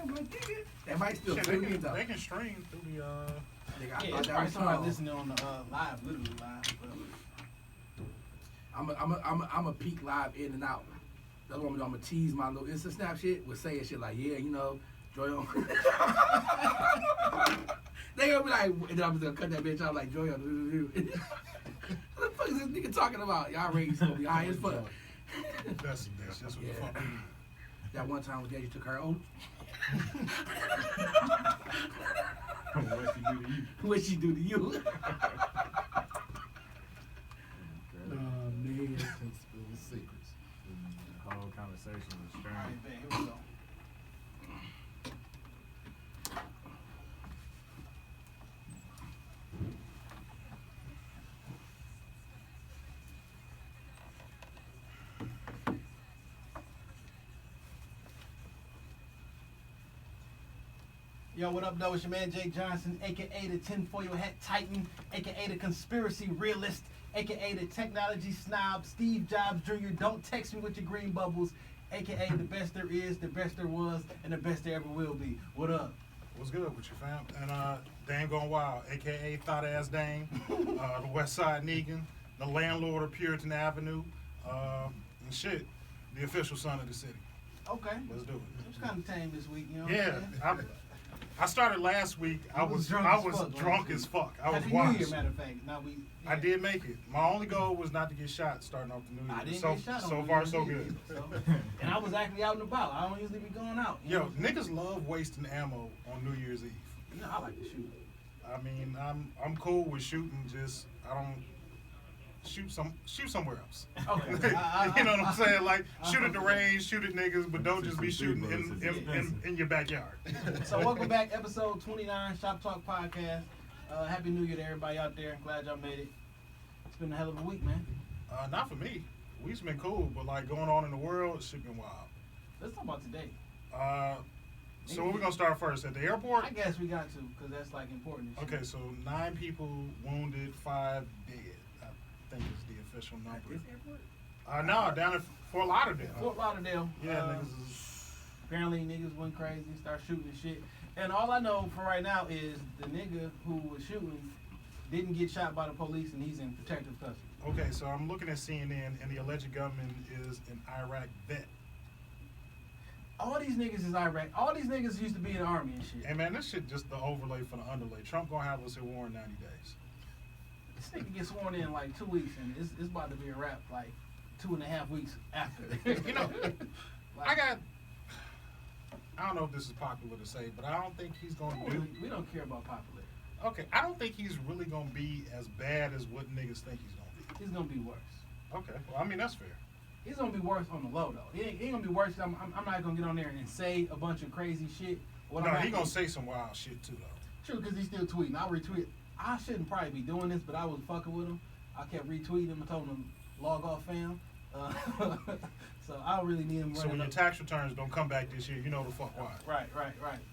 I'm like, nigga, that might still Shit, feel me though. they can stream through the. Nigga, I Yeah, thought it's that probably was somebody wrong. listening on the live, literally live. I'm a peek live in and out. That's what I'm gonna tease my little Insta snap shit with saying shit like, yeah, you know, Joy on. They gonna be like, and then I'm just gonna cut that bitch out like Joy on. What the fuck is this nigga talking about? Y'all raised gonna be high as fuck. That's what the fuck we need. That one time when Daddy took her oath. What she do to you? Man. Spilling secrets. The whole conversation was All strange. right, man, here we go. Yo, what up, though? It's your man Jake Johnson, aka the tinfoil hat titan, aka the conspiracy realist, aka the technology snob, Steve Jobs Jr. Don't text me with your green bubbles, aka the best there is, the best there was, and the best there ever will be. What up? What's good with you, fam? And Dame Gone Wild, aka Thought Ass Dame, the West Side Negan, the landlord of Puritan Avenue, and shit, the official son of the city. Okay. Let's do It it. was kind of tame this week, you know Yeah, what I'm saying? I started last week. I was drunk as fuck. I was Happy washed. New Year, matter of fact. Now I did make it. My only goal was not to get shot starting off the New Year. I didn't so get shot on so New far Year's so Eve, good. so- and I was actually out and about. I don't usually be going out. you Yo, know? niggas love wasting ammo on New Year's Eve. You know, I like to shoot. I mean, I'm cool with shooting. Just I don't shoot somewhere else. Okay. You know what I'm saying? Like shoot at the I- range, shoot at niggas, but don't just be shooting in your backyard. So welcome back, episode 29, Shop Talk Podcast. Happy New Year to everybody out there. Glad y'all made it. It's been a hell of a week, man. Not for me. We've been cool, but like going on in the world, shit been wild. Let's talk about today. So where we gonna start first? At the airport? I guess we got to, because that's like important. and shit. Okay, so 9 people wounded, 5 dead. I think is the official number. No, down in Fort Lauderdale. Fort Lauderdale. Yeah, niggas is. Apparently niggas went crazy, start shooting and shit. And all I know for right now is the nigga who was shooting didn't get shot by the police and he's in protective custody. Okay, so I'm looking at CNN, and the alleged gunman is an Iraq vet. All these niggas is Iraq. All these niggas used to be in the army and shit. Hey man, this shit just the overlay for the underlay. Trump gonna have us at war in 90 days. This nigga gets sworn in like 2 weeks and it's about to be a wrap like 2.5 weeks after. You know, I don't know if this is popular to say, but I don't think he's gonna do. We don't care about popularity. Okay, I don't think he's really gonna be as bad as what niggas think he's gonna be. He's gonna be worse. Okay, well I mean that's fair. He's gonna be worse on the low though. He ain't gonna be worse. I'm not gonna get on there and say a bunch of crazy shit. No, he gonna say some wild shit too though. True, because he's still tweeting. I'll retweet. I shouldn't probably be doing this, but I was fucking with him. I kept retweeting him. I told him log off, fam. So I don't really need him. So running when your up. tax returns don't come back this year, you know the fuck why. Right.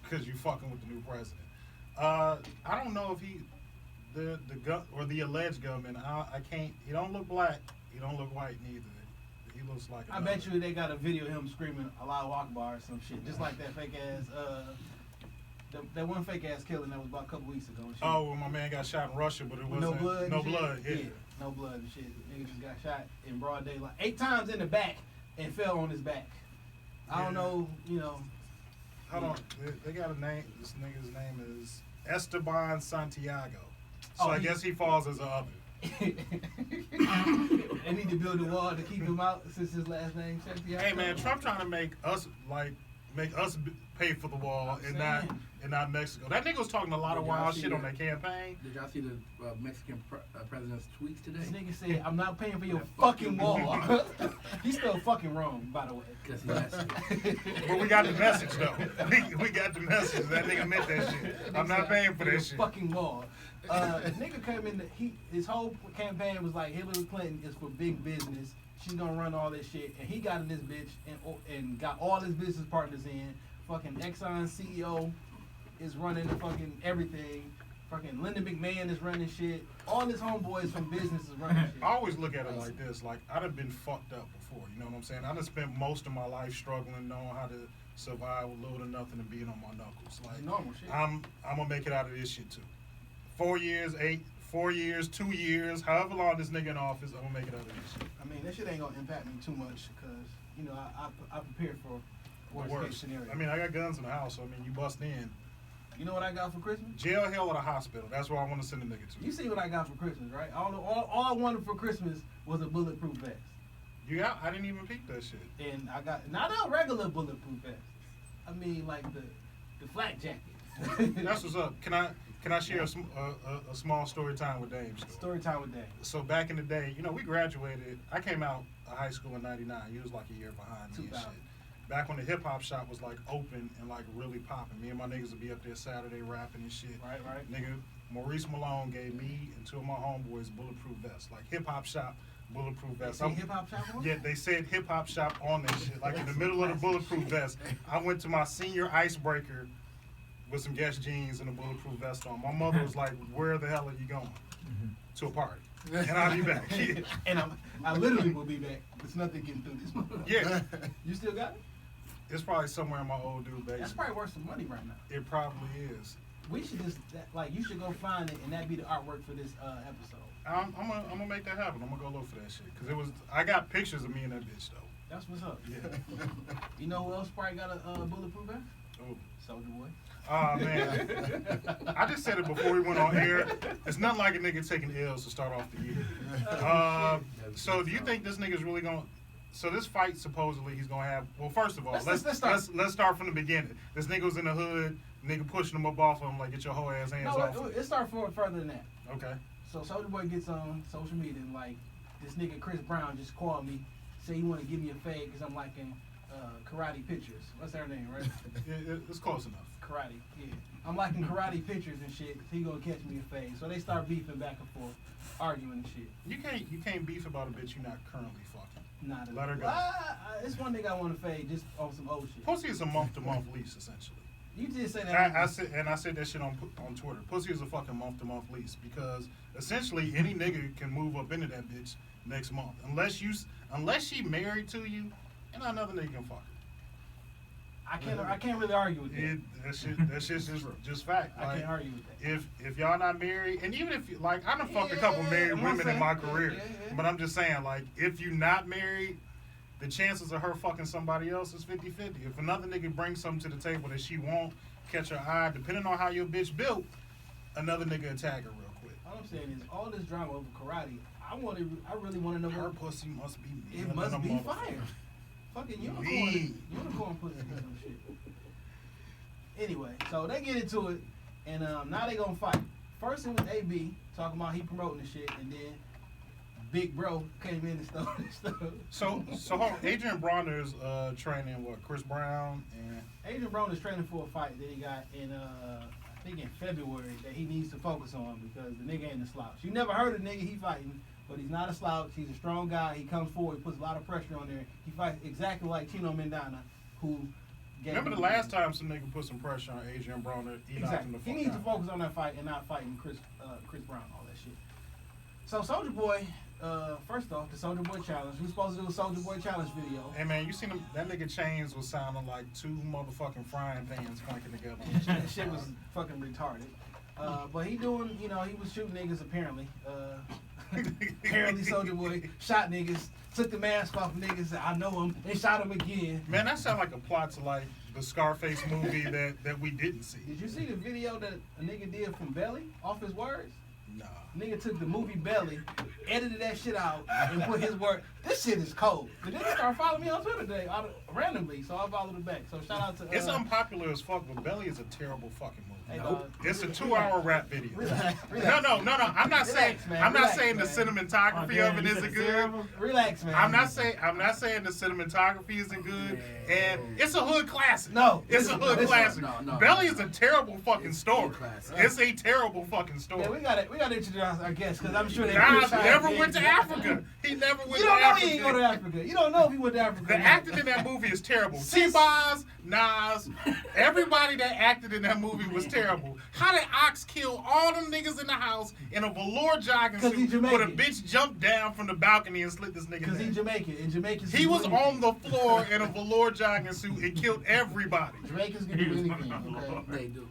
Because you fucking with the new president. I don't know if the gun or the alleged gunman. I can't. He don't look black. He don't look white neither. He looks like. I bet you they got a video of him screaming Allahu Akbar or some shit, just like that fake ass. That one fake ass killing that was about a couple weeks ago. And shit. Oh, well, my man got shot in Russia, but it With wasn't. no blood. No and shit? blood. Yeah. No blood and shit. Nigga just got shot in broad daylight 8 times in the back and fell on his back. I don't Yeah. know. You know. Hold on. They got a name. This nigga's name is Esteban Santiago. So Oh, I guess he falls as a other. They need to build a wall to keep him out since his last name Santiago. Hey man, Trump trying to make us pay for the wall and not Mexico. That nigga was talking a lot of Did y'all wild see shit on that? that campaign. Did y'all see the Mexican president's tweets today? This nigga said, "I'm not paying for your That fucking fucking wall." He's still fucking wrong, by the way. Because he has But we got the message though. We got the message. That nigga meant that shit. I'm not paying for your that shit. fucking wall. Nigga came in. His whole campaign was like Hillary Clinton is for big business. She's gonna run all this shit, and he got in this bitch and got all his business partners in. Fucking Exxon CEO is running the fucking everything. Fucking Linda McMahon is running shit. All his homeboys from business is running shit. I always look at it like this. Like I done been fucked up before. You know what I'm saying? I done spent most of my life struggling, knowing how to survive with little to nothing and being on my knuckles. Like Normal shit. I'm gonna make it out of this shit too. 4 years, 4 years, 2 years, however long this nigga in office, I'm gonna make it out of this shit. I mean, that shit ain't gonna impact me too much because you know I prepared for worst case scenario. I mean, I got guns in the house, so I mean, you bust in. You know what I got for Christmas? Jail, hell, or the hospital. That's where I want to send a nigga to. You see what I got for Christmas, right? All I wanted for Christmas was a bulletproof vest. You got? I didn't even peep that shit. And I got not a regular bulletproof vest. I mean like the flak jacket. That's what's up. Can I share a small story time with Dame? Story time with Dame. So back in the day, you know, we graduated. I came out of high school in '99. You was like a year behind me and 2000. shit. Back when the hip hop shop was like open and like really popping. Me and my niggas would be up there Saturday rapping and shit. Right. Nigga, Maurice Malone gave me and 2 of my homeboys bulletproof vests. Like hip hop shop bulletproof vests. Say hip hop shop on? Yeah, they said hip hop shop on that shit. Like in the middle of the bulletproof vest. I went to my senior icebreaker with some Guess jeans and a bulletproof vest on. My mother was like, "Where the hell are you going?" To a party. And I'll be back. And I literally will be back. There's nothing getting through this motherfucker. Yeah. You still got it? It's probably somewhere in my old dude basement. That's probably worth some money right now. It probably is. We should just you should go find it and that be the artwork for this episode. I'm gonna make that happen. I'm gonna go look for that shit. Cause I got pictures of me and that bitch though. That's what's up. Yeah. You know who else probably got a bulletproof vest? Oh. Soldier Boy. Oh man. I just said it before we went on air. It's not like a nigga taking L's to start off the year. So do you think this nigga's really gonna? So this fight supposedly he's gonna have. Well, first of all, let's start from the beginning. This nigga was in the hood. Nigga pushing him up off him like get your whole ass hands off. No, it started further than that. Okay. So Soldier Boy gets on social media and like this nigga Chris Brown just called me, say he want to give me a fade because I'm liking karate pictures. What's her name, right? It's close enough. Karate, yeah. I'm liking karate pictures and shit. He gonna catch me a fade. So they start beefing back and forth, arguing and shit. You can't beef about a bitch you're not currently fucking. Nah, Let her go. It's one nigga I want to fade just on some old shit. Pussy is a month-to-month lease, essentially. You did say that. I said that shit on Twitter. Pussy is a fucking month-to-month lease because essentially any nigga can move up into that bitch next month unless she married to you, and another nigga can fuck her. I can't really argue with that. That shit's just fact. I Like, can't argue with that. If y'all not married, and even if like I done fucked a couple married women in my career, yeah. but I'm just saying like if you not married, the chances of her fucking somebody else is 50-50. If another nigga brings something to the table that she won't catch her eye, depending on how your bitch built, another nigga attack her real quick. All I'm saying is all this drama over karate. I really want to know Her what pussy must be. it must be fire. Fucking unicorn pussy or some shit. Anyway, so they get into it, and now they gonna fight. First it was AB talking about he promoting the shit, and then Big Bro came in and stole stuff. So hold on. Adrian Bronner's training what? Chris Brown and Adrian Brown is training for a fight that he got in I think in February that he needs to focus on because the nigga ain't a slouch. You never heard of the nigga he fighting, but he's not a slouch. He's a strong guy. He comes forward. He puts a lot of pressure on there. He fights exactly like Chino Mendana, who. Remember the last time some nigga put some pressure on Adrian Bronner? He knocked him the fuck He needs out. to focus on that fight and not fighting Chris Brown and all that shit. So Soldier Boy, first off, the Soldier Boy challenge. We supposed to do a Soldier Boy challenge video. Hey man, you seen him? That nigga chains was sounding like 2 motherfucking frying pans clanking together. That shit was fucking retarded. But he doing, he was shooting niggas apparently. Apparently Soldier Boy shot niggas, took the mask off niggas, I know him, and shot him again. Man, that sound like a plot to like the Scarface movie that we didn't see. Did you see the video that a nigga did from Belly off his words? Nah. Nigga took the movie Belly, edited that shit out, and put his word. This shit is cold. The nigga started following me on Twitter today randomly, so I followed it back. So shout out to. It's unpopular as fuck, but Belly is a terrible fucking movie. Hey, Nope. It's a 2-hour rap video. Relax. No. I'm not saying. Man. I'm not Relax, saying man. the cinematography of it isn't good. Relax, man. I'm not saying the cinematography isn't good, and it's a hood classic. No, it's a hood classic. no. Belly is a terrible fucking story. classic. It's a terrible fucking story. Yeah, we gotta introduce our guest because I'm sure they. Nas never went to Africa. He never went You to don't know Africa. he ain't go to Africa. You don't know if he went to Africa. The acting in that movie is terrible. T-Boz, Nas, everybody that acted in that movie was terrible. terrible. How did Ox kill all them niggas in the house in a velour jogging 'Cause he suit with a Jamaican. bitch jumped down from the balcony and slit this nigga Because he's down? Jamaican. And Jamaicans He can was do on anything. the floor in a velour jogging suit and killed everybody. Jamaicans can He do was on anything, the floor. okay? They do.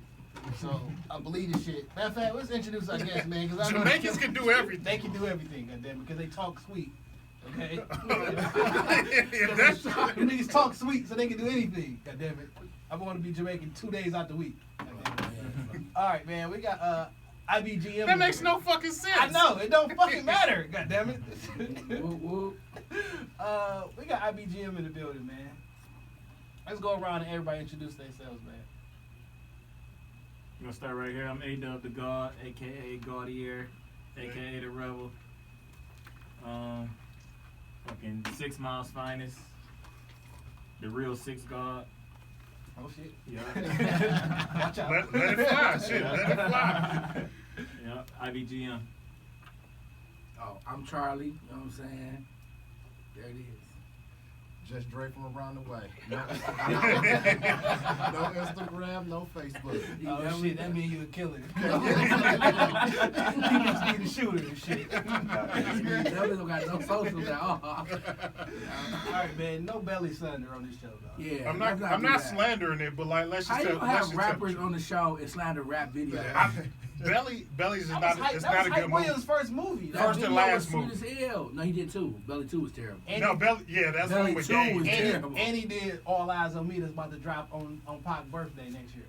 So, I believe this shit. Matter of fact, let's introduce our guest, man. Cause I know Jamaicans can do everything. They can do everything, goddamn, because they talk sweet. Okay? If that's Them niggas talk sweet, so they can do anything. Goddamn it. I want to be Jamaican 2 days out the week. All right, man. We got IBGM. that makes no fucking sense. I know it don't fucking matter. Goddamn it. Whoop, whoop. We got IBGM in the building, man. Let's go around and everybody introduce themselves, man. I'm gonna start right here. I'm A-Dub the God, aka Gaudier, aka the Rebel. Fucking 6 Miles finest. The real 6 God. Oh shit. Yeah. Watch out. Let it fly, shit. Let it fly. Yeah. IBGM. Oh, I'm Charlie. You know what I'm saying? There it is. Just Dre from around the way. No Instagram, no Facebook. Oh shit, that means you a killer. You must be the shooter and shit. That don't got no socials at all. Alright, man, no belly slander on this show, though. Yeah, I'm let's not do that. slandering it, but like let's How just you tell, gonna let's have just rappers on the show and slander rap videos? Belly's is That not was Hype, it's that not was a Hype good movie. Williams' first movie. That First and video last was sweet movie. as hell. No, he did too. Belly 2 was terrible. And No, Belly, yeah, that's the Belly one with 2 Game. was terrible. and he did All Eyes on Me that's about to drop on Pac's birthday next year.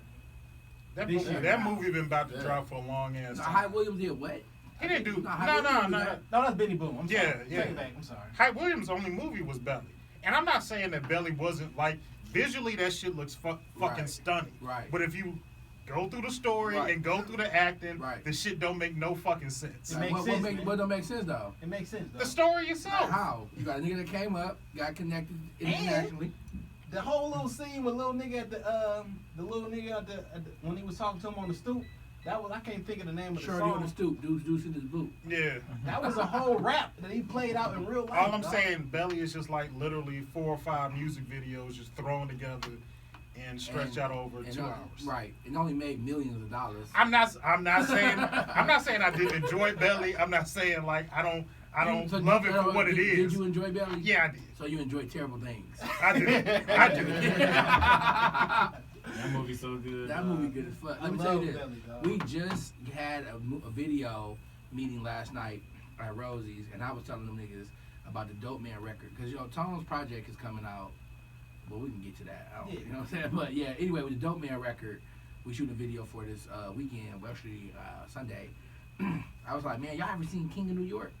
That This movie, year. that movie been about to Yeah. drop for a long ass Now, time. Hype Williams did what? He didn't do Hype no. Williams did that. No, that's Benny Boom. I'm sorry. Yeah, yeah. Take it back. I'm sorry. Hype Williams' only movie was Belly, and I'm not saying that Belly wasn't like visually that shit looks fucking Right. stunning. Right. But if you go through the story Right. and go through the acting, Right. the shit don't make no fucking sense. It Like, makes sense, man. what don't make sense though? It makes sense, though. The story Like itself. how? You got a nigga that came up, got connected internationally. The whole little scene with little nigga at the little nigga at the when he was talking to him on the stoop, that was I can't think of the name of the Shorty song. on the stoop, dude's in his boot. Yeah. That was a whole rap that he played out in real life. All I'm dog. saying, Belly is just like literally 4 or 5 music videos just thrown together and stretched out over 2 hours. Right. It only made millions of dollars. I'm not saying I didn't enjoy Belly. I'm not saying like I don't So love it for what it Did is. you enjoy Belly? Yeah, I did. So you enjoy terrible things. I did. I did. That movie's so good. That movie good as fuck. I Let me tell love you this. Belly, dog. We just had a video meeting last night at Rosie's, and I was telling them niggas about the Dope Man record. Because, you know, Tone's project is coming out. Well, we can get to that. Yeah. You know what I'm saying? But, yeah, anyway, with the Dope Man record, we shooting a video for this weekend, well, actually Sunday. I was like, man, y'all ever seen King of New York?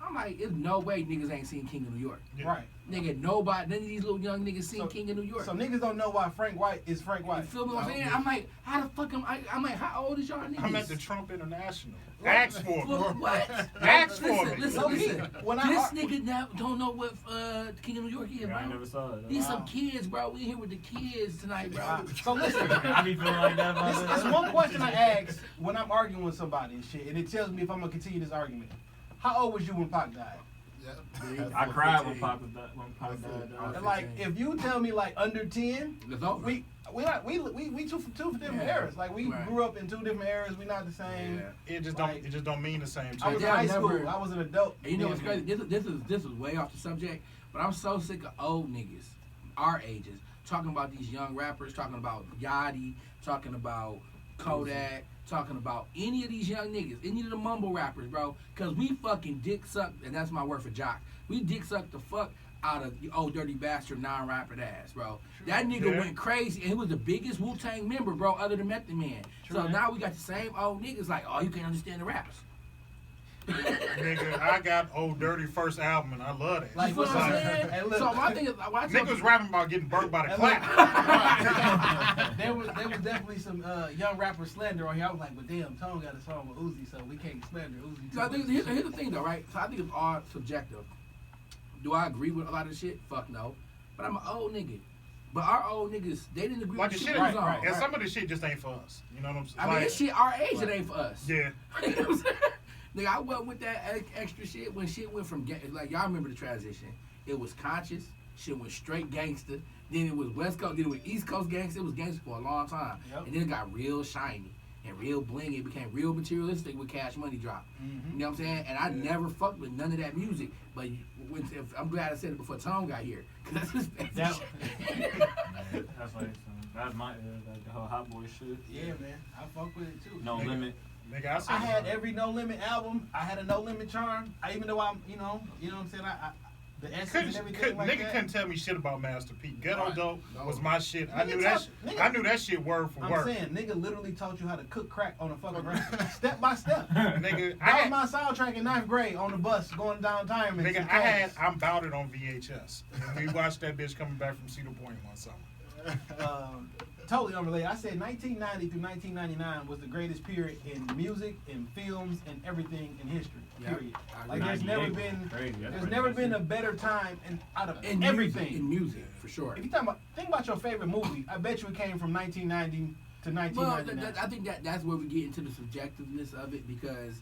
I'm like, there's no way niggas ain't seen King of New York. Yeah. Right. Nigga, nobody, none of these little young niggas seen So- King of New York. So niggas don't know why Frank White is Frank You White. feel me what I'm saying? I'm like, how the fuck I'm like, how old is y'all niggas? I'm at the Trump International. What? Ask for Well, me. what? Ask for Listen, me. listen, So listen. when This I nigga now don't know what King of New York is, Yeah, I bro. never saw it. These Wow. some kids, bro. We here with the kids tonight, bro. so listen, I be feeling like that. this one question I ask when I'm arguing with somebody and shit, and it tells me if I'm gonna continue this argument. How old was you when Pac died? Yeah. I cried when Pac died. And like, if you tell me like under 10, It's over. we two different Yeah. eras. Like we Right. grew up in 2 different eras. We not the same. Yeah. It just don't mean the same I was shit. in Yeah, high never- school. I was an adult. And you know what's then. crazy? This is way off the subject, but I'm so sick of old niggas, our ages, talking about these young rappers, talking about Yachty, talking about Kodak, talking about any of these young niggas, any of the mumble rappers, bro. Cause we fucking dick suck, and that's my word for jock. We dick suck the fuck out of the old dirty bastard non-rapper ass, bro. That nigga Yeah. went crazy, and he was the biggest Wu-Tang member, bro, other than Method Man. True, So man. now we got the same old niggas like, oh, you can't understand the raps. Nigga, I got Old Dirty first album and I love that. Like, You feel what I'm saying? Hey, look. So my thing is, why I Nigga told was you- rapping about getting burnt by the And clap. there was definitely some young rapper slander on here. I was like, but damn, Tone got a song with Uzi, so we can't slander Uzi. So I think here's the thing though, right? So I think it's all subjective. Do I agree with a lot of the shit? Fuck no. But I'm an old nigga. But our old niggas, they didn't agree Like with the shit shit, we was on. right, and some of the shit just ain't for us. You know what I'm saying? I mean, Like, this shit our age, it ain't for us. yeah. You know what I'm saying? Nigga, I went with that extra shit when shit went from like y'all remember the transition. It was Conscious, Shit went straight gangster. Then it was West Coast. Then it was East Coast gangster. It was gangster for a long time. Yep. And then it got real shiny and real bling. It became real materialistic with Cash Money drop. Mhm. You know what I'm saying? And I never fucked with none of that music. But I'm glad I said it before Tone got here. Cause that's his favorite That- shit. That's like that's my like the whole hot boy shit. Yeah, man, I fuck with it too. No Nigga. limit. Nigga, I had every No Limit album. I had a No Limit charm. Even though I'm, you know what I'm saying. The essence and everything like nigga that. couldn't tell me shit about Master P. Ghetto Right. Dope No. was my shit. I Nigga knew that. taught- nigga- I knew that shit word for I'm word. saying, nigga literally taught you how to cook crack on a fucking record, step by step. Nigga, That was my soundtrack in 9th grade on the bus going down time. Nigga, I'm about it on VHS. And we watched that bitch coming back from Cedar Point one summer. Totally unrelated. I said 1990 through 1999 was the greatest period in music, in films, and everything in history. Yeah. Period. I Like agree. there's never 98 been, was crazy. That's there's pretty never good been a shit. better time and out of In everything. music, in music, for sure. If you think about your favorite movie, I bet you it came from 1990 to Well, 1999. I think that's where we get into the subjectiveness of it because,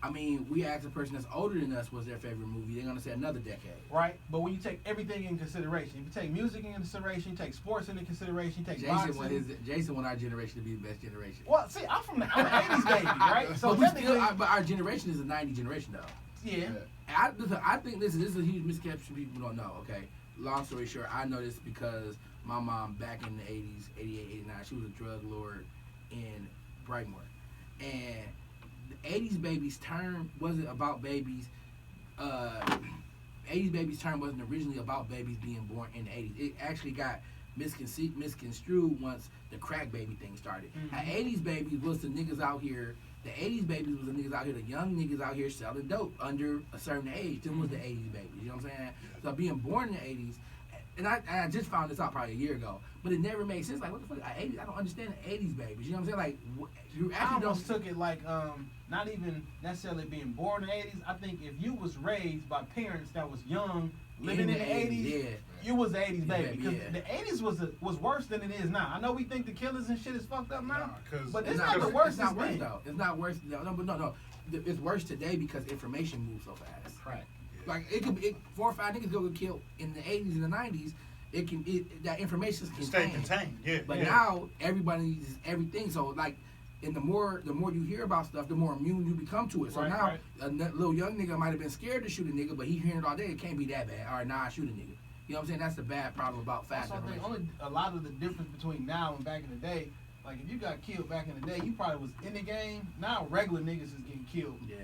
I mean, we ask a person that's older than us what's their favorite movie, they're gonna say another decade. Right? But when you take everything in consideration, if you take music into consideration, you take sports into consideration, you take Jason want our generation to be the best generation. Well, see, I'm an 80s baby, right? So but, technically, but our generation is a 90 generation though. yeah. And I think this is a huge misconception people don't know, okay? Long story short, I know this because my mom back in the 80s, 88, 89, she was a drug lord in Brightmoor. And the 80s babies term wasn't about babies. 80s babies term wasn't originally about babies being born in the 80s. It actually got misconstrued once the crack baby thing started. Mm-hmm. 80s babies was the niggas out here. The 80s babies was the niggas out here, the young niggas out here selling dope under a certain age. Them was the 80s babies. You know what I'm saying? So being born in the 80s, and I just found this out probably a year ago, but it never made sense. Like, what the fuck? 80s? I don't understand the 80s babies. You know what I'm saying? Like, you I actually almost don't. took it like not even necessarily being born in the 80s. I think if you was raised by parents that was young, living in the 80s, yeah. you was the 80s Yeah, baby. Because yeah. the 80s was worse than it is now. I know we think the killers and shit is fucked up now, Nah, 'cause but It's it's not the worst It's not it's worse been. though. It's not worse. No. It's worse today because information moves so fast. Right. Like it could be 4 or 5 niggas go get killed in the 80s and the 90s. That information is stay contained. contained. Yeah. But yeah. now everybody needs everything. So like, and the more you hear about stuff, the more immune you become to it. So Right, now right. a little young nigga might have been scared to shoot a nigga, but he hearing it all day. It can't be that bad. All right, now I shoot a nigga. You know what I'm saying? That's the bad problem about fast Also, I think information. only a lot of the difference between now and back in the day. Like if you got killed back in the day, you probably was in the game. Now regular niggas is getting killed Yeah,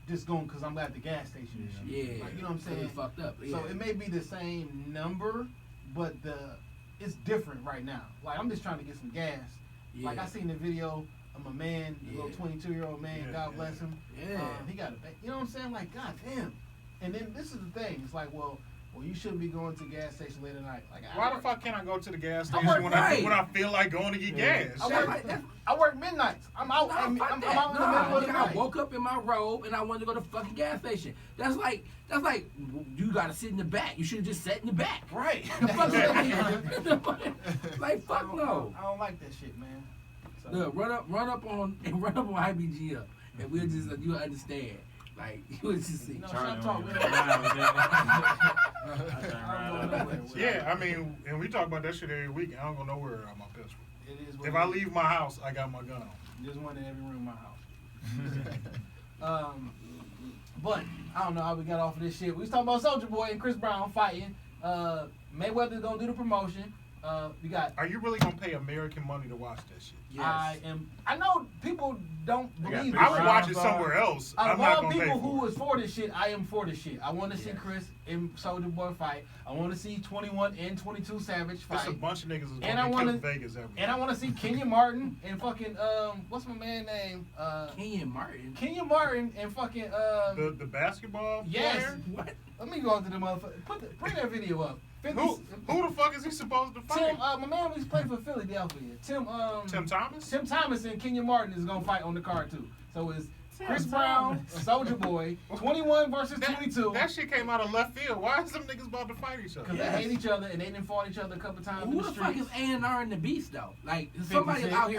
just going because I'm at the gas station and shit. yeah. Like, you know what I'm saying? It's fucked up. Yeah. So it may be the same number, but it's different right now. Like I'm just trying to get some gas. yeah. Like I seen the video of my man, the little Yeah. 22-year-old man, Yeah, God yeah. bless him. Yeah. He got a, you know what I'm saying? Like, God damn. And then this is the thing. It's like, well, you shouldn't be going to the gas station late at night. Like, Why the fuck can't I go to the gas I station work when right. I feel like going to get gas? I Shit, work, like, I work midnights. I'm out. Nah, I'm fuck out in that. the middle Nah, of the nigga, night. I woke up in my robe and I wanted to go to the fucking gas station. That's like you gotta sit in the back. You should have just sat in the back. Right. The fuck like fuck no. I don't like that shit, man. So, Look, run up on IBGM and we'll just you'll understand. Like you'll just see. No, Charlie shut talk, on you. man. Ride with that. I don't go nowhere with Yeah, it. I mean, and we talk about that shit every week. I don't go nowhere without my pistol. It is what If it I is. leave my house, I got my gun on. There's one in every room in my house. But I don't know how we got off of this shit. We was talking about Soulja Boy and Chris Brown fighting. Mayweather's gonna do the promotion. We got. Are you really gonna pay American money to watch that shit? Yes. I know people don't They got believe big I this would shit. watch it somewhere else. Out I'm of not all gonna pay people who for it. is for this shit, I am for this shit. I want to see Yes. Chris and Soulja Boy fight. I want to see 21 and 22 Savage There's a fight. bunch of niggas that's And I gonna wanna- get killed in Vegas every And I want to see Kenya Martin and fucking what's my man name? Kenyon Martin. Kenya Martin and fucking the basketball Yes. player. What? Let me go into the motherfucker. Bring that video up. 50, Who the fuck is he supposed to Tim, fight? my man was playing for Philadelphia. Tim Thomas? Tim Thomas and Kenya Martin is gonna fight on the card too. So it's Tim Chris Brown, Thomas. Soulja Boy, 21 versus 22. That shit came out of left field. Why is them niggas about to fight each other? Because they hate each other and they didn't fought each other a couple times in Who the the fuck streets. is A&R and the Beast though? Like somebody Cent. out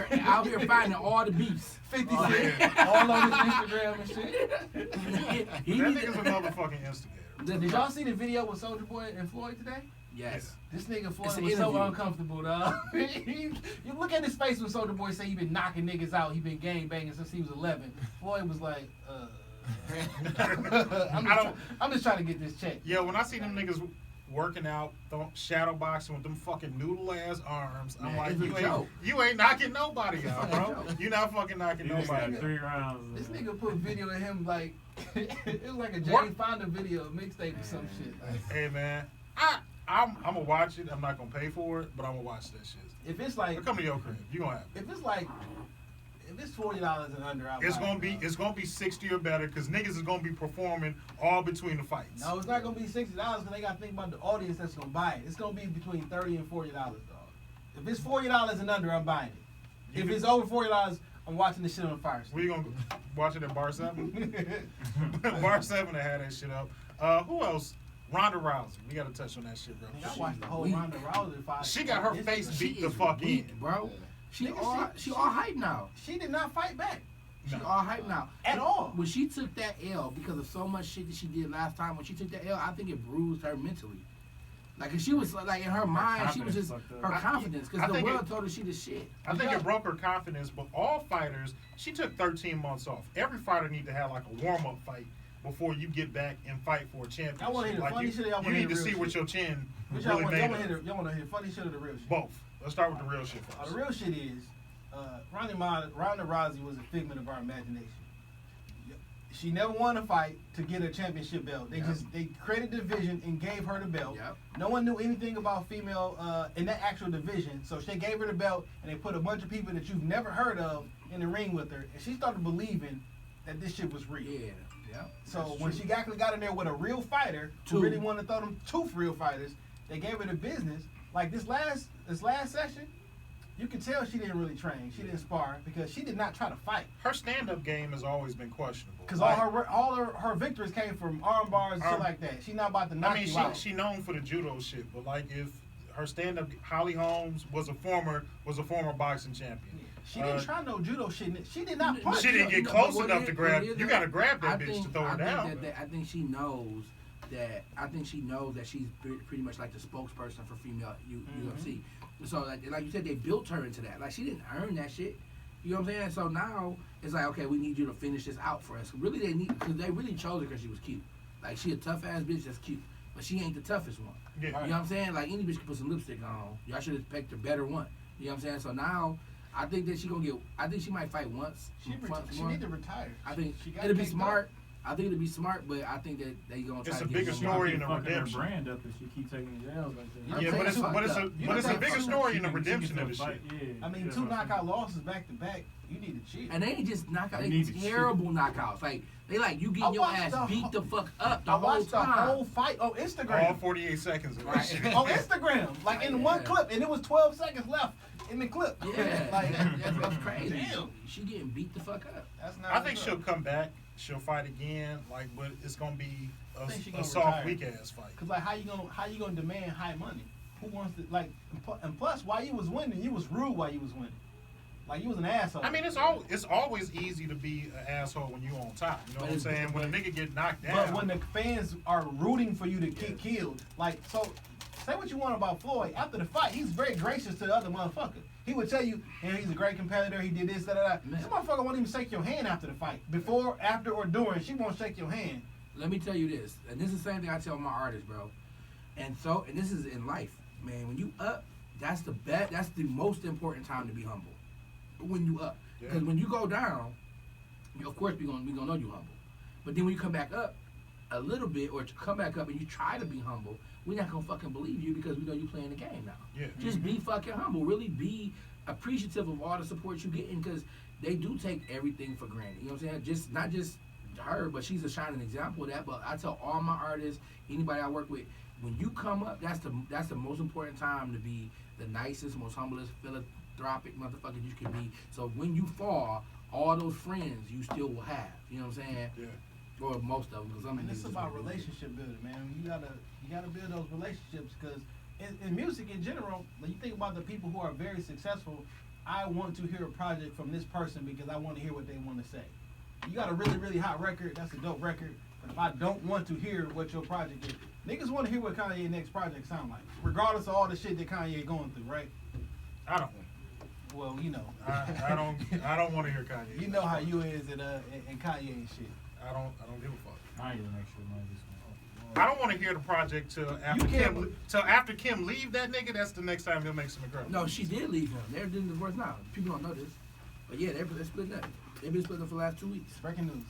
here finding all the beefs. 50 Oh, Cent, yeah. all on his Instagram and shit. He That need nigga's to- a motherfucking instigator. Did y'all see the video with Soulja Boy and Floyd today? Yes. This nigga It's Floyd an was so interview. uncomfortable, dog. You look at his face when Soulja Boy say he been knocking niggas out, he been gang banging since he was 11. Floyd was like, I'm just trying to get this check. Yeah, when I see them niggas working out, shadow boxing with them fucking noodle ass arms, I'm Man, like, it's a joke. you ain't knocking nobody out, bro. You not fucking knocking He just nobody got out. 3 rounds. This nigga put a video of him like it was like a Jane Fonda video, mixtape or some shit. Hey man, I'm gonna watch it. I'm not gonna pay for it, but I'm gonna watch that shit. If it's like I'll come to your crib. You gonna have it. if it's like if it's $40 and under, I'll It's buy gonna it, be dog. it's gonna be 60 or better because niggas is gonna be performing all between the fights. No, it's not gonna be $60 because they gotta think about the audience that's gonna buy it. It's gonna be between $30 and $40, dog. If it's $40 and under, I'm buying it. If it's over $40, I'm watching this shit on Fire Stick. We gonna watch it at Bar 7? Bar 7 that had that shit up. Who else? Ronda Rousey. We gotta touch on that shit, bro. I watched the whole Weak. Ronda Rousey fight. She got her on face Instagram. beat She the is fuck weak, in. bro. She Nigga, all hype now. She did not fight back She No. all hype now. at all. When she took that L because of so much shit that she did last time, when she took that L, I think it bruised her mentally. Like, 'cause she was like in her mind, she was confidence just fucked up. her confidence I because the think world it- told her she the shit. I think it broke her confidence, but all fighters, she took 13 months off. Every fighter need to have like a warm-up fight before you get back and fight for a championship. Y'all wanna hear the Like, funny you, shit or y'all you wanna need hear to the see real what shit? your chin Which really made y'all of. want to hear the funny shit or the real shit? Both. Let's start with the real shit The first. real shit is, Ronda Rousey was a figment of our imagination. She never won a fight to get a championship belt. They Yep. they created a division and gave her the belt. Yep. No one knew anything about female in that actual division, so they gave her the belt and they put a bunch of people that you've never heard of in the ring with her, and she started believing that this shit was real. Yeah, yeah. So that's when true. she actually got in there with a real fighter Two. who really wanted to throw them two real fighters, they gave her the business. Like this last session, you could tell she didn't really train. She didn't spar because she did not try to fight. Her stand-up game has always been questionable. Because Like, all her victories came from arm bars and shit like that. She not about to knock I mean, you out. she known for the judo shit, but like if her stand-up, Holly Holmes was a former boxing champion. She didn't try no judo shit. She did not punch. She didn't get But close what enough is- to grab. what is You it? gotta grab that I bitch think- to throw her I down. think I think she knows that. I think she knows that she's pretty much like the spokesperson for female UFC. So like you said, they built her into that. Like she didn't earn that shit. You know what I'm saying? So now it's like, okay, we need you to finish this out for us. Really, because they really chose her because she was cute. Like she a tough ass bitch that's cute, but she ain't the toughest one. Yeah. You know what I'm saying? Like any bitch can put some lipstick on. Y'all should have picked a better one. You know what I'm saying? So now, I think that she gonna get. I think she might fight once. She once need to retire. I think She got it'll be kicked smart. I think it'll be smart, but I think that they gonna try It's to a get bigger one story more. in the fucking redemption. her brand up if she keep taking these L's like that. You Yeah, don't but it's think but it's so? a You but don't it's a think bigger so? story in the She can redemption of the still shit. fight, yeah. I mean, That's 2 what I'm saying. knockout losses back to back. You need to chill. And they ain't just knockouts. They They need to terrible knockouts. Like they like you I getting your watched ass the beat whole- the fuck up the I whole watched the time. whole fight on All Instagram. 48 seconds of that Right. shit. On Instagram, like in one Yeah. clip, and it was 12 seconds left in the clip. Yeah, like that's crazy. Damn. She getting beat the fuck up. That's not. I think what's she'll up. come back. She'll fight again. Like, but it's gonna be I think she a gonna soft, retire. weak ass fight. Cause like how you gonna demand high money? Who wants to like? And plus, while you was winning, you was rude while you was winning. Like you was an asshole. I mean, it's always easy to be an asshole when you on top. You know what I'm saying? When a nigga get knocked down. But when the fans are rooting for you to get killed, like so, say what you want about Floyd. After the fight, he's very gracious to the other motherfucker. He would tell you, he's a great competitor. He did this, that. Man. This motherfucker won't even shake your hand after the fight. Before, after, or during, she won't shake your hand. Let me tell you this, and this is the same thing I tell my artists, bro. And this is in life, man. When you up, that's the most important time to be humble. When you up, because when you go down, of course we gonna know you humble. But then when you come back up a little bit, or come back up and you try to be humble, we're not gonna fucking believe you because we know you playing the game now. Yeah. Just be fucking humble. Really be appreciative of all the support you getting, because they do take everything for granted. You know what I'm saying? Just not just her, but she's a shining example of that. But I tell all my artists, anybody I work with, when you come up, that's the most important time to be the nicest, most humblest, philanthropic motherfucker you can be. So when you fall, all those friends you still will have. You know what I'm saying? Yeah. Or most of them. Because And it's about relationship building, man. You gotta build those relationships because in music in general, when you think about the people who are very successful, I want to hear a project from this person because I want to hear what they want to say. You got a really, really hot record, that's a dope record. But if I don't want to hear what your project is, Niggas want to hear what Kanye's next project sound like, regardless of all the shit that Kanye going through, right? I don't. Well, you know. I don't want to hear Kanye. You know how you is and Kanye and shit. I don't give a fuck. I ain't gonna make sure mine is I don't want to hear the project till after Kim leave that nigga. That's the next time he'll make some incredible. No, she did leave him. They're doing divorce now. People don't know this, but yeah, they're split up. They've been split up for the last 2 weeks. Breaking news.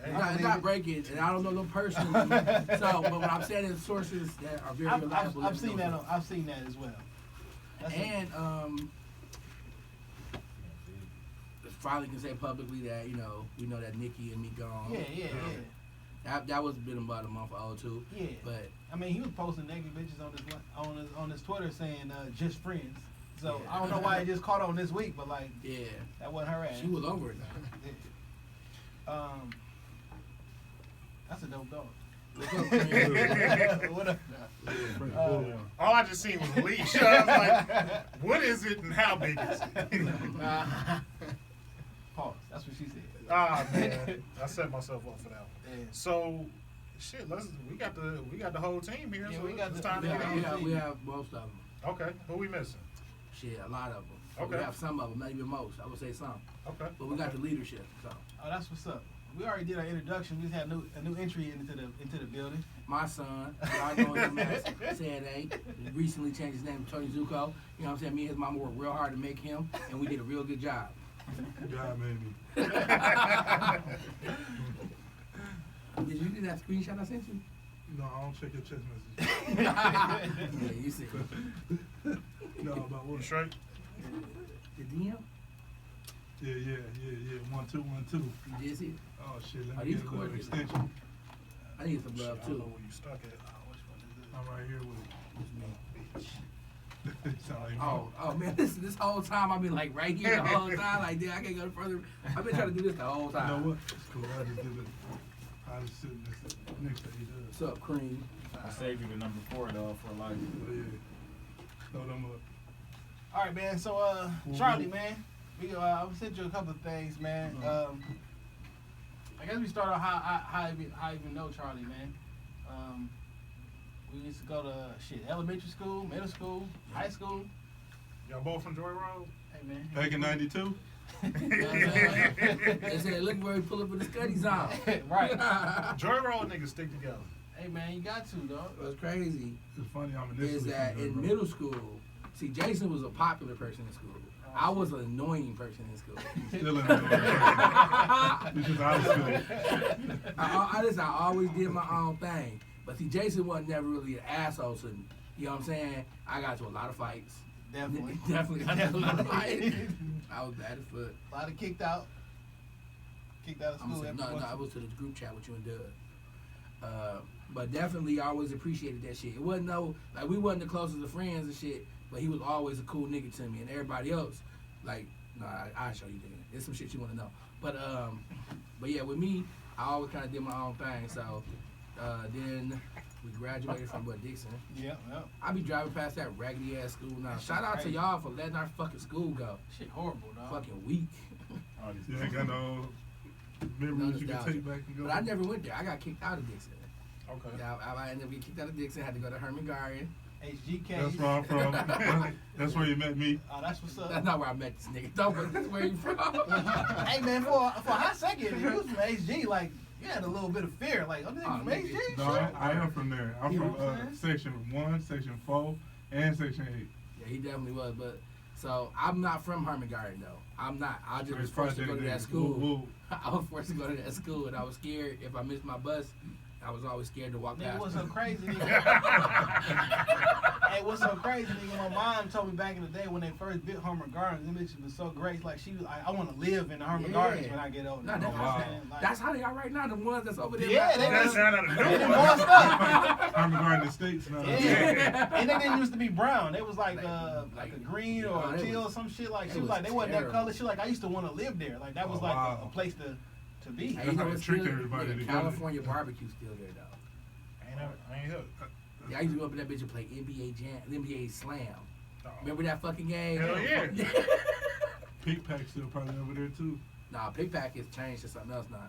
It's not breaking, and I don't know no person. So, but what I'm saying is sources that are very reliable. I've seen that. I've seen that as well. And finally can say publicly that we know that Nicki and me gone. Yeah. That was been about a month old too. Yeah. But I mean, he was posting naked bitches on his Twitter saying just friends. So Yeah. I don't know why it just caught on this week, but like yeah, that wasn't her ass. she was over it now. That's a dope dog. What's up, Chris? What up? All I just seen was a leash. I was like, what is it and how big is it? Pause. That's what she said. Ah man, I set myself up for that one. Yeah. So, shit. We got the whole team here. Yeah, so we got it's the- time to we get got- on. We have most of them. Okay, who we missing? Shit, a lot of them. Okay. We have some of them, not even most. I would say some. Okay, But we got the leadership. So Oh, that's what's up. We already did our introduction. We just had a new entry into the building. my son, y'all know him as said A, recently changed his name to Tony Zuko. You know what I'm saying? Me and his mama worked real hard to make him, and we did a real good job. God made me. Did you get that screenshot I sent you? No, I don't check your text messages. Yeah, you see. No, about You what? straight? The DM? Yeah. 1 2 1 2. You did see it? Oh shit, Are let me these get a little coordinates? extension. I need some Shit, love I don't know too. where you stuck at. I'm right here with it. Sound like Oh man, this whole time I've been like right here the whole time. Like, damn, I can't go further. I've been trying to do this the whole You know time. what? It's cool. I just did it. I just sit next to each What's up, Cream? I saved you the number 4 though for life. other. Yeah. Throw them up. All right, man. So, Charlie, man, we I sent you a couple of things, man. I guess we start off how I even know Charlie, man. We used to go to elementary school, middle school, high school. Y'all both from Joy Road? Hey, man. Back in '92. They said, look where he pull up with the Scuddies on. Right. Joy Road niggas stick together. Hey, man, you got to, dog. What's crazy It's funny. I'm initially is that from in Joy Road. middle school, see, Jason was a popular person in school. I was an annoying person in school. Still in the because I was still. I always did my own thing. But see, Jason wasn't never really an asshole to me. You know what I'm saying? I got into a lot of fights. Definitely. Definitely got into a lot of fights. I was bad as fuck. A lot of kicked out. Kicked out of I'm school. gonna say, every no, once- I was to the group chat with you and Doug. But definitely, I always appreciated that shit. It wasn't we wasn't the closest of friends and shit, but he was always a cool nigga to me. And everybody else, I'll show you then. There's some shit you want to know. But yeah, with me, I always kind of did my own thing. So then we graduated from Dixon. Yeah. I be driving past that raggedy ass school now. Shout out to y'all for letting our fucking school go. Shit horrible, dog. Fucking weak. You ain't got no memories you can nostalgia. take back and go. But I never went there. I got kicked out of Dixon. Okay. Yeah, I ended up getting kicked out of Dixon. Had to go to Herman Garden. HGK. That's where I'm from. That's where you met me. Oh, that's what's up. That's not where I met this nigga. Don't, but that's where you from. Hey man, for a hot second, you was from HG, like you had a little bit of fear, like, oh, this Oh, from nigga. HG. No, shit. I am from there. I'm You know from what I'm section 1, section 4, and section 8. Yeah, he definitely was. But so I'm not from Herman Garden though. I'm not. I just was forced to go to that school. Woo, I was forced to go to that school, and I was scared if I missed my bus. I was always scared to walk Nigga, past. what's so crazy, nigga? Hey, what's so crazy, nigga? My mom told me back in the day when they first built Herman Gardens, them bitches was so great. Like, she was like, I want to live in the Herman Yeah. Gardens when I get older. No, You know that's, what I'm saying? Like, that's how they are right now. The ones that's over there. Yeah, they That's was- out of the they did new more one. stuff. Herman Garden Estates now. Yeah. And they didn't used to be brown. They was like Like- a green or Oh, a they teal or was- some shit. Like, they she was was like, they wasn't that terrible. color. She like, I used to want to live there. Like, that was Oh, like wow. a place to be. Hey, That's you know how they what's trick still- everybody yeah, together. California barbecue still there though. I ain't hooked. Yeah, I used to go up in that bitch and play NBA Jam, NBA Slam. Oh. Remember that fucking game? Hell yeah. Pick Pack still probably over there too. Nah, Pick Pack has changed to something else now.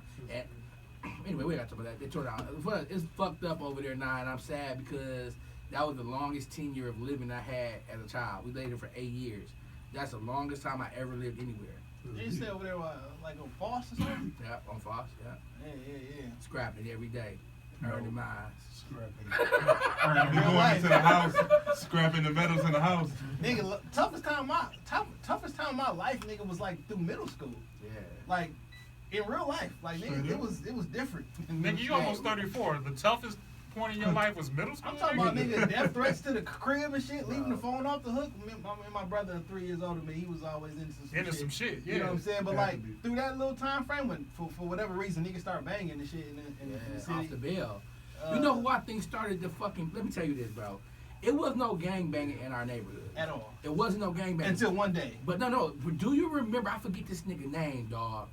Anyway, we got to talk about that. They tore it out. It's fucked up over there now, and I'm sad because that was the longest tenure of living I had as a child. We lived there for 8 years. That's the longest time I ever lived anywhere. Did you stay over there like on Foss or something? Yeah, on Fox. Yeah, Yeah. scrapping every day, earning mines. Scrapping. You going into the house, scrapping the metals in the house. Nigga, toughest time of my life, nigga, was like through middle school. Yeah. Like in real life, like nigga, it was different. Nigga, you almost 34. The toughest point in your life was middle school. I'm talking about nigga death threats to the crib and shit, leaving the phone off the hook. My brother 3 years older than me, he was always into some shit. Yeah. You know what I'm saying? But Had like to be. through that little time frame, when for whatever reason niggas start banging and shit in the Off city. the bill. You know who I think started the fucking? Let me tell you this, bro. It was no gang banging in our neighborhood At all. It wasn't no gang banging Until one day. But no. Do you remember? I forget this nigga name, dog.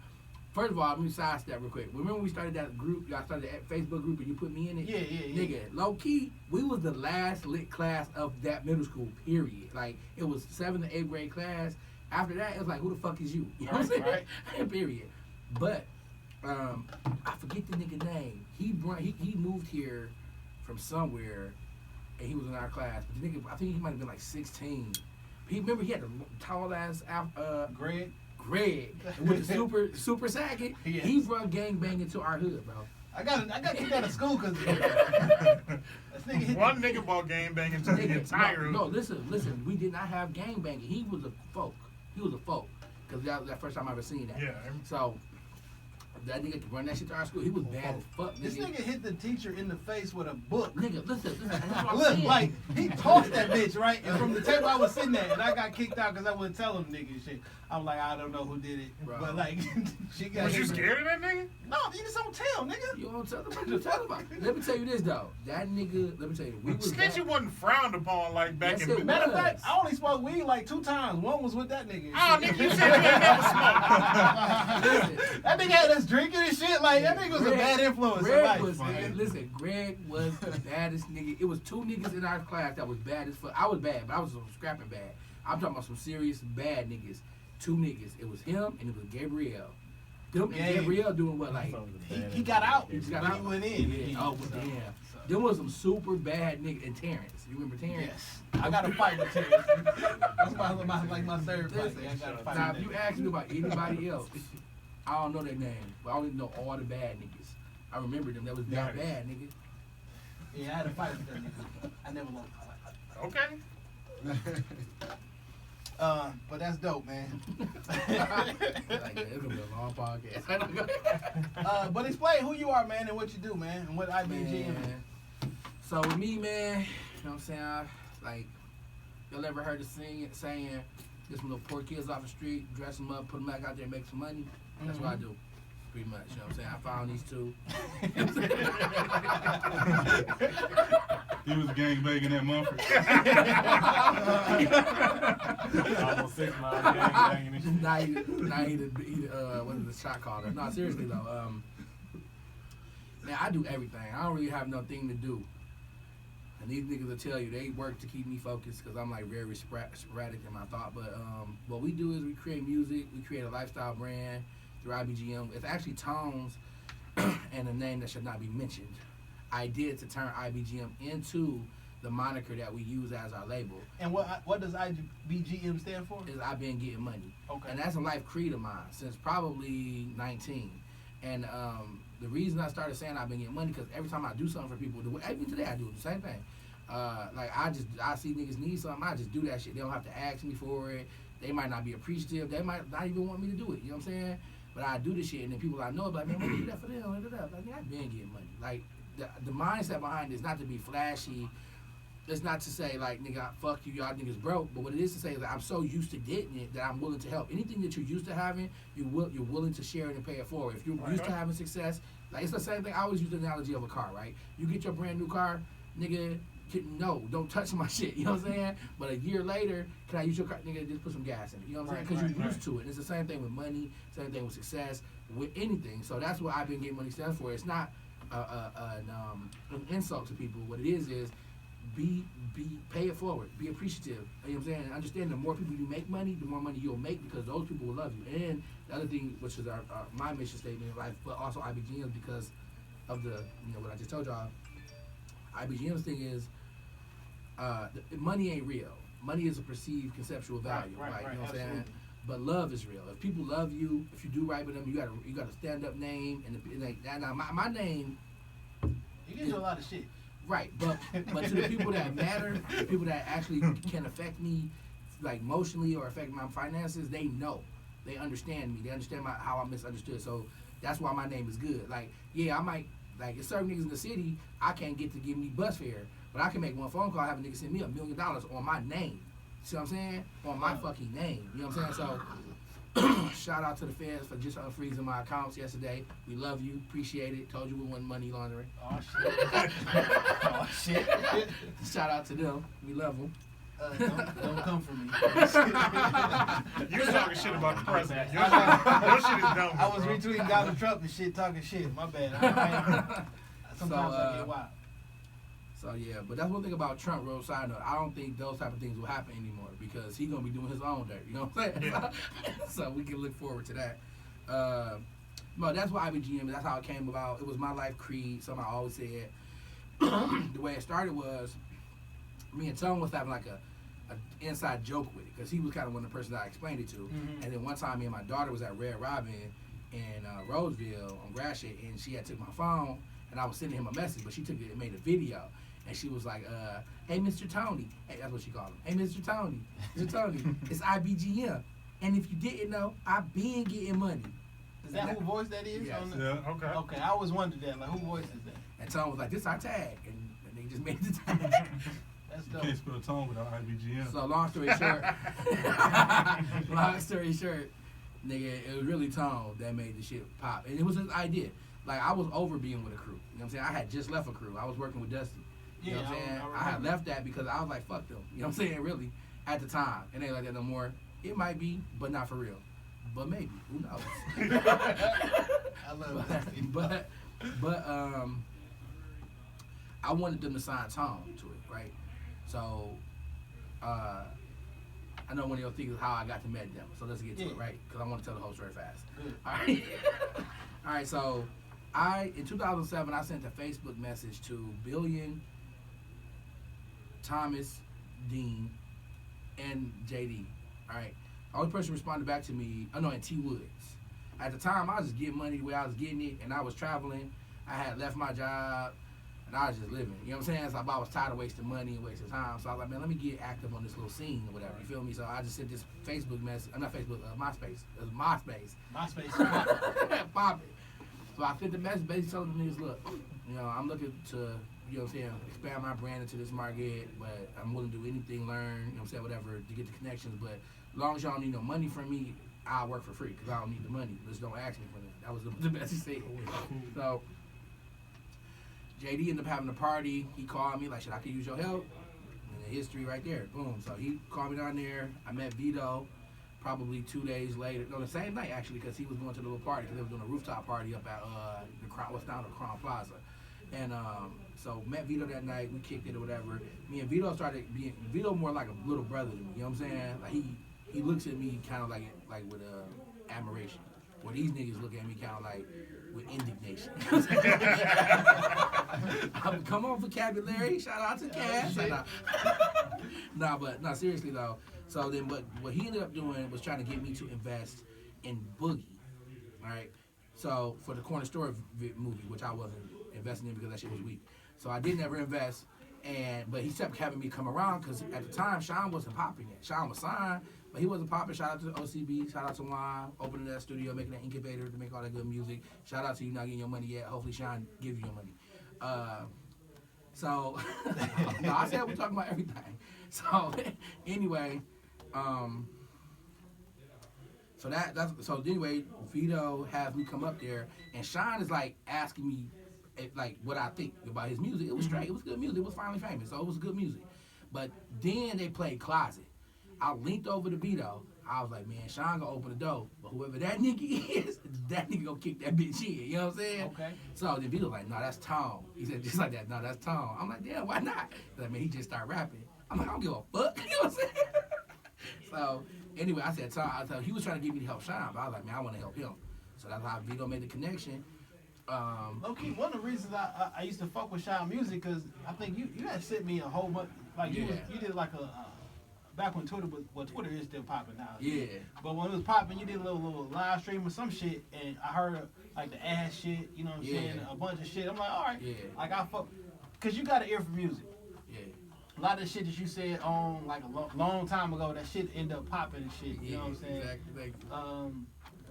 First of all, let me sidestep real quick. Remember when we started that group? Y'all started that Facebook group and you put me in it? Yeah. Nigga, low key, we was the last lit class of that middle school, period. Like, it was 7th and 8th grade class. After that, it was like, who the fuck is you? You know what I'm saying? Right. Period. But, I forget the nigga name. He moved here from somewhere, and he was in our class. But the nigga, I think he might have been like 16. Remember, he had the tall ass, Greg, with the super sagging. Yes. He brought gang banging to our hood, bro. I got kicked out of school because One nigga bought game banging to the entire. No, listen. We did not have gang banging. He was a folk. Because that was the first time I ever seen that. Yeah. So that nigga could run that shit to our school. He was bad as fuck. This nigga hit the teacher in the face with a book. Nigga, listen. That's what I'm Look, saying. like, he tossed that bitch, right? And from the table I was sitting at, and I got kicked out because I wouldn't tell him nigga shit. I'm like, I don't know who did it. Bro. But, like, she got Was you hit. scared of that nigga? No, you just don't tell, nigga. You don't tell them what you tell about. Let me tell you this, though. That nigga, let me tell you, we was Snitching wasn't frowned upon like back Yes, in. it Matter of was. fact, I only smoked weed like 2 times. One was with that nigga. Oh, nigga, you said you ain't never smoked. Listen, That nigga had us drinking and shit. Like, that nigga was a bad influence in Greg life. was, nigga, listen, Greg was the baddest nigga. It was 2 niggas in our class that was bad as fuck. I was bad, but I was scrapping bad. I'm talking about some serious bad niggas. 2 niggas. It was him and it was Gabriel. Them and Yeah. Gabriel doing what, like? He got out. He got when out. he went in. Yeah. Oh, but damn. Them was some super bad niggas. And Terrence. You remember Terrence? Yes. I got to fight with Terrence. That's my third fight. I got to fight Now, with if you him. ask me about anybody else, I don't know their name, but I only know all the bad niggas. I remember them. That was that bad, nigga. Yeah, I had to fight with that nigga. I never lost. Okay. But that's dope, man. Like, it's gonna be a long podcast. But explain who you are, man, and what you do, man, and what IBGM is. Man. So with me, man, you know what I'm saying? Like, y'all ever heard of saying, get some little poor kids off the street, dress them up, put them back out there, and make some money? That's what I do. Pretty much, you know what I'm saying? I found these 2. He was gang banging at Mumford. Almost 6 miles gang banging and shit. Now he what is the shot caller? No, seriously though. Man, I do everything. I don't really have nothing to do. And these niggas will tell you they work to keep me focused because I'm like very sporadic in my thought. But what we do is we create music, we create a lifestyle brand through IBGM. It's actually Tones and a name that should not be mentioned. I did to turn IBGM into the moniker that we use as our label. And what does IBGM stand for? Is I've been getting money. Okay. And that's a life creed of mine since probably 19. And the reason I started saying I've been getting money because every time I do something for people, even today I do the same thing. Like I see niggas need something, I just do that shit. They don't have to ask me for it. They might not be appreciative. They might not even want me to do it. You know what I'm saying? But I do this shit, and then people I know are like, man, why you do that for them? Like, I've been getting money. Like the mindset behind it is not to be flashy. It's not to say like, nigga, fuck you, y'all niggas broke. But what it is to say is that I'm so used to getting it that I'm willing to help. Anything that you're used to having, you're willing to share it and pay it forward. If you're used to having success, like it's the same thing. I always use the analogy of a car, right? You get your brand new car, nigga. No, don't touch my shit. You know what I'm saying? But a year later, can I use your car? Nigga, just put some gas in it. You know what I'm saying? Because you're used to it. It's the same thing with money, same thing with success, with anything. So that's what I've been getting money stands for. It's not an insult to people. What it is pay it forward. Be appreciative. You know what I'm saying? And understand the more people you make money, the more money you'll make because those people will love you. And the other thing, which is my mission statement in life, but also IBGM, because of the, what I just told y'all, IBGM's thing is, money ain't real. Money is a perceived conceptual value, Right, you know what I'm saying? absolutely. But love is real. If people love you, if you do right with them, you got a stand up name, and my name, He gives you a lot of shit. right? But to the people that matter, the people that actually can affect me, like emotionally or affect my finances, they know, they understand me, they understand how I'm misunderstood. So that's why my name is good. Like, yeah, I might it's certain niggas in the city I can't get to give me bus fare, but I can make one phone call, have a nigga send me $1 million on my name. See what I'm saying? On my fucking name. You know what I'm saying? So, shout out to the feds for just unfreezing my accounts yesterday. We love you. Appreciate it. Told you we wasn't money laundering. Oh shit. Oh shit. Shout out to them. We love them. Don't come for me. You was talking shit about the president. Your shit is dumb. I was bro. retweeting Donald Trump and shit, talking shit. My bad. Sometimes I get wild. So yeah, but that's one thing about Trump, real side note. I don't think those type of things will happen anymore because he's gonna be doing his own dirt. You know what I'm saying? Yeah. So we can look forward to that. But that's what IBGM. That's how it came about. It was my life creed. Something I always said. The way it started was me and Tone was having like a inside joke with it because he was kind of one of the persons I explained it to. Mm-hmm. And then one time, me and my daughter was at Red Robin in Roseville on Gratiot, and she had took my phone, and I was sending him a message, but she took it and made a video. And she was like, hey, Mr. Tony. Hey, that's what she called him. Hey, Mr. Tony. Mr. Tony, it's IBGM. And if you didn't know, I've been getting money. Is that who voice that is? Yes. Yeah, okay. Okay, I always wondered that. Like, who voice is that? And Tone was like, this our tag. And they just made the tag. That's You dope. can't spell tone without IBGM. So long story short, nigga, it was really Tone that made the shit pop. And it was his idea. Like, I was over being with a crew. You know what I'm saying? I had just left a crew. I was working with Dusty. You know what I'm saying? I had left that because I was like, fuck them. You know what I'm saying? Really, at the time. It ain't like that no more. It might be, but not for real. But maybe. Who knows? I love Dusty. but I wanted them to sign Tone to it, right? So, I know one of your things is how I got to meet them. So let's get to it, right? Because I want to tell the whole story fast. Good. All right. All right. So, in 2007, I sent a Facebook message to Billion, Thomas, Dean, and JD. All right. The only person who responded back to me, and T Woods. At the time, I was just getting money the way I was getting it, and I was traveling. I had left my job, and I was just living. You know what I'm saying? So I was tired of wasting money and wasting time. So I was like, man, let me get active on this little scene or whatever. You feel me? So I just sent this Facebook message. Not Facebook, MySpace. It was MySpace. MySpace. Pop it. So I sent the message basically telling the niggas, look, I'm looking to, you know what I'm saying, expand my brand into this market, but I'm willing to do anything, learn, you know what I'm saying, whatever, to get the connections. But as long as y'all don't need no money from me, I'll work for free because I don't need the money. Just don't ask me for that. That was the best he said. So JD ended up having a party. He called me like, "Shit, I could use your help." And the history right there. Boom. So he called me down there. I met Vito probably 2 days later. No, the same night actually, because he was going to the little party because they was doing a rooftop party up at the Crown, what's down at Crown Plaza. And so met Vito that night. We kicked it or whatever. Me and Vito started being more like a little brother to me. You know what I'm saying? Like he looks at me kind of like with admiration. Where these niggas look at me kind of like with indignation. Come on, vocabulary. Shout out to Cass. Nah, seriously though. So then, what he ended up doing was trying to get me to invest in Boogie. All right. So for the Corner Store movie, which I wasn't investing in because that shit was weak. So I didn't ever invest. But he kept having me come around because at the time Sean wasn't popping yet. Sean was signed, but he wasn't popping. Shout out to the OCB, shout out to Juan, opening that studio, making that incubator to make all that good music. Shout out to you not getting your money yet. Hopefully Sean gives you your money. So no, I said we're talking about everything. So anyway, so anyway, Vito has me come up there, and Sean is like asking me like what I think about his music. It was straight. It was good music. It was finally famous, so it was good music. But then they played Closet. I linked over to Vito. I was like, man, Sean gonna open the door, but whoever that nigga is, that nigga gonna kick that bitch in. You know what I'm saying? Okay. So then Vito like, no, that's Tom. He said just like that. No, that's Tom. I'm like, damn, why not? He's like, man, he just started rapping. I'm like, I don't give a fuck. You know what I'm saying? So anyway, I said Tom. He was trying to get me to help Sean, but I was like, man, I want to help him. So that's how Vito made the connection. Low key, one of the reasons I used to fuck with Shy Music, because I think you had sent me a whole bunch, like you did like a back when Twitter was, well, Twitter is still popping now. Yeah. But when it was popping, you did a little live stream or some shit, and I heard like the ass shit, you know what I'm saying, a bunch of shit. I'm like, all right, like I fuck, cause you got an ear for music. Yeah. A lot of the shit that you said on like a long time ago, that shit end up popping and shit. You know what I'm saying? Exactly.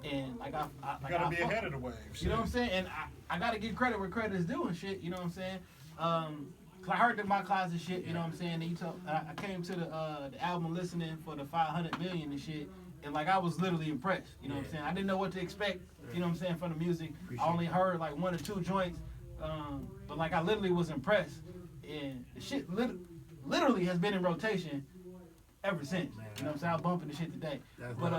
And like I You gotta be ahead of the wave. You know what I'm saying? And I gotta give credit where credit is due and shit. You know what I'm saying? Cause I heard that my closet shit. You know what I'm saying? And you told, I came to the album listening for the 500 million and shit, and like I was literally impressed. You know what I'm saying? I didn't know what to expect. You know what I'm saying, from the music. I only heard like 1 or 2 joints, but like I literally was impressed. And the shit literally has been in rotation ever since. You know what I'm saying? I was bumping the shit today. But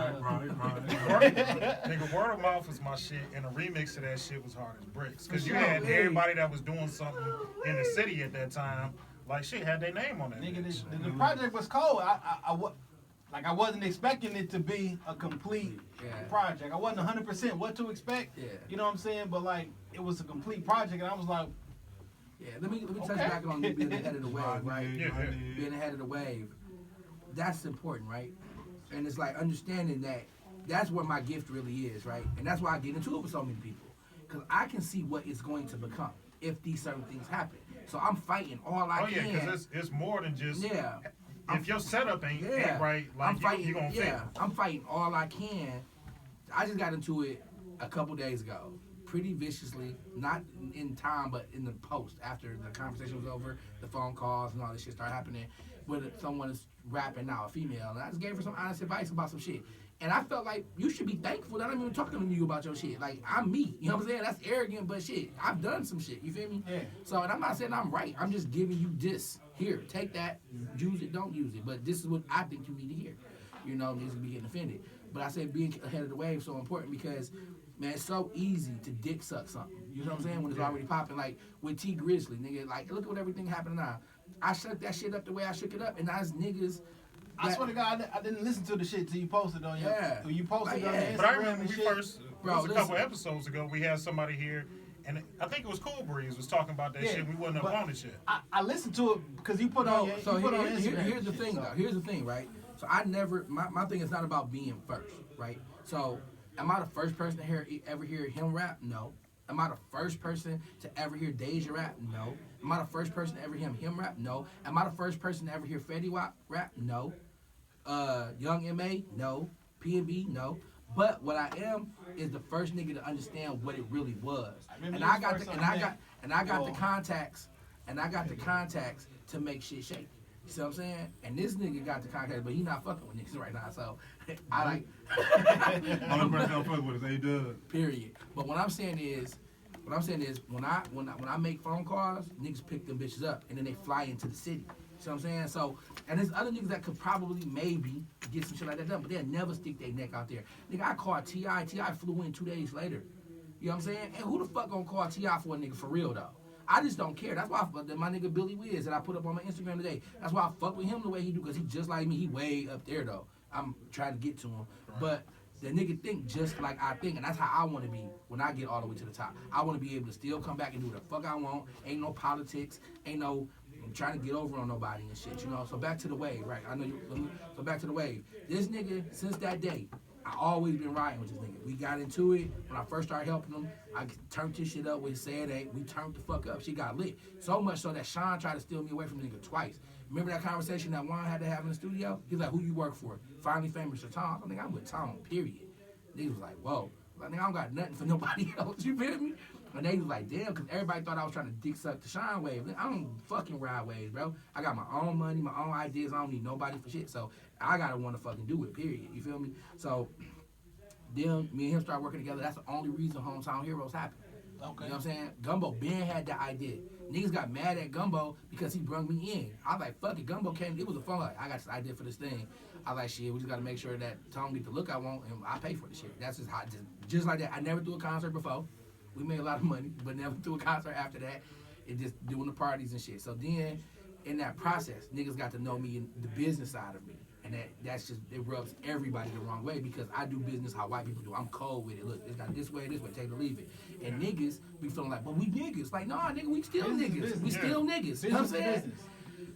Nigga, word of mouth was my shit, and a remix of that shit was hard as bricks. Cause you had everybody that was doing something in the city at that time, like shit had their name on that. Nigga, the project was cold. I wasn't expecting it to be a complete project. I wasn't 100% what to expect. Yeah. You know what I'm saying? But like, it was a complete project, and I was like, let me touch back on you being ahead of the wave, right? Yeah. Being ahead of the wave. That's important, right? And it's like understanding that that's where my gift really is, right? And that's why I get into it with so many people. Because I can see what it's going to become if these certain things happen. So I'm fighting all I can. Oh yeah, because it's more than just. Yeah. If your setup ain't right, like I'm fighting, you gonna fail. I'm fighting all I can. I just got into it a couple days ago, pretty viciously, not in time, but in the post, after the conversation was over, the phone calls and all this shit started happening, where someone is rapping now, a female, and I just gave her some honest advice about some shit. And I felt like you should be thankful that I'm even talking to you about your shit. Like, I'm me. You know what I'm saying? That's arrogant, but shit, I've done some shit. You feel me? Yeah. So, and I'm not saying I'm right. I'm just giving you this. Here, take that. Use it, don't use it. But this is what I think you need to hear. You know, niggas be getting offended. But I said being ahead of the wave is so important because, man, it's so easy to dick suck something. You know what I'm saying? When it's already popping. Like, with T Grizzly, nigga, like, look at what everything happening now. I shook that shit up the way I shook it up, and that's niggas. I swear to God, I didn't listen to the shit till you posted on your. Yeah. When you posted on your Instagram But I remember and we shit. first, it was a couple episodes ago, we had somebody here, and I think it was Cool Breeze was talking about that shit. We wasn't up on it shit. I listened to it because you put on your. So you put on Instagram. here's the thing, though. Here's the thing, right? So I never, my thing is not about being first, right? So am I the first person to ever hear him rap? No. Am I the first person to ever hear Deja rap? No. Am I the first person to ever hear him rap? No. Am I the first person to ever hear Fetty rap? No. Young M.A.? No. P&B? No. But what I am is the first nigga to understand what it really was. And I got the contacts to make shit shake. You see what I'm saying? And this nigga got the contacts, but he not fucking with niggas right now. So I like Only person I'm fucking with is A-Dub. period. But what I'm saying is when I make phone calls, niggas pick them bitches up and then they fly into the city. You see what I'm saying? So, and there's other niggas that could probably maybe get some shit like that done, but they'll never stick their neck out there. Nigga, I called T.I. T.I. flew in 2 days later. You know what I'm saying? And who the fuck gonna call T.I. for a nigga for real though? I just don't care. That's why my nigga Billy Wiz that I put up on my Instagram today. That's why I fuck with him the way he do, because he just like me. He way up there though. I'm trying to get to him. But the nigga think just like I think, and that's how I want to be when I get all the way to the top. I want to be able to still come back and do what the fuck I want. Ain't no politics. Ain't no trying to get over on nobody and shit, you know? So back to the wave, right? So back to the wave. This nigga, since that day, I always been riding with this nigga. We got into it when I first started helping him. I turned this shit up with Say It Ain't. We turned the fuck up. She got lit. So much so that Sean tried to steal me away from the nigga twice. Remember that conversation that Juan had to have in the studio? He's like, who you work for? Finally Famous or Tom? I think I'm with Tom, period. Niggas was like, whoa. Like, nigga, I don't got nothing for nobody else. You feel me? And they was like, damn, because everybody thought I was trying to dick suck the Sean wave. I don't fucking ride waves, bro. I got my own money, my own ideas. I don't need nobody for shit. So I gotta want to fucking do it, period. You feel me? So then me and him started working together. That's the only reason Hometown Heroes happened. Okay. You know what I'm saying? Gumbo Ben had the idea. Niggas got mad at Gumbo because he brung me in. I was like, fuck it. Gumbo came. It was a fun. Like, I got this idea for this thing. I like, shit, we just got to make sure that Tom get the look I want, and I pay for the shit. That's just hot. Just like that. I never threw a concert before. We made a lot of money, but never threw a concert after that. It just doing the parties and shit. So then, in that process, niggas got to know me in the business side of me. And And that's just, it rubs everybody the wrong way because I do business how white people do. I'm cold with it. Look, it's not this way, take it or leave it. And niggas be feeling like, but we niggas. Like, nah, nigga, we still Business, niggas. business. We still niggas. You know what I'm saying? Business.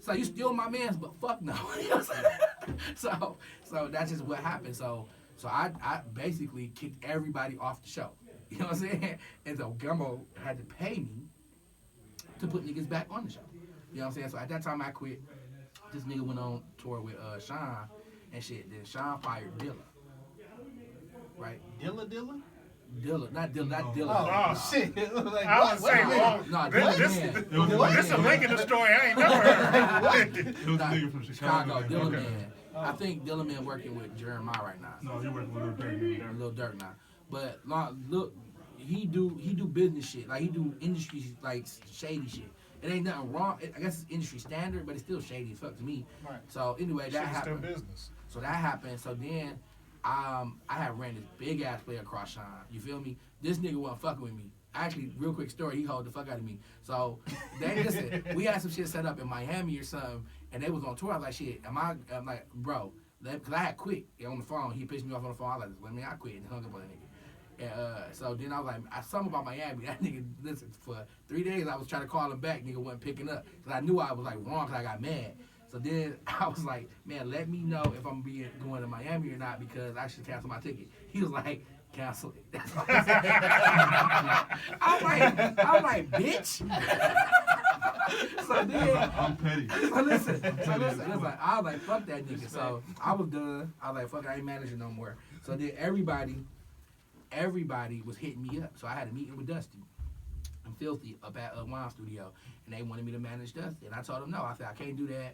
So you still my mans, but fuck no. You know what I'm saying? So that's just what happened. So I basically kicked everybody off the show. You know what I'm saying? And so Gumbo had to pay me to put niggas back on the show. You know what I'm saying? So at that time I quit. This nigga went on tour with Sean and shit. Then Sean fired Dilla. Right? Dilla? Dilla, not Dilla. Oh, shit. Like, I was saying, No, this a link in the story I ain't never heard. It was a nigga from Chicago, Chicago. Dilla Okay. Man. I think Dilla Man working with Jeremiah right now. No, he working with Lil Durk. Lil Durk now. But look, he do business shit. Like he do industry like shady shit. It ain't nothing wrong. I guess it's industry standard, but it's still shady as fuck to me. Right. So anyway, that Shit is still happened. business. So that happened. So then I had ran this big ass play across Sean. You feel me? This nigga wasn't fucking with me. Actually, real quick story, he hold the fuck out of me. So listen, we had some shit set up in Miami or something, and they was on tour. I was like, shit, I'm like, bro, because I had quit on the phone. He pissed me off on the phone. I was like, I quit and hung up on that nigga. And so then I was like, something about Miami. That nigga, listen, for 3 days I was trying to call him back. Nigga wasn't picking up. Because I knew I was like wrong because I got mad. So then I was like, man, let me know if I'm going to Miami or not because I should cancel my ticket. He was like, cancel it. That's all I said. I'm like, bitch. So then, I'm petty. so listen. I was like, fuck that nigga. So I was done. I was like, fuck it, I ain't managing no more. So then everybody was hitting me up. So I had a meeting with Dusty and Filthy up at Wine Studio, and they wanted me to manage Dusty. And I told them no. I said, I can't do that.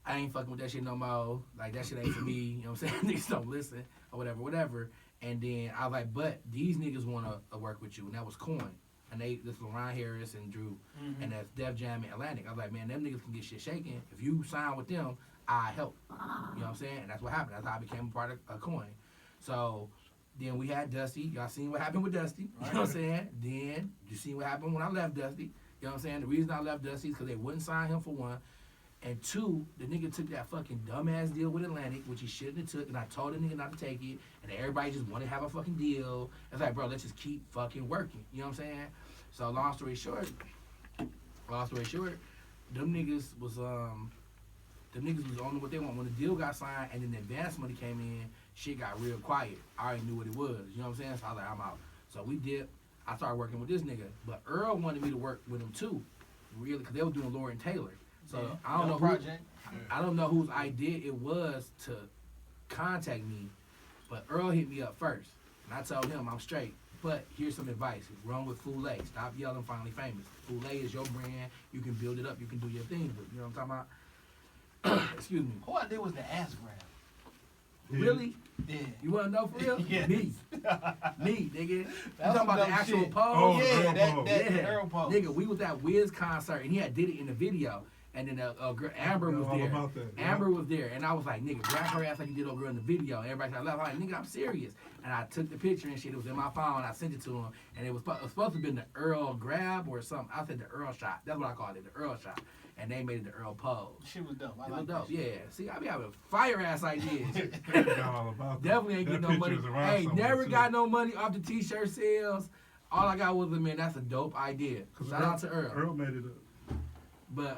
I ain't fucking with that shit no more. Like, that shit ain't for me. You know what I'm saying? Niggas don't listen or whatever. And then I was like, but these niggas want to work with you. And that was Coin. And this was Ron Harris and Drew. Mm-hmm. And that's Def Jam and Atlantic. I was like, man, them niggas can get shit shaking. If you sign with them, I help. You know what I'm saying? And that's what happened. That's how I became a part of Coin. So then we had Dusty. Y'all seen what happened with Dusty. You know what I'm saying? Then you seen what happened when I left Dusty. You know what I'm saying? The reason I left Dusty is because they wouldn't sign him for one. And two, the nigga took that fucking dumbass deal with Atlantic, which he shouldn't have took, and I told the nigga not to take it, and everybody just wanted to have a fucking deal. It's like, bro, let's just keep fucking working. You know what I'm saying? So long story short, them niggas was on what they want. When the deal got signed and then the advance money came in, shit got real quiet. I already knew what it was. You know what I'm saying? So I was like, I'm out. So we did. I started working with this nigga, but Earl wanted me to work with him too, really, because they were doing Lauren Taylor. So Yeah. I don't know project. I don't know whose idea it was to contact me, but Earl hit me up first, and I told him I'm straight. But here's some advice: run with Foulé. Stop yelling "Finally Famous." Foulé is your brand. You can build it up. You can do your thing. But you know what I'm talking about? Excuse me. Who idea was the ass grab? Really? Yeah. You want to know for real? Yes. Me, nigga. You That was talking about the dumb actual shit. pose? Oh, Yeah, Earl that pose. the Earl pose. Nigga, we was at Wiz concert and he had did it in the video. And then Amber was know all there. about that, yeah. Amber was there. And I was like, nigga, grab her ass like you did over in the video. And everybody started laughing. I'm like, nigga, I'm serious. And I took the picture and shit. It was in my phone. I sent it to him. And it was supposed to have been the Earl grab or something. I said the Earl shot. That's what I called it, the Earl shot. And they made it the Earl pose. Shit was dope. I It like was that dope. shit. Yeah. See, I be having fire ass ideas. Got all about that. Definitely ain't That getting no picture money. is around Hey, somewhere, never too. got no money off the t-shirt sales. All I got was, man, that's a dope idea. 'Cause Shout out to Earl. Earl made it up. But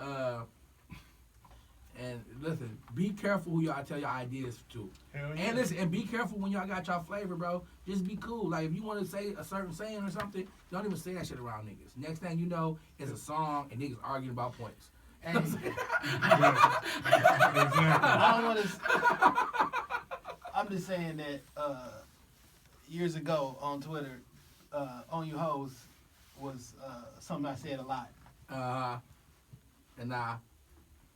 and listen, be careful who y'all tell your ideas to. Hell yeah. And listen, and be careful when y'all got y'all flavor, bro. Just be cool. Like if you want to say a certain saying or something, don't even say that shit around niggas. Next thing you know, it's a song and niggas arguing about points. Hey, Exactly. I don't want to. I'm just saying that years ago on Twitter, on you hoes was something I said a lot. And nah,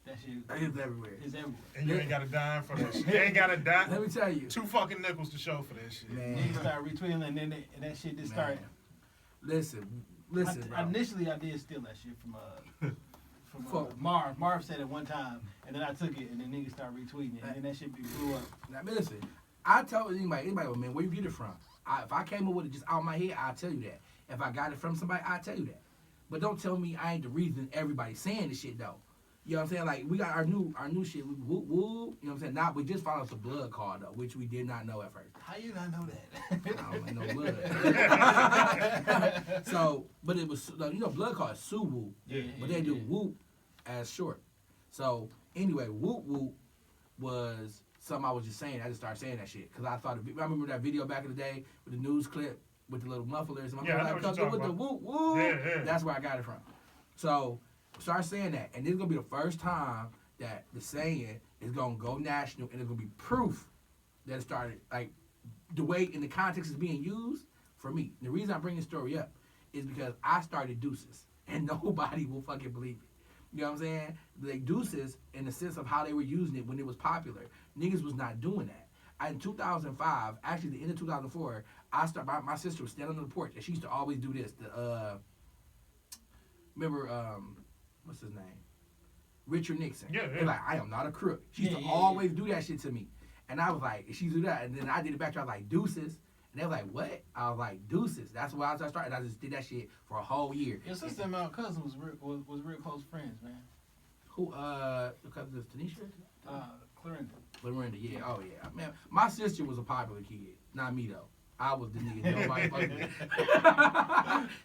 That shit it's everywhere. is everywhere. And you ain't got a dime for that shit. You ain't got a Let dime. me tell you, 2 fucking nickels to show for that shit. man. Niggas start retweeting and then that shit just Man. started. Listen, bro. Initially, I did steal that shit from Fuck. Marv. Marv said it one time, and then I took it, and then niggas started retweeting it, and then that shit blew up. Now listen, I tell anybody, man, where you get it from? If I came up with it just out my head, I'll tell you that. If I got it from somebody, I'll tell you that. But don't tell me I ain't the reason everybody's saying this shit though. You know what I'm saying? Like we got our new shit. We whoop whoop. You know what I'm saying? Now we just found out the blood card though, which we did not know at first. How you not know that? I don't like no blood. So, but it was blood card is Suwu, but they do whoop as short. So anyway, whoop whoop was something I was just saying. I just started saying that shit because I thought I remember that video back in the day with the news clip with the little mufflers. And my Yeah, I know like, what you're with the talking whoop whoop. Yeah. That's where I got it from. So start saying that, and this is gonna be the first time that the saying is gonna go national, and it's gonna be proof that it started like the way in the context it's being used for me. The reason I bring this story up is because I started deuces, and nobody will fucking believe it. You know what I'm saying? Like deuces in the sense of how they were using it when it was popular. Niggas was not doing that. In 2005, actually the end of 2004, my sister was standing on the porch, and she used to always do this. Remember, what's his name? Richard Nixon. Yeah. They're like, I am not a crook. She used to always do that shit to me. And I was like, she do that. And then I did it back to her, I was like, deuces. And they were like, what? I was like, deuces. That's why I started. And I just did that shit for a whole year. Your sister and my cousin was real close friends, man. Who, because of Tanisha? Clarinda, yeah. Oh, yeah. Man, my sister was a popular kid. Not me, though. I was the nigga nobody fucking with.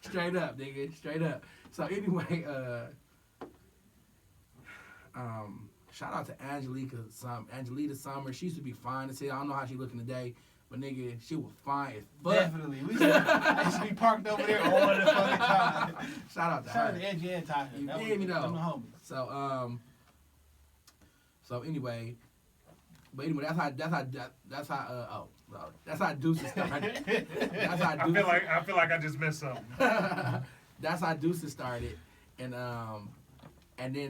Straight up, nigga. Straight up. So, anyway, shout out to Angelita Summer. She used to be fine as hell. I don't know how she looking today, but nigga, she was fine as fuck. Definitely. I used to be parked over there all the fucking time. Shout out to Shout her. out to Angie and Tasha. You did me though. Them the homies. So anyway, that's how Deuces started. That's how Deuces. I feel like I just missed something. That's how Deuces started, and then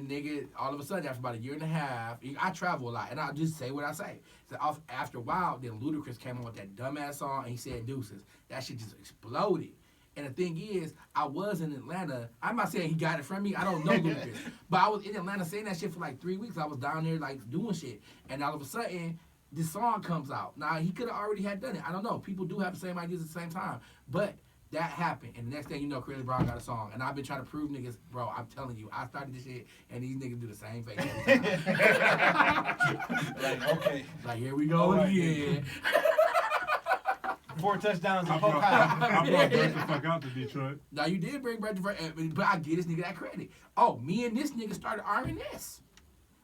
nigga, all of a sudden after about a year and a half, I travel a lot, and I just say what I say. So after a while, then Ludacris came on with that dumbass song, and he said Deuces. That shit just exploded. And the thing is, I was in Atlanta. I'm not saying he got it from me. I don't know Ludacris. But I was in Atlanta saying that shit for like 3 weeks. I was down there like doing shit. And all of a sudden, this song comes out. Now, he could have already had done it. I don't know. People do have the same ideas at the same time. But that happened. And the next thing you know, Chris Brown got a song. And I've been trying to prove niggas, bro, I'm telling you, I started this shit, and these niggas do the same face every time. Like, okay. Like, here we go again. 4 touchdowns and 4 I brought Brett the fuck out to Detroit. Now, you did bring Brett but I give this nigga that credit. Oh, me and this nigga started RNS.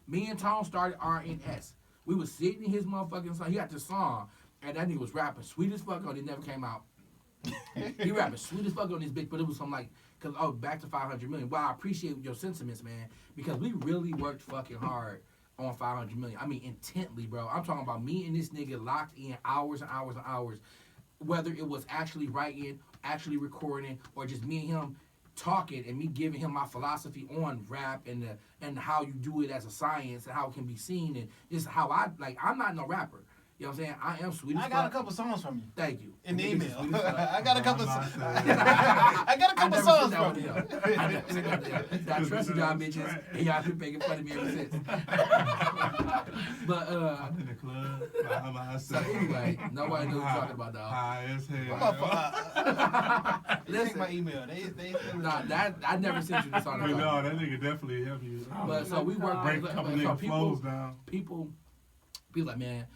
Me and Tom started RNS. We was sitting in his motherfucking song. He got this song, and that nigga was rapping sweet as fuck on it. Never came out. He rapping sweet as fuck on this bitch, but it was some like, back to 500 million. Well, I appreciate your sentiments, man, because we really worked fucking hard on 500 million. I mean, intently, bro. I'm talking about me and this nigga locked in hours and hours and hours. Whether it was actually writing, actually recording, or just me and him talking and me giving him my philosophy on rap and how you do it as a science and how it can be seen and just how I'm not no rapper. You know what I'm saying? I am sweet as fuck. I got a couple songs from you. Thank you. In the email. Sweet as fuck. I got a couple I'm not saying- I got a couple songs from you. I trusted y'all bitches, and y'all been making fun of me ever since. But I'm in the club. so anyway, nobody knows what you're talking about, dog. High as hell. Listen, my email. They Nah, that I never sent you the song. No, that nigga definitely helped you. But so we work Break a couple nigga flows down. People like, man,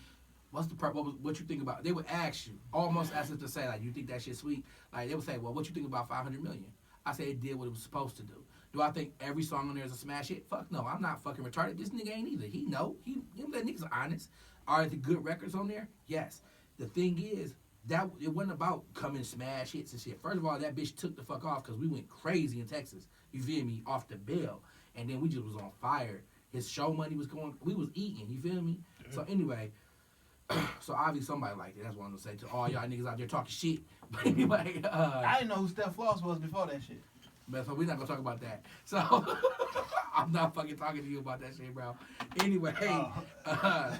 what's the part? What you think about? They would ask you, almost as if to say, like, you think that shit sweet? Like, they would say, well, what you think about 500 million? I say it did what it was supposed to do. Do I think every song on there is a smash hit? Fuck no, I'm not fucking retarded. This nigga ain't either. He know. That nigga's honest. Are the good records on there? Yes. The thing is, that it wasn't about coming smash hits and shit. First of all, that bitch took the fuck off because we went crazy in Texas. You feel me? Off the bill. And then we just was on fire. His show money was going, we was eating. You feel me? Yeah. So anyway, so obviously somebody liked it. That's what I'm going to say to all y'all niggas out there talking shit. But anyway. I didn't know who Steph Floss was before that shit. But so we're not going to talk about that. So I'm not fucking talking to you about that shit, bro. Anyway,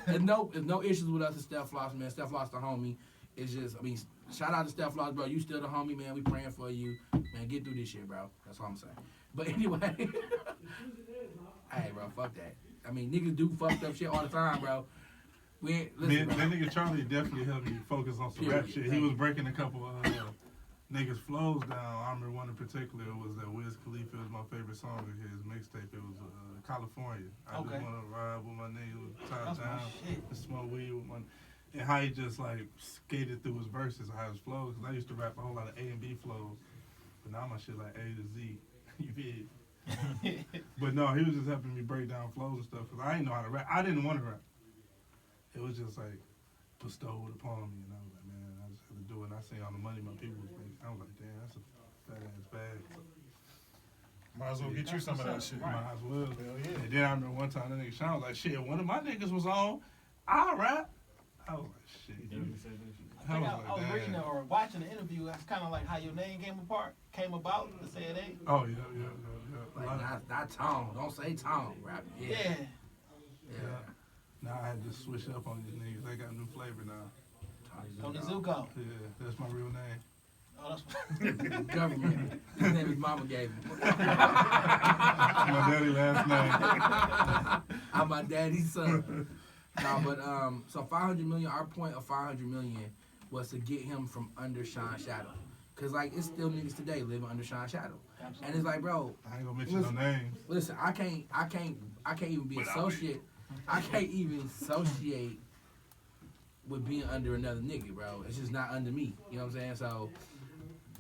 there's no issues with us and Steph Floss, man. Steph Floss the homie. It's just, I mean, shout out to Steph Floss, bro. You still the homie, man. We praying for you. Man, get through this shit, bro. That's all I'm saying. But anyway, hey, bro, fuck that. I mean, niggas do fucked up shit all the time, bro. Listen, That nigga Charlie definitely helped me focus on some rap shit. He was breaking a couple niggas flows down. I remember one in particular was that Wiz Khalifa was my favorite song of his mixtape. It was California. I Okay. just wanna ride with my niggas top That's my down shit. and smoke weed with my. And how he just like skated through his verses, how his flows. Cause I used to rap a whole lot of A and B flows, but now my shit like A to Z. You feel? But no, he was just helping me break down flows and stuff. Cause I didn't know how to rap. I didn't want to rap. It was just like bestowed upon me, and I was like, man, I just had to do it. And I seen all the money my people was making. I was like, damn, that's a fat ass bag. Might as well get you some of that shit. Might as well. Hell yeah. And then I remember one time that nigga Sean was like, shit, one of my niggas was on. I'll rap. I was like, shit. You definitely said that shit. I think I was damn. reading or watching the interview. That's kind of like how your name came about. To say it ain't. Oh, yeah. Like, not Tone. Don't say Tone. Rap. Yeah. Yeah. Now I had to switch up on these niggas. They got new flavor now. Tony Zuko. Yeah, that's my real name. Oh, that's Government. His name his mama gave him. My daddy last name. I'm my daddy's son. No, but so 500 million. Our point of 500 million was to get him from under Sean's shadow, cause like it's still niggas today living under Sean's shadow, and it's like, bro, I ain't gonna mention no names. listen, I can't even be associate. I can't even associate with being under another nigga, bro. It's just not under me. You know what I'm saying? So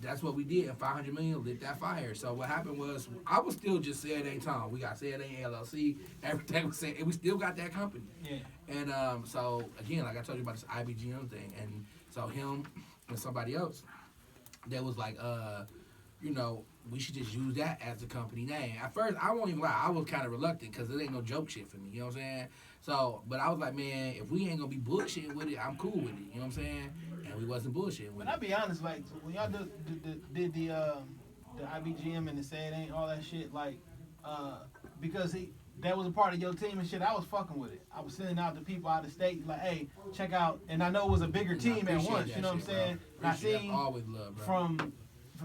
that's what we did. And 500 million lit that fire. So what happened was I was still just Say It Ain't Tom. We got Say It Ain't LLC. Everything was saying, and we still got that company. yeah. And so again, like I told you about this IBGM thing, and so him and somebody else, that was like, you know, we should just use that as the company name. At first, I won't even lie, I was kind of reluctant because it ain't no joke shit for me. You know what I'm saying? So, but I was like, man, if we ain't gonna be bullshitting with it, I'm cool with it. You know what I'm saying? And we wasn't bullshitting with But I'll it. be honest, like when y'all did the IBGM and the Say It Ain't all that shit, like because that was a part of your team and shit, I was fucking with it. I was sending out to people out of state like, hey, check out, and I know it was a bigger And I team at appreciate once. that You know what I'm shit, bro. saying? And I Appreciate that. seen Always love, bro. from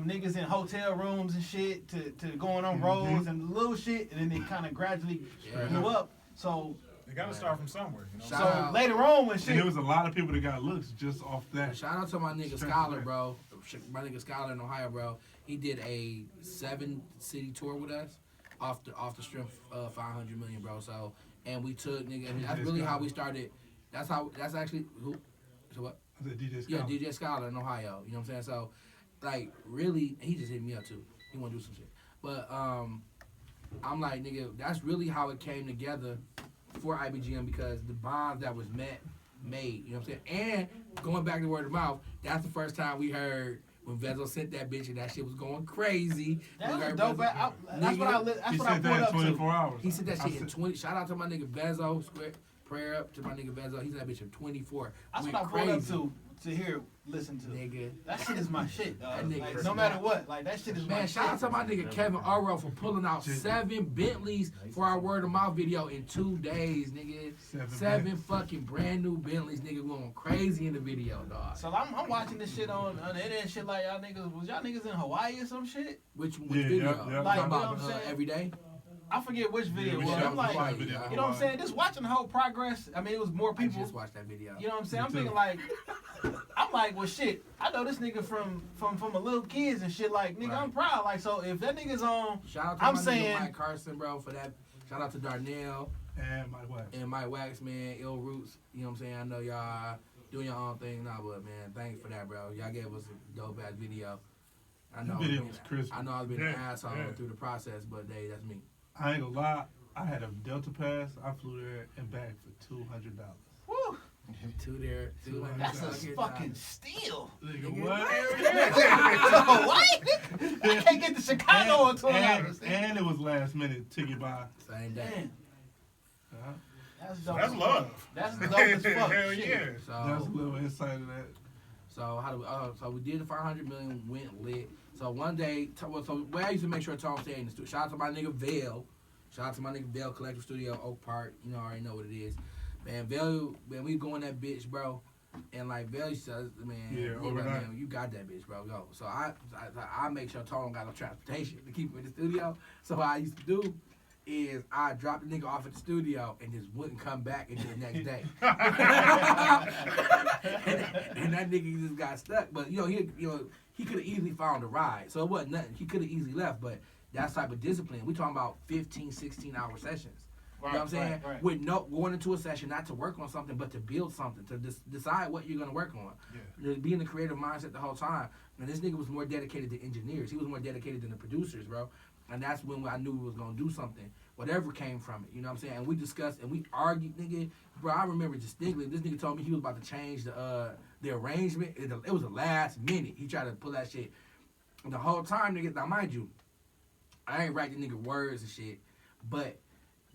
niggas in hotel rooms and shit to going on roads and little shit, and then it kind of gradually Yeah. blew up. So You gotta start from somewhere, you know. Shout so out. later on when And shit, there was a lot of people that got looks just off that. Shout out to my nigga Strength Scholar, rap. bro. My nigga Scholar in Ohio, bro. He did a 7-city tour with us off the strength of 500 million, bro. So, and we took nigga. And that's DJ really how Scholar. we started. That's actually who. So what? I said DJ Yeah, Scott. DJ Scholar in Ohio. You know what I'm saying? So, like, really, he just hit me up too. He want to do some shit. But I'm like, nigga, that's really how it came together for IBGM, because the bonds that was made. You know what I'm saying? And going back to word of mouth, that's the first time we heard when Vezo sent that bitch and that shit was going crazy. that We was a heard dope. Vezo- That's what I He that's what I said pulled that up in 24 to. hours. He said that I shit in said- 20. Shout out to my nigga Vezo. Prayer up to my nigga Vezo. He said that bitch in 24. That's Went what I pulled up crazy, to hear, listen to. nigga. That shit is my shit, dog. That nigga Like, is no matter not- what, like that shit is my Man, shit. shout out to my nigga Kevin Arrow for pulling out Shit. 7 Bentleys for our word of mouth video in 2 days, nigga. 7 fucking brand new Bentleys, nigga, going crazy in the video, dog. So I'm watching this shit on the internet and shit like y'all niggas in Hawaii or some shit? Which Yeah, video? yep, yep. Like, Talking you know about what I'm saying? every day? I forget which video we it was. shot I'm like, Hawaii video. you know what I'm saying? Just watching the whole progress. I mean, it was more I people. just watched that video. You know what I'm saying? Me I'm too. thinking like, I'm like, well, shit. I know this nigga from a little kids and shit. Like, nigga, I'm Right. proud. Like, so if that nigga's on, Shout out to I'm my saying- nigga Mike Carson, bro, for that. Shout out to Darnell And my wife. and Mike Wax, man. Ill Roots, you know what I'm saying? I know y'all doing your own thing now, but man, thanks for that, bro. Y'all gave us a dope ass video. I know, The video was crisp. I know I've been an Yeah, asshole yeah. through the process, but hey, that's me. I ain't gonna lie. I had a Delta pass. I flew there and back for $200. whew, Two there, two that's a $100. fucking steal. Nigga, Nigga, what? So what? I can't get to Chicago on $200. And it was last minute ticket buy. Same day. Man, Uh-huh. that's dope. That's love. That's dope as fuck. Hell Shit. yeah. That's a So, little insight of that. so how do we? So we did the 500 million, went lit. So one day, so where I used to make sure Tom stayed in the studio. Shout out to my nigga Vale. Shout out to my nigga Vale Collective Studio, Oak Park. You know, I already know what it is. Man, Vale, man, we go in that bitch, bro. And like Vale says, man, Yeah, he like, overnight. man, you got that bitch, bro. Go. So I make sure Tom got no transportation to keep him in the studio. So what I used to do is I dropped the nigga off at the studio and just wouldn't come back until the next day. and that nigga just got stuck. But he could have easily found a ride. So it wasn't nothing. He could have easily left, but that's type of discipline. We talking about 15, 16-hour sessions. You know what I'm saying? Right. With no going into a session not to work on something, but to build something, to decide what you're gonna work on. Yeah. Be in the creative mindset the whole time. And this nigga was more dedicated to engineers. He was more dedicated than the producers, bro. And that's when I knew we was gonna do something. Whatever came from it, you know what I'm saying? And we discussed and we argued, nigga. Bro, I remember distinctly. This nigga told me he was about to change the arrangement. It was the last minute. He tried to pull that shit. And the whole time, nigga. Now, mind you, I ain't writing nigga words and shit, but.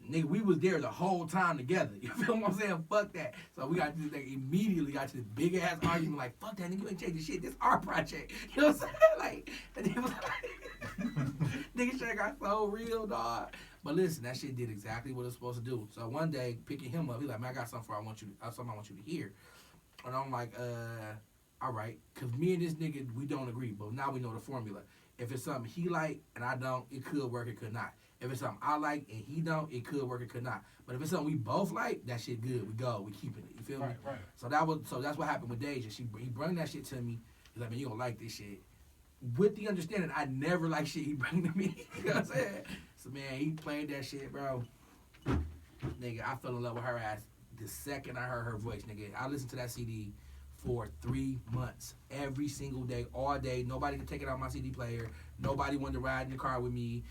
Nigga, we was there the whole time together. You feel what I'm saying? Fuck that. So we got this nigga immediately got to this big ass argument like, fuck that nigga, you ain't changing shit. This our project. You know what I'm saying? Like, and he was like, nigga shit got so real, dog. But listen, that shit did exactly what it's supposed to do. So one day, picking him up, he like, man, I got something I want you to hear. And I'm like, all right. Cause me and this nigga, we don't agree, but now we know the formula. If it's something he like and I don't, it could work, it could not. If it's something I like and he don't, it could work, it could not. But if it's something we both like, that shit good. We go, we keeping it. You feel me? Right. So that's what happened with Deja. He brought that shit to me. He's like, man, you gonna like this shit. With the understanding I never like shit he bring to me. You know what I'm saying? So man, he played that shit, bro. Nigga, I fell in love with her ass the second I heard her voice, nigga. I listened to that CD for 3 months. Every single day, all day. Nobody could take it out my CD player. Nobody wanted to ride in the car with me.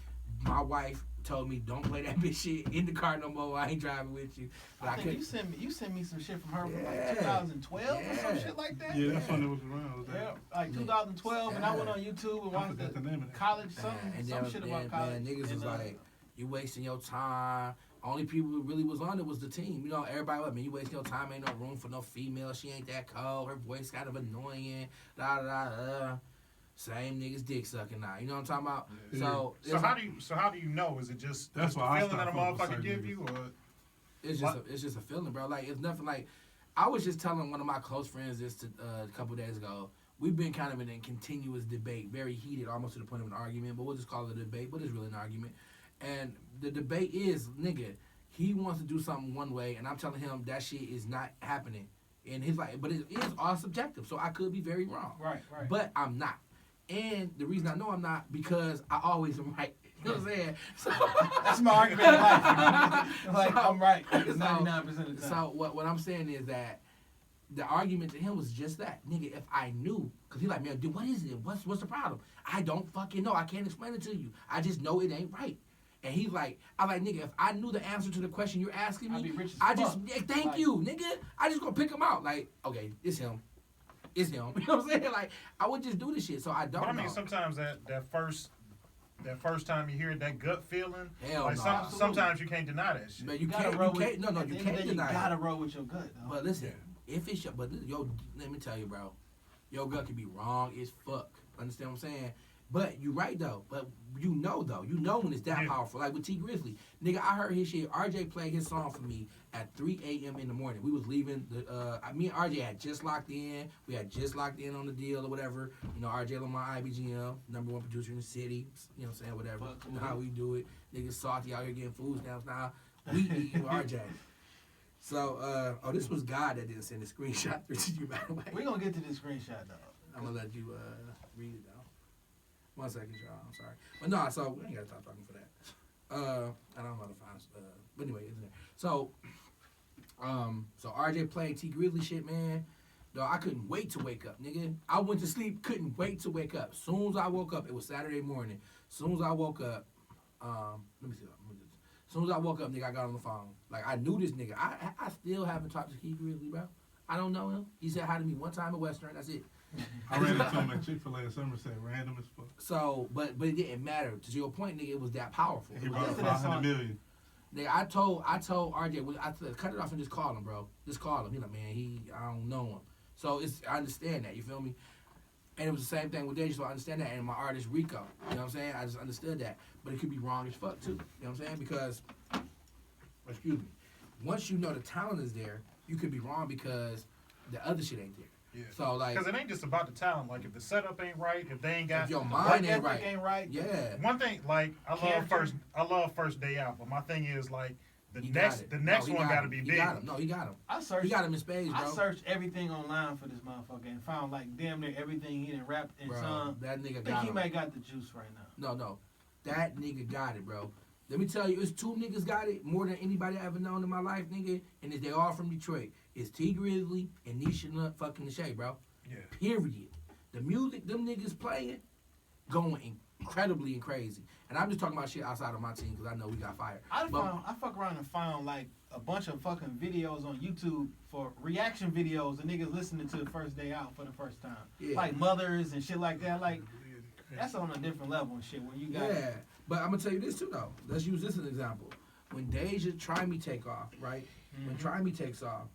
My wife told me, don't play that bitch shit in the car no more. I ain't driving with you. But I think you sent me some shit from her from like 2012 or some shit like that. Yeah, that's when it was around. Yeah, like 2012, and I went on YouTube and watched forgot the name of that. college and shit about college. Niggas was like, you wasting your time. Only people who really was on it was the team. You know, everybody was like, man, you wasting your time. Ain't no room for no female. She ain't that cold. Her voice kind of annoying. Da da da. Same niggas dick sucking now. You know what I'm talking about? Yeah. So how do you know? Is it just That's the why I feeling that a stopped fucking motherfucker with give certain you, or it's just a feeling, bro. Like it's nothing like. I was just telling one of my close friends this a couple days ago. We've been kind of in a continuous debate, very heated, almost to the point of an argument. But we'll just call it a debate. But it's really an argument. And the debate is, nigga, he wants to do something one way, and I'm telling him that shit is not happening. And he's like, but it is all subjective, so I could be very wrong. Right. But I'm not. And the reason I know I'm not, because I always am right. You know what I'm saying? So, That's my argument in life. Like, I'm right 99% of the time. So what I'm saying is that the argument to him was just that. Nigga, if I knew, because he's like, man, dude, what is it? What's the problem? I don't fucking know. I can't explain it to you. I just know it ain't right. And he's like, I'm like, nigga, if I knew the answer to the question you're asking I'd me, be rich as I fuck. just, thank you, nigga. I just gonna pick him out. Like, okay, it's him. It's him. You know what I'm saying? Like, I would just do this shit, so I don't But I mean, know. sometimes that first time you hear it, that gut feeling, Hell like no. sometimes you can't deny that shit. But you gotta can't, roll you with- can't, no, at the you end of can't the day, deny You it. gotta roll with your gut, though. But listen, if it's your, let me tell you, bro, your gut can be wrong as fuck. Understand what I'm saying? But you right though. But you know when it's that powerful. Like with T Grizzly, nigga, I heard his shit. RJ played his song for me at 3 a.m. in the morning. We was leaving. Me and RJ had just locked in. We had just locked in on the deal or whatever. You know, RJ on my IBGM, #1 producer in the city. You know what I'm saying? Whatever. You know how we do it. Niggas salty out here getting food stamps now. We eat with RJ. So, this was God that didn't send a screenshot to you, by the way. We're gonna get to this screenshot, though. I'm gonna let you read it though. 1 second, y'all. I'm sorry, but no. So we ain't gotta stop talking for that. I don't know how to find. But anyway, it's in there. So, so RJ played T Grizzly shit, man. Dog, I couldn't wait to wake up, nigga. I went to sleep, couldn't wait to wake up. Soon as I woke up, it was Saturday morning. Soon as I woke up, let me see. Soon as I woke up, nigga, I got on the phone. Like I knew this nigga. I still haven't talked to T Grizzly, bro. I don't know him. He said hi to me one time at Western. That's it. I ran into him at Chick-fil-A in Somerset, random as fuck. So, but it didn't matter. To your point, nigga, it was that powerful. He It was brought that- 500 million. Nigga, I told RJ, I said, cut it off and just call him, bro. Just call him. He like, man, I don't know him. So I understand that. You feel me? And it was the same thing with Deja, so I understand that. And my artist Rico, you know what I'm saying? I just understood that. But it could be wrong as fuck too. You know what I'm saying? Because, excuse me, once you know the talent is there, you could be wrong because the other shit ain't there. Yeah. So like, Because it ain't just about the talent. Like if the setup ain't right, if they ain't got if your work mind ain't ethic right, ain't right. yeah, One thing, like Character. I love first day out, but my thing is like the he got next it. the next No, he one got got to him. be He big. got him. No, he got him. I He searched. got him in spades, bro. I searched everything online for this motherfucker and found like damn near everything he done rapped and Bro, sung. that nigga I think got he him. might got the juice right now. No, that nigga got it, bro. Let me tell you, it's two niggas got it more than anybody I ever known in my life, nigga. And they all from Detroit. It's T Grizzly and Nisha Nut fucking the Shay, bro. Yeah. Period. The music them niggas playing, going incredibly and crazy. And I'm just talking about shit outside of my team because I know we got fired. I But- fuck around and found like a bunch of fucking videos on YouTube for reaction videos of niggas listening to the first day out for the first time. Yeah. Like mothers and shit like that. Like that's on a different level and shit when you got Yeah, but I'm gonna tell you this too though. Let's use this as an example. When Deja Try Me take off, right? When Mhm. Try Me takes off,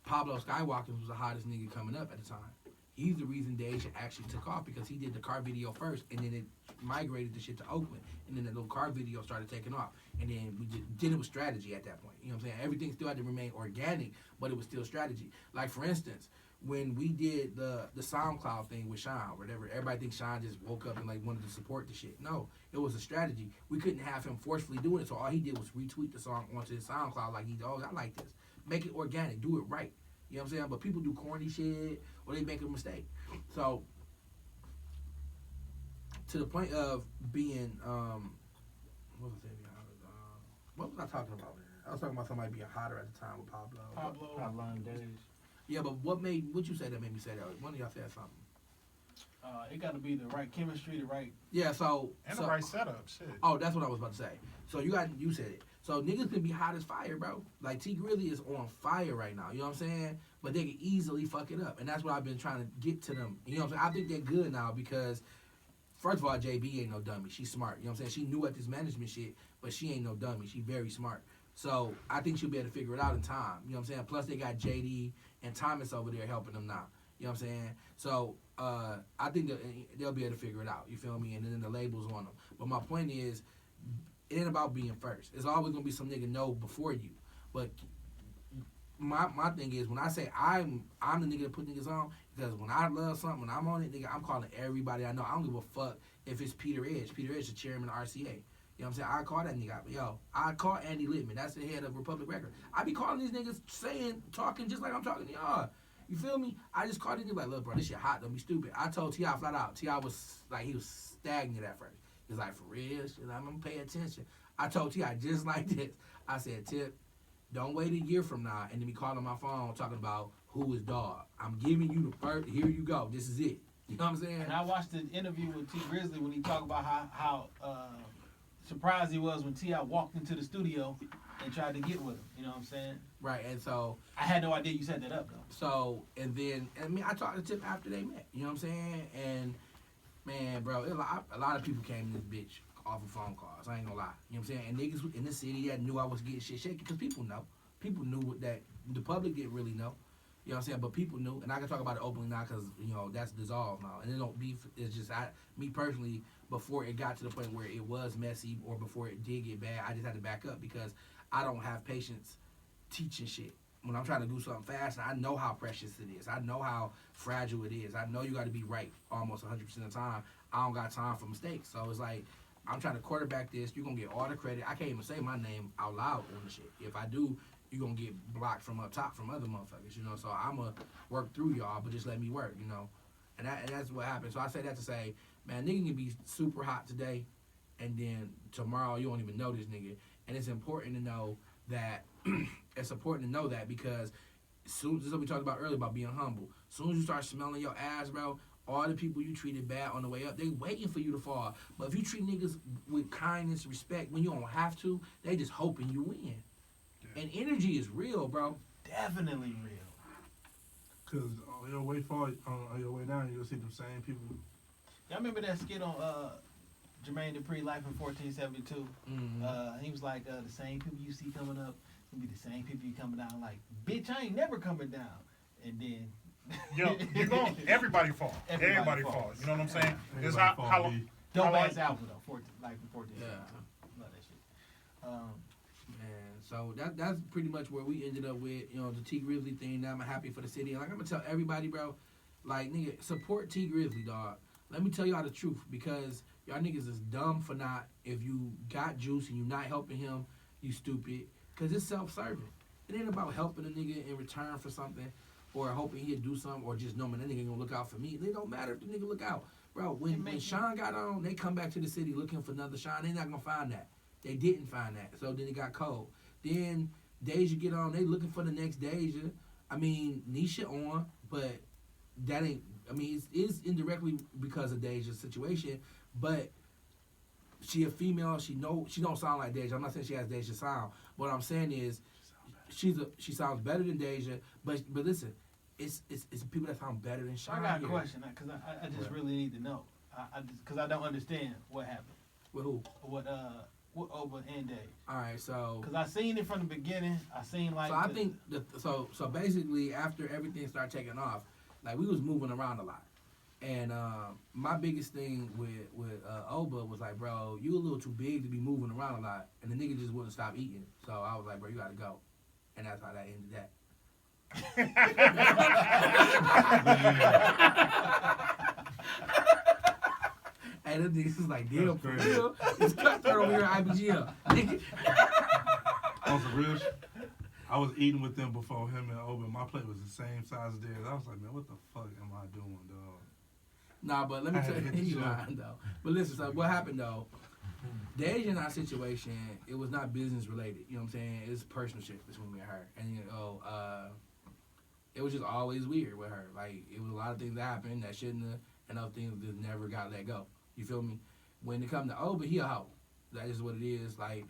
Pablo Skywalker was the hottest nigga coming up at the time. He's the reason Deja actually took off because he did the car video first, and then it migrated the shit to Oakland, and then the little car video started taking off, and then then it was strategy at that point. You know what I'm saying? Everything still had to remain organic, but it was still strategy. Like for instance, when we did the SoundCloud thing with Sean, whatever, everybody thinks Sean just woke up and like wanted to support the shit. No, it was a strategy. We couldn't have him forcefully doing it, so all he did was retweet the song onto his SoundCloud like I like this. Make it organic, do it right. You know what I'm saying? But people do corny shit or they make a mistake. So to the point of being what was it? What was I talking about? I was talking about somebody being hotter at the time with Pablo. Pablo. Days. Yeah, but what you say that made me say that? One of y'all said something. It got to be the right chemistry, the right. Yeah, so And the right setup, shit. Oh, that's what I was about to say. So you said it. So niggas can be hot as fire, bro. Like T Grizzly is on fire right now. You know what I'm saying? But they can easily fuck it up, and that's what I've been trying to get to them. You know what I'm saying? I think they're good now because, first of all, JB ain't no dummy. She's smart. You know what I'm saying? She knew at this management shit, but she ain't no dummy. She very smart. So I think she'll be able to figure it out in time. You know what I'm saying? Plus they got JD and Thomas over there helping them now. You know what I'm saying? So I think they'll be able to figure it out. You feel me? And then the labels on them. But my point is, it ain't about being first. It's always gonna be some nigga know before you. But my thing is, when I say I'm the nigga that put niggas on, because when I love something, when I'm on it, nigga, I'm calling everybody I know. I don't give a fuck if it's Peter Edge. Peter Edge is the chairman of RCA. You know what I'm saying? I call that nigga out. Yo, I call Andy Littman. That's the head of Republic Records. I be calling these niggas talking just like I'm talking to y'all. You feel me? I just called these niggas like, look, bro, this shit hot. Don't be stupid. I told T.I. flat out. T.I. was like, he was stagnant at first. He was like, for real? Shit, I'm going to pay attention. I told T.I. just like this. I said, Tip, don't wait a year from now and then be calling my phone talking about who is dog. I'm giving you the first. Here you go. This is it. You know what I'm saying? And I watched the interview with T Grizzly when he talked about how surprised he was when T.I. walked into the studio and tried to get with him. You know what I'm saying? Right, and so I had no idea you set that up though. So, and then, I talked to Tip after they met. You know what I'm saying? And, man, bro, a lot of people came in this bitch off of phone calls. I ain't gonna lie. You know what I'm saying? And niggas in the city that knew I was getting shit shaky because people know. People knew that the public didn't really know. You know what I'm saying? But people knew. And I can talk about it openly now because, you know, that's dissolved now. And it don't beef. It's just, me personally, before it got to the point where it was messy or before it did get bad, I just had to back up because I don't have patience teaching shit. When I'm trying to do something fast, and I know how precious it is. I know how fragile it is. I know you got to be right almost 100% of the time. I don't got time for mistakes. So it's like, I'm trying to quarterback this. You're going to get all the credit. I can't even say my name out loud on the shit. If I do, you're going to get blocked from up top from other motherfuckers, you know. So I'm going to work through y'all, but just let me work, you know. And that's what happened. So I say that to say, man, nigga can be super hot today, and then tomorrow you don't even know this nigga. And it's important to know that because soon as we talked about earlier about being humble, soon as you start smelling your ass, bro, all the people you treated bad on the way up, they waiting for you to fall. But if you treat niggas with kindness, respect, when you don't have to, they just hoping you win. Yeah. And energy is real, bro. Definitely real. Cause on your way down, you'll see the same people. Y'all remember that skit on Jermaine Dupri, Life in 1472? Mm-hmm. He was like, the same people you see coming up, gonna be the same people you coming down. Like, bitch, I ain't never coming down. And then Yo, everybody falls. Everybody falls. You know what I'm saying? It's how Dope ass album though, Life in 1472. Yeah. Love that shit. Man, So that's pretty much where we ended up with, you know, the T Grizzly thing. Now I'm happy for the city. And like I'm gonna tell everybody, bro, like nigga, support T Grizzly, dog. Let me tell y'all the truth, because y'all niggas is dumb for not. If you got juice and you not helping him, you stupid. Cause it's self-serving. It ain't about helping a nigga in return for something, or hoping he'll do something, or just knowing that nigga gonna look out for me. It don't matter if the nigga look out, bro. When Sean got on, they come back to the city looking for another Sean. They not gonna find that. They didn't find that. So then it got cold. Then Deja get on. They looking for the next Deja. I mean, Nisha on, but that ain't. I mean, it's indirectly because of Deja's situation, but she a female. She don't sound like Deja. I'm not saying she has Deja sound. What I'm saying is, she sounds better than Deja. But listen, it's people that sound better than Sean. I got a here. question because I just really need to know. Because I don't understand what happened. With who? What Oba and Dave. All right, so. Because I seen it from the beginning. I seen like. So I think so basically after everything started taking off, like we was moving around a lot, and my biggest thing with Oba was like, bro, you a little too big to be moving around a lot, and the nigga just wouldn't stop eating. So I was like, bro, you gotta go, and that's how that ended that. And the niggas was like, damn, for crazy. real? It's cutthroat over here at IBGM. Nigga. On some real shit, I was eating with them before him and Oba. My plate was the same size as theirs. I was like, man, what the fuck am I doing, dog? Nah, but let me I tell had you, to hit he's the lying though. But listen, so what happened though? Deja and our situation, it was not business related. You know what I'm saying? It's personal shit between me and her, and you know, it was just always weird with her. Like it was a lot of things that happened that shouldn't have, and other things that never got let go. You feel me? When it come to Oba, he a hoe. That is what it is. Like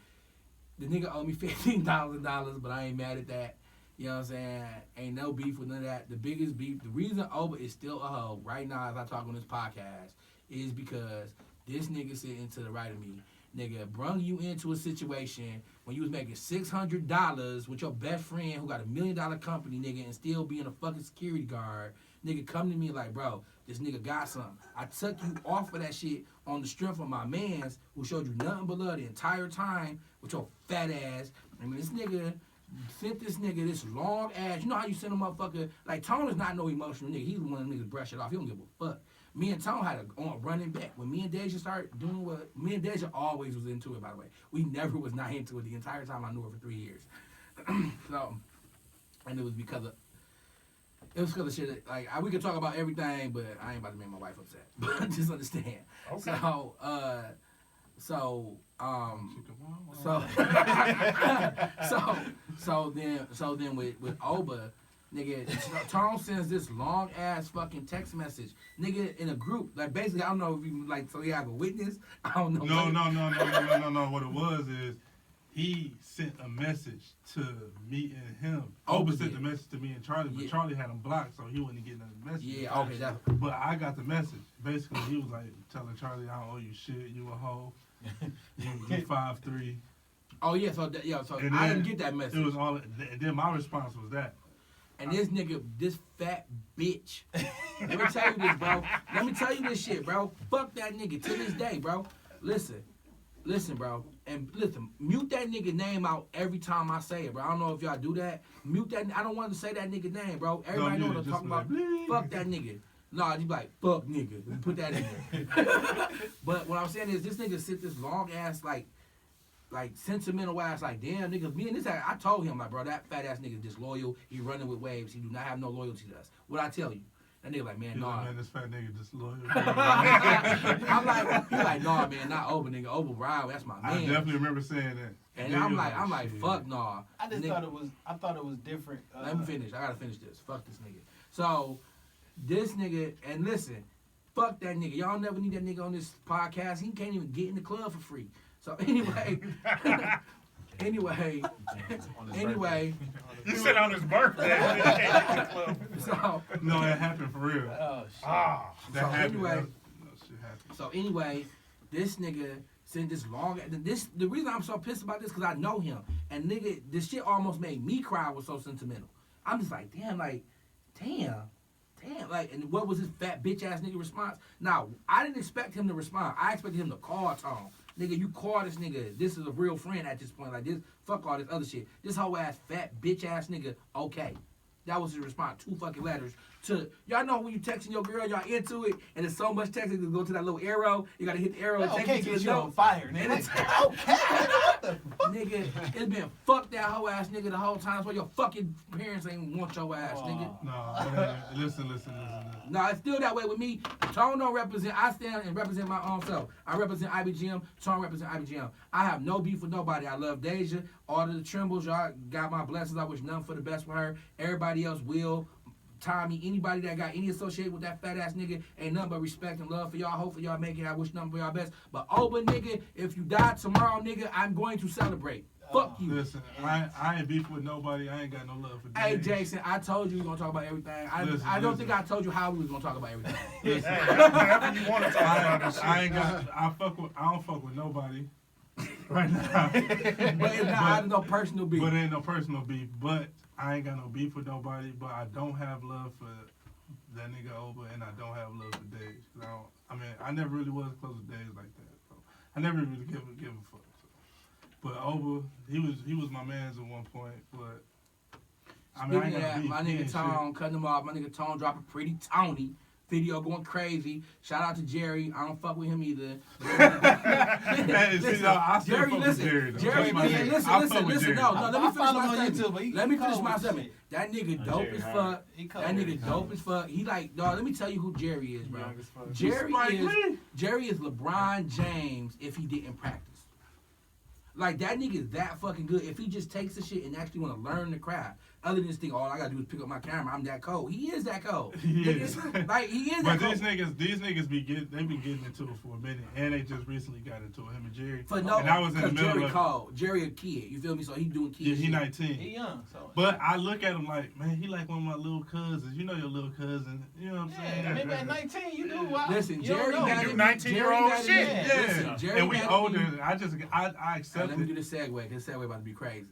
the nigga owe me $15,000, but I ain't mad at that. You know what I'm saying? Ain't no beef with none of that. The biggest beef, the reason Oba is still a hoe right now as I talk on this podcast is because this nigga sitting to the right of me, nigga, brung you into a situation when you was making $600 with your best friend who got $1 million company, nigga, and still being a fucking security guard. Nigga come to me like, bro, this nigga got something. I took you off of that shit on the strength of my mans who showed you nothing but love the entire time with your fat ass. I mean, this nigga sent this nigga this long ass. You know how you send a motherfucker? Like, Tone is not no emotional nigga. He's one of the niggas brush it off. He don't give a fuck. Me and Tone had a running back. When me and Deja started doing what, me and Deja always was into it, by the way. We never was not into it the entire time I knew her for 3 years. So, and it was because of shit that, like, we could talk about everything, but I ain't about to make my wife upset. But just understand. Okay. So then with Oba, nigga, Tone sends this long ass fucking text message, nigga, in a group. Like basically, I don't know if you like, so you have a witness. I don't know. No. What it was is he sent a message to me and him. Oba sent the message to me and Charlie, but Charlie had him blocked, so he wouldn't get the message. Yeah, okay, that's. But I got the message. Basically, he was like telling Charlie, I don't owe you shit. You a hoe. You 5'3". Oh yeah, so I didn't get that message. It was all. And then my response was that. And this nigga, this fat bitch. Let me tell you this, bro. Let me tell you this shit, bro. Fuck that nigga to this day, bro. Listen, bro. And listen, mute that nigga name out every time I say it, bro. I don't know if y'all do that. Mute that. I don't want to say that nigga name, bro. Everybody know what I'm talking about. Fuck that nigga. No, you be like, fuck nigga. Put that in there. But what I'm saying is, this nigga sent this long ass, like sentimental ass, like, damn, nigga, me and this, I told him, like, bro, that fat ass nigga disloyal. He running with waves. He do not have no loyalty to us. What I tell you? That nigga like, man, nah. Man, this fat nigga disloyal. I'm like, he like, nah, man, not Oba, nigga. Oba Brown, that's my man. I definitely remember saying that. And I'm like, fuck, nah. I just thought it was different. Let me finish. I gotta finish this. Fuck this nigga. So, this nigga, and listen, fuck that nigga. Y'all never need that nigga on this podcast. He can't even get in the club for free. So anyway, You said on his birthday. so No, it happened for real. Oh shit. That so happened. anyway, That shit happened. so anyway, this nigga sent this long. The reason I'm so pissed about this because I know him, and nigga, this shit almost made me cry. Was so sentimental. I'm just like, damn, like and what was his fat bitch ass nigga response? Now I didn't expect him to respond. I expected him to call Tone. Nigga, you call this nigga. This is a real friend at this point. Like this, fuck all this other shit. This whole ass fat bitch ass nigga. Okay. That was his response. 2 fucking letters to y'all know when you texting your girl, y'all into it, and there's so much texting to go to that little arrow. You gotta hit the arrow and That take okay it to get the you on note. fire, nigga. Okay, what the fuck? Nigga, it's been fuck that whole ass nigga the whole time. That's why your fucking parents ain't want your ass, nigga. No, listen. No, it's still that way with me. Tone don't represent. I stand and represent my own self. I represent IBGM. Tone represent IBGM. I have no beef with nobody. I love Deja. All of the Trembles, y'all got my blessings. I wish nothing for the best for her. Everybody else will. Tommy, anybody that got any associated with that fat ass nigga, ain't nothing but respect and love for y'all. Hopefully y'all make it. I wish nothing for y'all best. But Oba nigga, if you die tomorrow, nigga, I'm going to celebrate. Fuck you. Listen, I ain't beef with nobody. I ain't got no love for Hey Dave. Jason, I told you we gonna talk about everything. I don't think I told you how we was gonna talk about everything. Hey, whatever you want to talk about this shit. I don't fuck with nobody right now. But it's not no personal beef. But it ain't no personal beef. But I ain't got no beef with nobody. But I don't have love for that nigga Oba, and I don't have love for Dave. I never really was close to Dave like that. So I never really give a fuck. So. But Oba, he was my man's at one point. But I Speaking ain't of got that, beef. my He nigga ain't Tone cutting him off. My nigga Tone dropping Pretty Tony. Video going crazy. Shout out to Jerry. I don't fuck with him either. Hey, see, no, I still Jerry, fuck with listen. Jerry, though. Jerry, That's my man, nigga. I fuck with listen. Jerry. No, let me I finish follow my him on statement. YouTube, but he Let me cold finish my with statement. shit. That nigga Oh, dope Jerry as hard. fuck. He cold. That nigga dope as fuck. He like, dog, let me tell you who Jerry is, bro. Young as fuck. Jerry is LeBron James if he didn't practice. Like, that nigga is that fucking good. If he just takes the shit and actually want to learn the craft, other than just think, all I gotta do is pick up my camera, I'm that cold. He is that cold. He is. Like, he is But that cold. these niggas be getting into it for a minute, and they just recently got into it. Him and Jerry. For no, and I was in the because middle Jerry of it. cold. Jerry a kid, you feel me? So he doing kid Yeah, he shit. 19. He young, so. But I look at him like, man, he like one of my little cousins. You know your little cousin. You know what I'm saying? Yeah, maybe at 19 you do. Wow. Listen, You don't Jerry know. got You it. 19-year-old Jerry got it. shit. Yeah. Listen, Jerry And we got it. older. I Alright, accept let me do it. the segue, because the segue about to be crazy.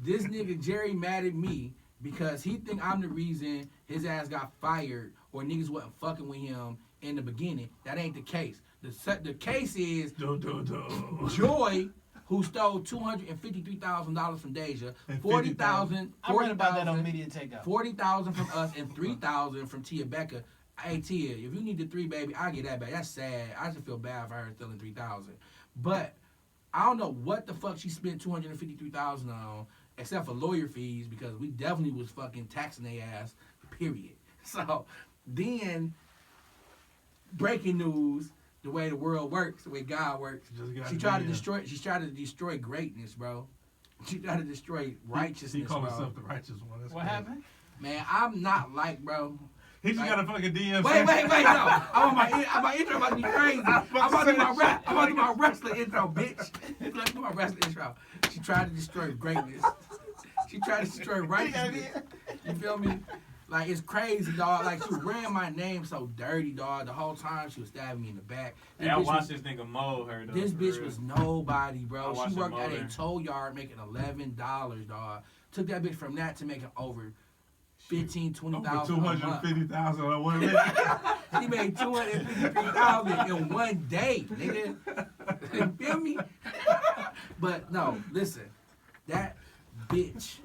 This nigga Jerry mad at me because he think I'm the reason his ass got fired or niggas wasn't fucking with him in the beginning. That ain't the case. The case is Joy, who stole $253,000 from Deja, And 40,000, I read about that on Media Takeout. 40,000 from us, and 3,000 from Tia Becca. Hey Tia, if you need the 3, baby, I get that back. That's sad. I just feel bad for her stealing 3,000. But I don't know what the fuck she spent $253,000 on, except for lawyer fees, because we definitely was fucking taxing their ass. Period. So then, breaking news: the way the world works, the way God works. She tried to destroy. She tried to destroy greatness, bro. She tried to destroy righteousness, He called bro. himself the righteous one. That's What crazy. happened? Man, I'm not like, bro. He just got a fucking DM. Wait, no. My intro about to be crazy. I'm about to do my rap. I'm about to do my wrestling intro, bitch. Let's do my wrestling intro. She tried to destroy greatness. She tried to destroy righteousness. You feel me? Like, it's crazy, dog. Like, she ran my name so dirty, dog. The whole time she was stabbing me in the back. Hey, I watched this nigga mold her, though. This for bitch real. was nobody, I bro. watched She her worked at a mold her. tow yard making $11, dog. Took that bitch from that to making over 15, 20,000 a month. 250,000 on one minute. She made 253,000 in one day, nigga. You feel me? But no, listen, that bitch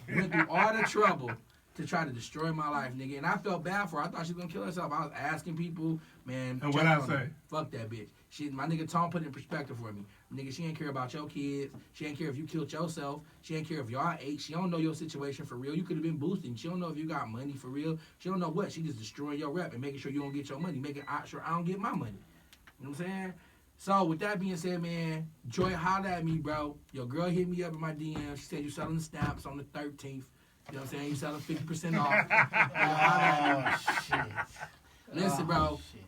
went through all the trouble to try to destroy my life, nigga. And I felt bad for her. I thought she was gonna kill herself. I was asking people, man. And check what'd I on her. say? Fuck that bitch. My nigga Tom put it in perspective for me. Nigga, she ain't care about your kids. She ain't care if you killed yourself. She ain't care if y'all ate. She don't know your situation for real. You could have been boosting. She don't know if you got money for real. She don't know what. She just destroying your rep and making sure you don't get your money. Making sure I don't get my money. You know what I'm saying? So with that being said, man, Joy, holla at me, bro. Your girl hit me up in my DM. She said you selling the stamps on the 13th. You know what I'm saying? You selling 50% off. Oh, shit. Listen, bro. Oh, shit.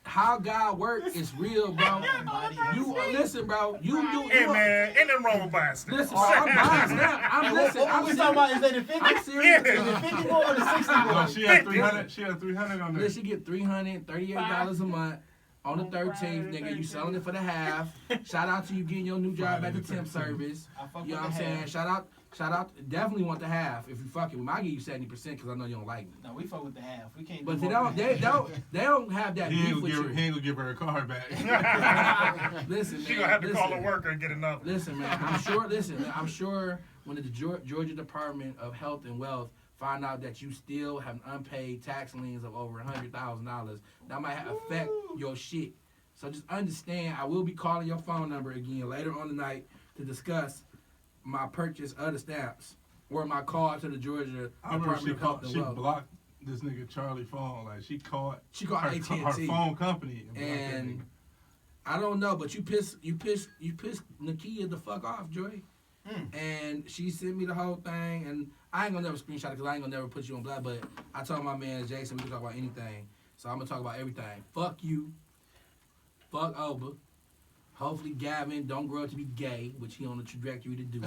How God works is real, bro. You listen, bro. You do. Hey, You, man, ain't nothing wrong with buying stuff. listen, bro. I'm buying stamps. I'm listen. What I'm we talking about? Is that the 50? I'm serious. Is it 50 more or the 60 more? No, she had 300. She had 300 on there. Listen, she get $338 a month on the 13th, nigga. You selling it for the half. Shout out to you getting your new job at the temp service. I fuck You know with what I'm the saying? half. Shout out Shout out, definitely want the half. If you fucking, we might give you 70% because I know you don't like me. No, we fuck with the half. We can't. But do they more don't, than they half. don't have that He ain't beef with gonna you. give her a car back. Listen, She man, gonna have to call listen. a worker and get another. Listen, man. I'm sure when the Georgia Department of Health and Wealth find out that you still have unpaid tax liens of over $100,000, that might affect your shit. So just understand, I will be calling your phone number again later on tonight to discuss my purchase of the stamps or my call to the Georgia I remember Department of Health and she Wealth. blocked this nigga Charlie phone. Like she called her AT&T. phone company and blocked that And nigga. I don't know, but you pissed Nakia the fuck off, Joy. And she sent me the whole thing, and I ain't gonna never screenshot it because I ain't gonna never put you on blast. But I told my man Jason we can talk about anything, so I'm gonna talk about everything. Fuck you, fuck Oba. Hopefully Gavin don't grow up to be gay, which he on the trajectory to do.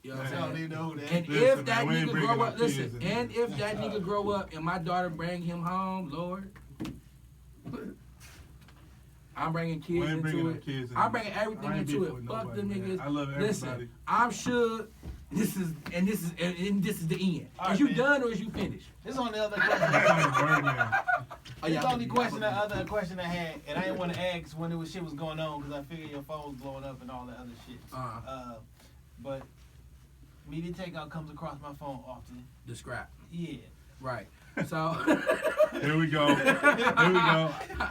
You know what I'm I saying? don't even know who that. And Listen, if that man, we ain't nigga bringing grow no up, kids listen, in and here. if that nigga grow up and my daughter bring him home, Lord, I'm bringing We kids ain't bringing into no it. kids in I'm here. bringing everything I ain't into beefing it. with Fuck nobody, them man. niggas. I love everybody. Listen, I'm sure this is the end. All Is right, you man. done or is you finished? This on the other That's question. on the Birdman. Oh, It's yeah, the only question, the I- other question I had, and I didn't want to ask when shit was going on because I figured your phone was blowing up and all that other shit. But media takeout comes across my phone often. The scrap. Yeah. Right. So Here we go.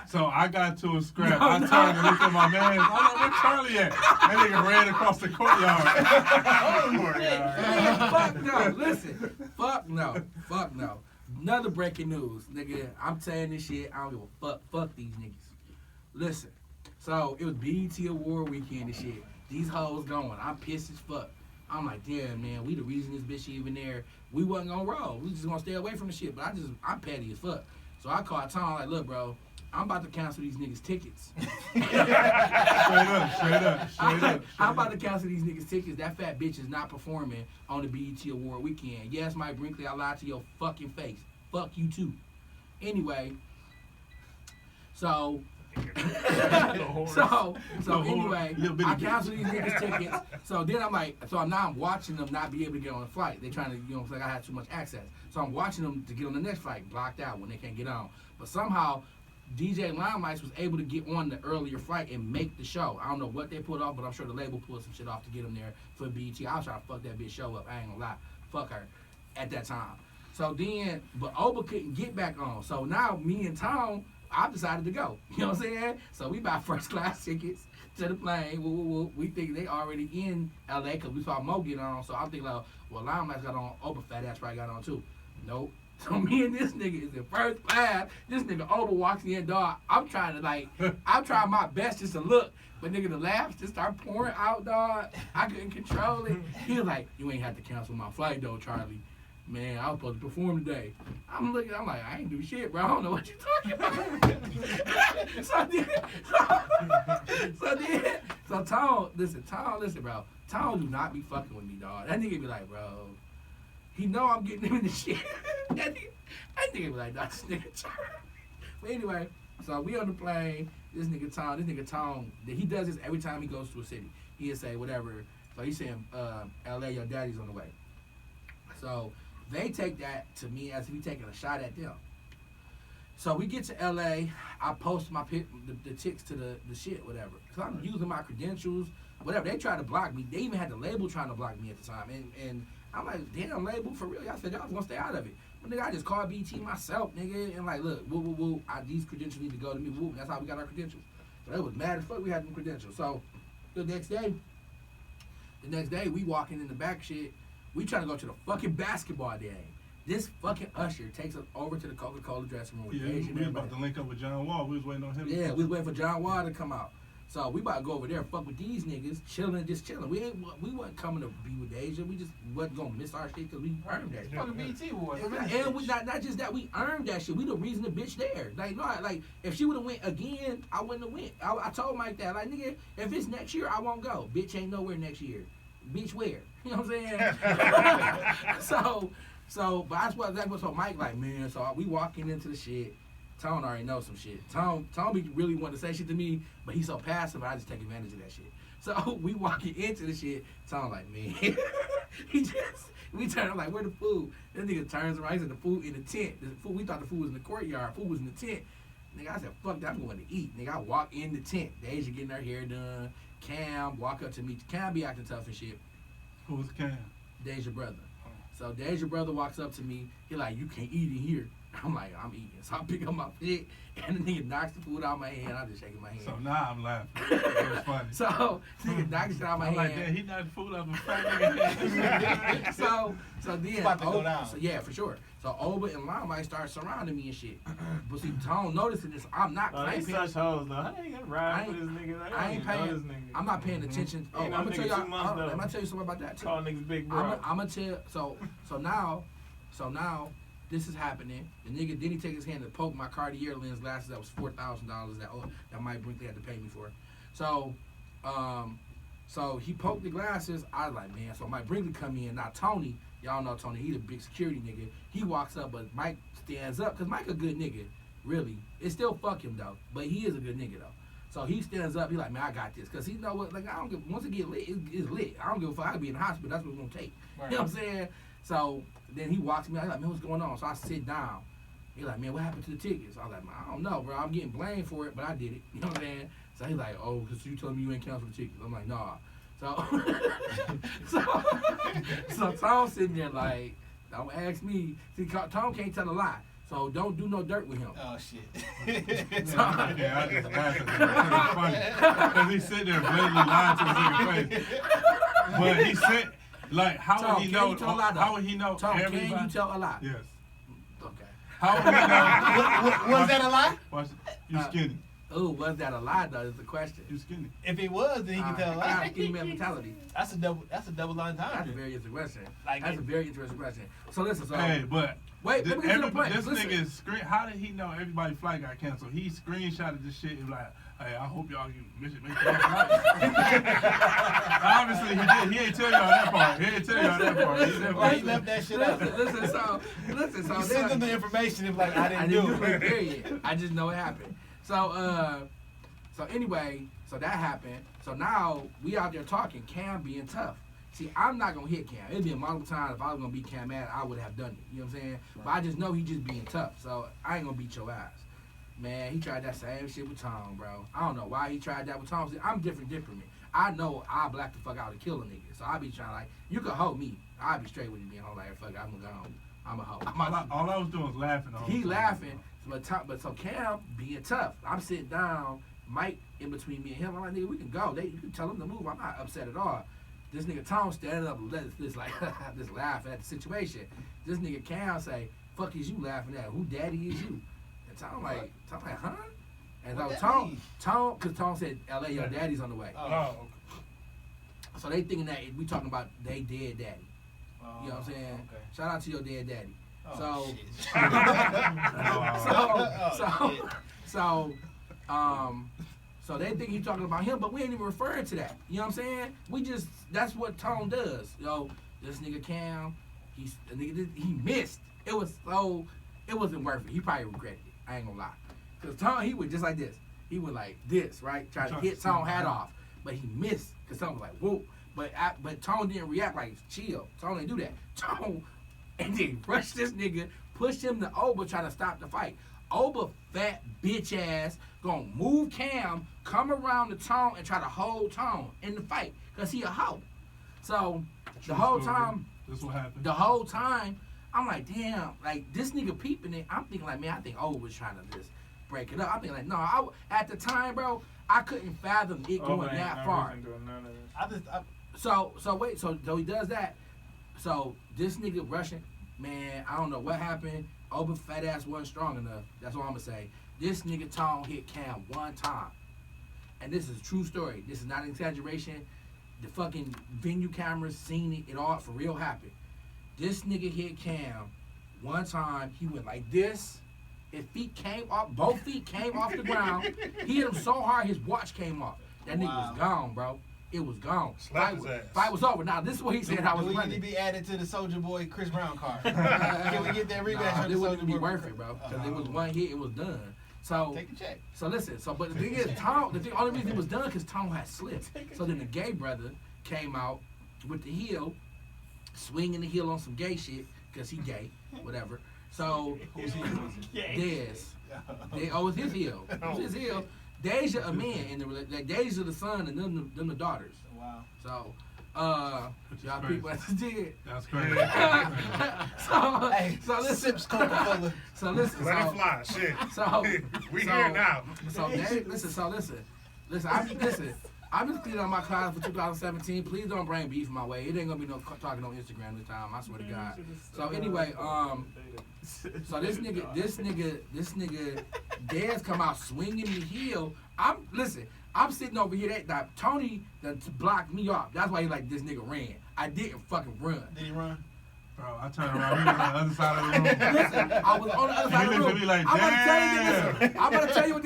So I got to a scrap. No, I no. turned and looked at my man. I'm like, where Charlie at? That nigga ran across the courtyard. Man, fuck no. Listen. Fuck no. Another breaking news, nigga. I'm saying this shit. I don't give a fuck. Fuck these niggas. Listen. So it was BET Award weekend and shit. These hoes going. I'm pissed as fuck. I'm like, damn, man, we the reason this bitch even there. We wasn't gonna roll. We just gonna stay away from the shit. But I'm petty as fuck. So I called Tom like, look, bro, I'm about to cancel these niggas' tickets. Straight up. I'm about to cancel these niggas' tickets. That fat bitch is not performing on the BET Award weekend. Yes, Mike Brinkley, I lied to your fucking face. Fuck you too. Anyway, so anyway, Little bitty I canceled these niggas' tickets. So then I'm like, I'm watching them not be able to get on the flight. They trying to, it's like I had too much access. So I'm watching them to get on the next flight, blocked out when they can't get on. But somehow DJ Limelights was able to get on the earlier flight and make the show. I don't know what they pulled off, but I'm sure the label pulled some shit off to get them there for BET. I was trying to fuck that bitch show up. I ain't gonna lie. Fuck her at that time. So then, but Oba couldn't get back on. So now me and Tom, I decided to go. You know what I'm saying? So we buy first class tickets to the plane. Woo. We think they already in LA because we saw Mo get on. So I'm thinking like, well, Limelights got on. Oba fat ass probably got on too. Nope. So me and this nigga is in first class. This nigga Oba walks in, dog. I'm trying my best just to look. But nigga, the laughs just start pouring out, dog. I couldn't control it. He was like, you ain't have to cancel my flight though, Charlie. Man, I was supposed to perform today. I'm like, I ain't do shit, bro. I don't know what you talking about. so Tom, listen, bro. Tom do not be fucking with me, dog. That nigga be like, bro, he know I'm getting him in the shit. that nigga be like, that's this nigga Charlie. But anyway, so we on the plane. This nigga Tom, he does this every time he goes to a city. He'll say whatever. So he's saying, LA, your daddy's on the way. So they take that to me as if we taking a shot at them. So we get to LA. I post the ticks to the shit, whatever. Because I'm using my credentials, whatever. They tried to block me. They even had the label trying to block me at the time. And I'm like, damn, label, for real? Y'all said y'all was going to stay out of it. But nigga, I just called BT myself, nigga. And like, look, woo. These credentials need to go to me. Woo. That's how we got our credentials. So they was mad as fuck we had them credentials. So the next day, we walking in the back shit. We trying to go to the fucking basketball game. This fucking usher takes us over to the Coca-Cola dressing room with Yeah, Asian we was everybody. about to link up with John Wall. We was waiting on him. Yeah, we was waiting for John Wall to come out. So we about to go over there and fuck with these niggas, chilling. We wasn't coming to be with Asia. We just wasn't gonna miss our shit because we earned that shit. Fucking BT Awards. And we not just that, we earned that shit. We the reason the bitch there. Like if she would have went again, I wouldn't have went. I told Mike that. Like, nigga, if it's next year, I won't go. Bitch ain't nowhere next year. Bitch where? You know what I'm saying? So, but that's what told Mike, like, man, so we walking into the shit. Tone already knows some shit. Tone be really want to say shit to me, but he's so passive, I just take advantage of that shit. So we walking into the shit. Tone like, man, We turned. I'm like, where the food? That nigga turns around. He said the food in the tent. We thought the food was in the courtyard. Food was in the tent. Nigga, I said, fuck that. I'm going to eat. Nigga, I walk in the tent. Deja getting her hair done. Cam walk up to me. Cam be acting tough and shit. Who was Cam? Deja brother. So Deja brother walks up to me. He like, you can't eat in here. I'm like, I'm eating. So I pick up my plate, and the nigga knocks the food out of my hand. I'm just shaking my hand. So now I'm laughing. It was funny. So nigga knocks it out of my I'm hand. like, damn, he knocked the food out of a fat nigga hand. so then It's about to go down. So yeah, for sure. So Oba and Limelight start surrounding me and shit. But see, Tone noticing this. I'm not Oh, they paying. such hoes though. I ain't gonna ride for this nigga. I ain't don't even know paying. this nigga. I'm not paying attention. Oh, Ain't I'm no gonna tell nigga y'all. 2 months, though. I'm gonna tell you something about that too. Call niggas big bro. I'm gonna tell. So now this is happening. The nigga did he take his hand and poke my Cartier lens glasses that was $4,000 that Mike Brinkley had to pay me for. So he poked the glasses. I was like, man. So Mike Brinkley come in. Now Tony, y'all know Tony. He the big security nigga. He walks up, but Mike stands up because Mike a good nigga. Really, it still fuck him though, but he is a good nigga though. So he stands up. He like, man, I got this, cause he know what. Like I don't give. Once it get lit, it's lit. I don't give a fuck. I could be in the hospital. That's what it's gonna take. Right. You know what I'm saying? So then he walks me. I like, man, what's going on? So I sit down. He like, man, what happened to the tickets? I was like, man, I don't know, bro. I'm getting blamed for it, but I did it. You know what I'm saying? So he's like, oh, cause you told me you ain't cancel the tickets. I'm like, nah. So Tom sitting there like, don't ask me. See, Tom can't tell a lie. So don't do no dirt with him. Oh shit. Yeah, I just laughed at that. It's funny. Because he sitting there blatantly lying to his nigga face. But he said, like, how Tom, would he can know? you tell a lie, though? How would he know Tom, everybody? can you tell a lie? Yes. Okay. How would he know? Was that a lie? Watch, you skinny. Ooh, was that a lie though? Is the question. You skinny. If it was, then he can tell a I got lie. a skinny man mentality. That's a double line That's a time. very interesting question. Like That's it- a very interesting question. So listen, so Hey, but wait, let me get to the point. this Listen. nigga screen. How did he know everybody's flight got canceled? He screenshotted this shit and like, hey, I hope y'all can make your flight. Obviously, he did. He ain't tell y'all that part. He ain't tell y'all that part. He Why he left that shit out? Listen, so You sent them the information. If like I I didn't didn't do do it, it. period. I just know it happened. So anyway, so that happened. So now we out there talking, Cam being tough. See, I'm not gonna hit Cam. It'd be a multiple times if I was gonna beat Cam mad, I would have done it. You know what I'm saying? But I just know he just being tough. So I ain't gonna beat your ass. Man, he tried that same shit with Tom, bro. I don't know why he tried that with Tom. See, I'm different temperament. I know I'll black the fuck out and kill a nigga. So I be trying like, you can hold me. I'll be straight with you being home like, fuck it, I'm gonna go home. I'm a hoe. All I was doing was laughing. All He the time. laughing, but so Cam being tough. I'm sitting down, Mike in between me and him. I'm like, nigga, we can go. You can tell him to move. I'm not upset at all. This nigga Tom standing up, just like just laughing at the situation. This nigga Cam say, "Fuck is you laughing at? Who daddy is you?" And Tom like, huh? And What so that Tom, mean? because Tom said, "L.A. your daddy's on the way." Oh, okay. So they thinking that we talking about they dead daddy. You know what I'm saying? Okay. Shout out to your dead daddy. Oh, So they think he's talking about him, but we ain't even referring to that. You know what I'm saying? That's what Tone does. Yo, this nigga Cam, he missed. It wasn't worth it. He probably regretted it. I ain't gonna lie. Cause Tone, he went just like this. He went like this, right? Trying to hit Tone hat off, but he missed. Cause Tone was like, whoa. But Tone didn't react like chill. Tone didn't do that. Tone, and then rushed this nigga, pushed him to Oba, trying to stop the fight. Oba, fat bitch ass, gonna move Cam, come around the Tone and try to hold Tone in the fight, cause he a hoe. So the whole time, This what happened. I'm like, damn, like this nigga peeping it. I'm thinking like, man, I think Oba was trying to just break it up. I'm thinking like, no, at the time, bro, I couldn't fathom it going that far. So he does that. So this nigga rushing, man, I don't know what happened. Oba fat ass wasn't strong enough. That's all I'm gonna say. This nigga Tone hit Cam one time. And this is a true story. This is not an exaggeration. The fucking venue cameras seen it. It all for real happened. This nigga hit Cam one time. He went like this. His feet came off. Both feet came off the ground. He hit him so hard his watch came off. That nigga was gone, bro. It was gone. Slap his ass. Fight was over. Now this is what he said. I was Do we need running. to be added to the Soldier Boy Chris Brown card? Can we get that rematch Nah, on it the wouldn't Soldier even be Boy? worth it, bro. Because it was one hit. It was done. So Take the check. So listen, but the thing is, the only reason it was done because Tom had slipped. So then the gay brother came out with the heel, swinging the heel on some gay shit because he gay, whatever. So Who's he? Dez, it's his heel. It's his heel. Deja a man in the like Deja the son and them the daughters. Wow. So Which is y'all crazy. people that's did. That's crazy. Hey, so listen. sips Coca-Cola. So listen. Let So, it fly. Shit. so we so- here now. So listen. I've been cleaning on my closet for 2017. Please don't bring beef my way. It ain't gonna be no talking on Instagram this time. I swear to God. So anyway, so this nigga, Dez come out swinging the heel. I'm sitting over here. That Tony that blocked me off. That's why he like this nigga ran. I didn't fucking run. Did he run? Bro, I turned around. He was on the other side of the room. Listen, I was on the other side of He the looked room. at me like, I'm damn. gonna tell you what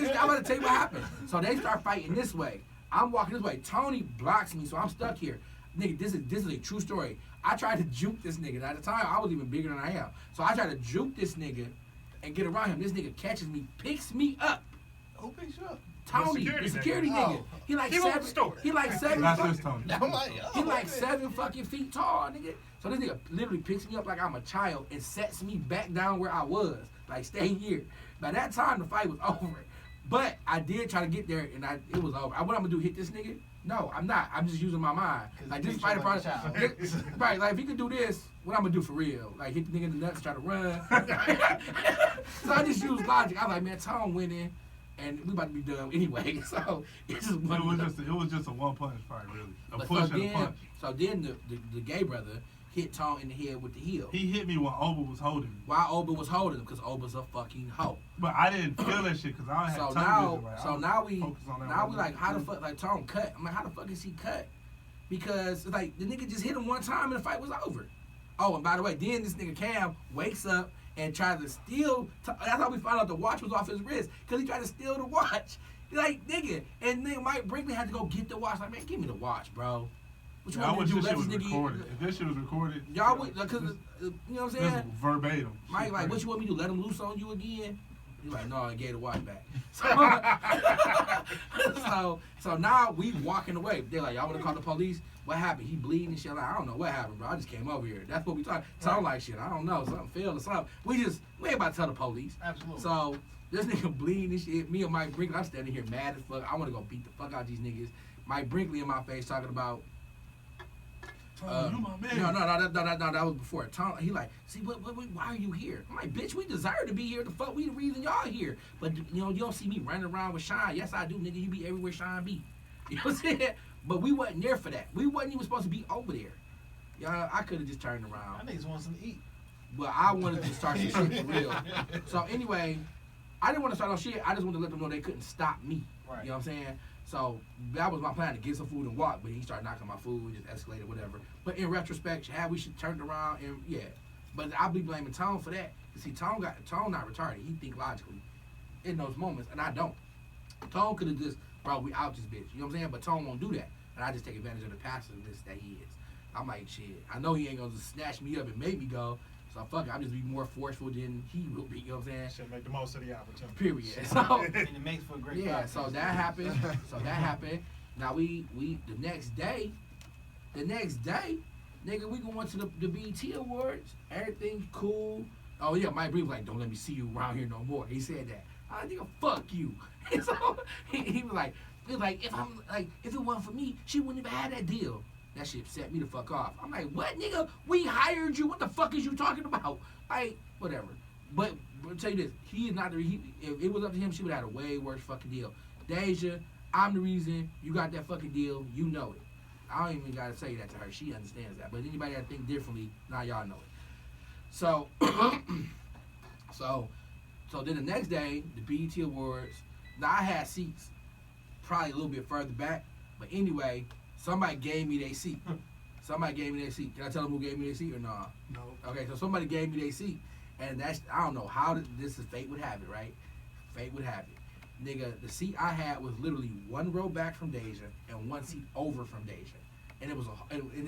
happened. So they start fighting this way. I'm walking this way. Tony blocks me, so I'm stuck here. Nigga, this is a true story. I tried to juke this nigga. At the time, I was even bigger than I am. So I tried to juke this nigga and get around him. This nigga catches me, picks me up. Who picks you up? Tony, The the security security nigga. nigga. He like He wrote seven. the story. He like seven. That's fucking- just Tony. I'm like, He like okay. 7 fucking feet tall, nigga. So this nigga literally picks me up like I'm a child and sets me back down where I was. Like, stay here. By that time, the fight was over. But I did try to get there, and it was over. What I'm gonna do, hit this nigga? No, I'm not. I'm just using my mind. 'Cause Like, he this picks you fighter up probably... like a child. Right, like, if he could do this, what I'm gonna do for real? Like, hit the nigga in the nuts, try to run. So I just used logic. I was like, man, Tom winning, and we about to be done anyway. So it's just one. It was just a one punch fight, really. A But push and a punch. so then the gay brother hit Tom in the head with the heel. He hit me when Oba was holding me. While Oba was holding him, because Oba's a fucking hoe. But I didn't feel that shit because I don't So have time now, to right. so now we right like, how the fuck, like Tom cut? I'm like, how the fuck is he cut? Because it's like the nigga just hit him one time and the fight was over. Oh, and by the way, then this nigga Cam wakes up and tries to steal. That's how we found out the watch was off his wrist, because he tried to steal the watch. Like, nigga, and then Mike Brinkley had to go get the watch. Like, man, give me the watch, bro. What you I want wish me to this do? shit Let was this nigga recorded. If this shit was recorded, y'all would, because you know what I'm this saying? is verbatim. Mike, Shit like, what crazy. you want me to do? Let him loose on you again? He's like, no, I gave the watch back. So now we walking away. They're like, y'all want to call the police? What happened? He bleeding and shit. Like, I don't know what happened, bro. I just came over here. That's what we talking. So I'm like, shit, I don't know. Something failed or something. We ain't about to tell the police. Absolutely. So this nigga bleeding and shit. Me and Mike Brinkley, I'm standing here mad as fuck. I want to go beat the fuck out these niggas. Mike Brinkley in my face talking about, Oh, you my man. no, that was before. Tom, he like, see, why are you here? I'm like, bitch, we desire to be here. The fuck, we the reason y'all here. But, you know, you don't see me running around with Shine. Yes, I do, nigga. You be everywhere Shine be. You know what I'm saying? But we wasn't there for that. We wasn't even supposed to be over there. Y'all, I could have just turned I around. niggas want something to eat. But I wanted to start some shit for real. So anyway, I didn't want to start no shit. I just wanted to let them know they couldn't stop me. Right. You know what I'm saying? So that was my plan, to get some food and walk. But he started knocking my food, just escalated, whatever. But in retrospect, we should turn around and yeah. But I'll be blaming Tone for that. You see, Tone not retarded. He think logically in those moments, and I don't. Tone could have just brought we out this bitch. You know what I'm saying? But Tone won't do that, and I just take advantage of the passiveness that he is. I'm like, shit. I know he ain't gonna just snatch me up and make me go. So fuck it. I'll just be more forceful than he will be. You know what I'm saying? Should make the most of the opportunity. Period. So. And it makes for a great Yeah, podcast. so that happened. Now we the next day, nigga, we going to the BET Awards. Everything's cool. Oh yeah, Mike Bree was like, don't let me see you around here no more. He said that. I like, nigga, fuck you. And so he was like, if it wasn't for me, she wouldn't have had that deal. That shit set me the fuck off. I'm like, what, nigga? We hired you. What the fuck is you talking about? Like, whatever. But I'll tell you this, he is not the. If it was up to him, she would have had a way worse fucking deal. Deja, I'm the reason you got that fucking deal. You know it. I don't even gotta say that to her. She understands that. But anybody that think differently, now y'all know it. So, so then the next day, the BET Awards. Now I had seats probably a little bit further back, but anyway, somebody gave me their seat. Can I tell them who gave me their seat or not? No. Okay, so somebody gave me their seat, and that's, I don't know how this is, fate would have it, right? Fate would have it. Nigga, the seat I had was literally one row back from Deja and one seat over from Deja, and it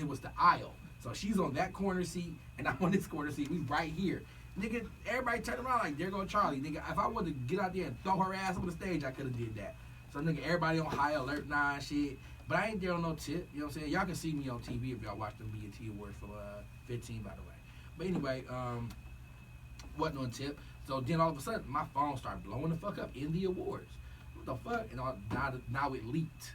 was the aisle. So she's on that corner seat, and I'm on this corner seat. We right here. Nigga, everybody turned around like, there go Charlie. Nigga, if I wanted to get out there and throw her ass on the stage, I could have did that. So nigga, everybody on high alert now and shit. But I ain't there on no tip. You know what I'm saying? Y'all can see me on TV if y'all watch the BET Awards for 15, by the way. But anyway, wasn't on tip. So then all of a sudden, my phone started blowing the fuck up in the awards. What the fuck? And now it leaked.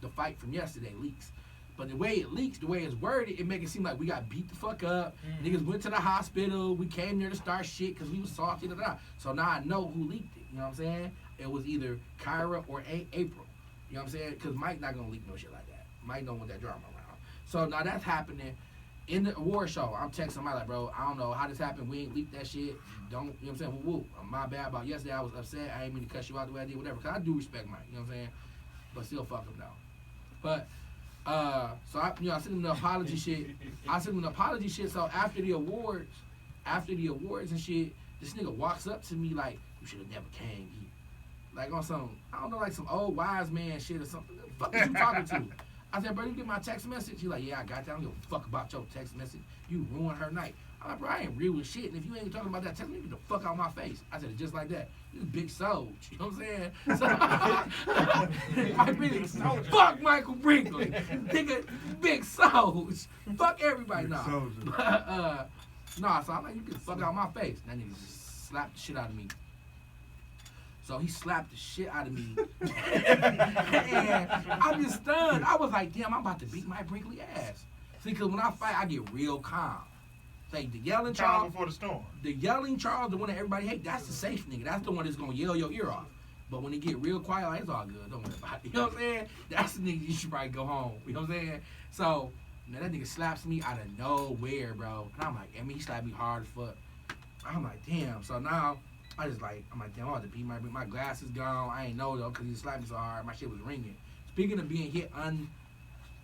The fight from yesterday leaks. But the way it leaks, the way it's worded, it make it seem like we got beat the fuck up. Niggas went to the hospital. We came there to start shit because we was salty. So now I know who leaked it. You know what I'm saying? It was either Kyra or April. You know what I'm saying? Because Mike not going to leak no shit like that. Mike don't want that drama around. So now that's happening. In the award show, I'm texting somebody like, bro, I don't know how this happened. We ain't leaked that shit. Don't, you know what I'm saying? Woo. My bad about yesterday. I was upset. I ain't mean to cuss you out the way I did, whatever. Because I do respect Mike. You know what I'm saying? But still fuck him, though. But, so I sent him the apology shit. So after the awards and shit, this nigga walks up to me like, you should have never came here. Like on some, I don't know, like some old wise man shit or something. What the fuck is you talking to? I said, bro, you get my text message? He like, yeah, I got that. I don't give a fuck about your text message. You ruined her night. I'm like, bro, I ain't real with shit. And if you ain't talking about that text message, get the fuck out of my face. I said it just like that. This is big soul. You know what I'm saying? So, I really, fuck Michael Brinkley. Nigga, big souls. Fuck everybody Big now. soldier. Nah, so I'm like, you get the fuck out of my face. That nigga just slapped the shit out of me. So he slapped the shit out of me. And I'm just stunned. I was like, damn, I'm about to beat my Brinkley ass. See, because when I fight, I get real calm. Like the yelling Calm Charles, before the storm. the yelling Charles, the one that everybody hates, that's the safe nigga. That's the one that's going to yell your ear off. But when it get real quiet, like, it's all good. Don't worry about it. You know what I'm saying? That's the nigga you should probably go home. You know what I'm saying? So, man, that nigga slaps me out of nowhere, bro. And I'm like, I mean, he slapped me hard as fuck. I'm like, damn. So now, I'm like, damn, I had to beat my glasses gone. I ain't know though, cause he slapped me so hard, my shit was ringing. Speaking of being hit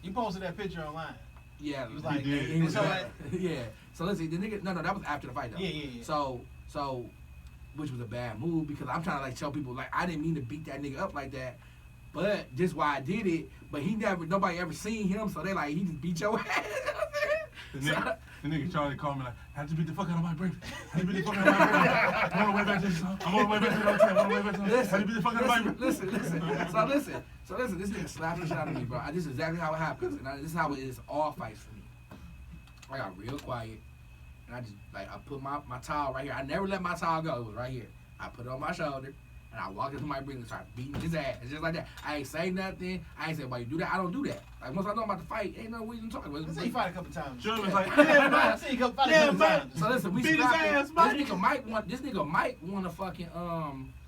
You posted that picture online. yeah, He was like, he was so bad. Yeah. So listen, the nigga, no, that was after the fight though. Yeah. So, which was a bad move because I'm trying to like tell people like I didn't mean to beat that nigga up like that, but just why I did it. But nobody ever seen him, so they like he just beat your ass. The nigga Charlie called me like, I had to beat the fuck out of my brain. I had to beat the fuck out of my brain. I'm on the way back to the song. I'm on the way back to the hotel. I'm on the way back to the hotel. I had to beat the fuck out of my brain. Listen. So listen, this nigga slapped the shit out of me, bro. This is exactly how it happens. And this is how it is all fights for me. I got real quiet. And I just, like, I put my towel right here. I never let my towel go. It was right here. I put it on my shoulder. And I walked into my ring and started beating his ass. Just like that. I ain't say nothing. I ain't say, why you do that? I don't do that. Like, once I know I'm about to fight, ain't no reason to talk about it. I seen you fight a couple times. Sure was like, I seen you fight a couple times. So listen, we beat his slapped ass, it. Mike. This nigga Mike want a fucking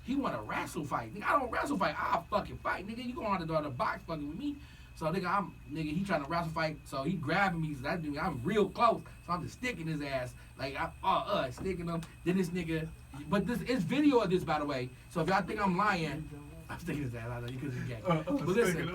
he want a wrestle fight. Nigga, I don't wrestle fight. I'll fucking fight. Nigga, you going on the box fucking with me. So nigga, he trying to wrestle fight. So he grabbing me. So I'm real close. So I'm just sticking his ass. Like sticking him. Then this nigga, but it's video of this, by the way. So if y'all think I'm lying, I'm sticking his ass. I know you because he's gay. But listen.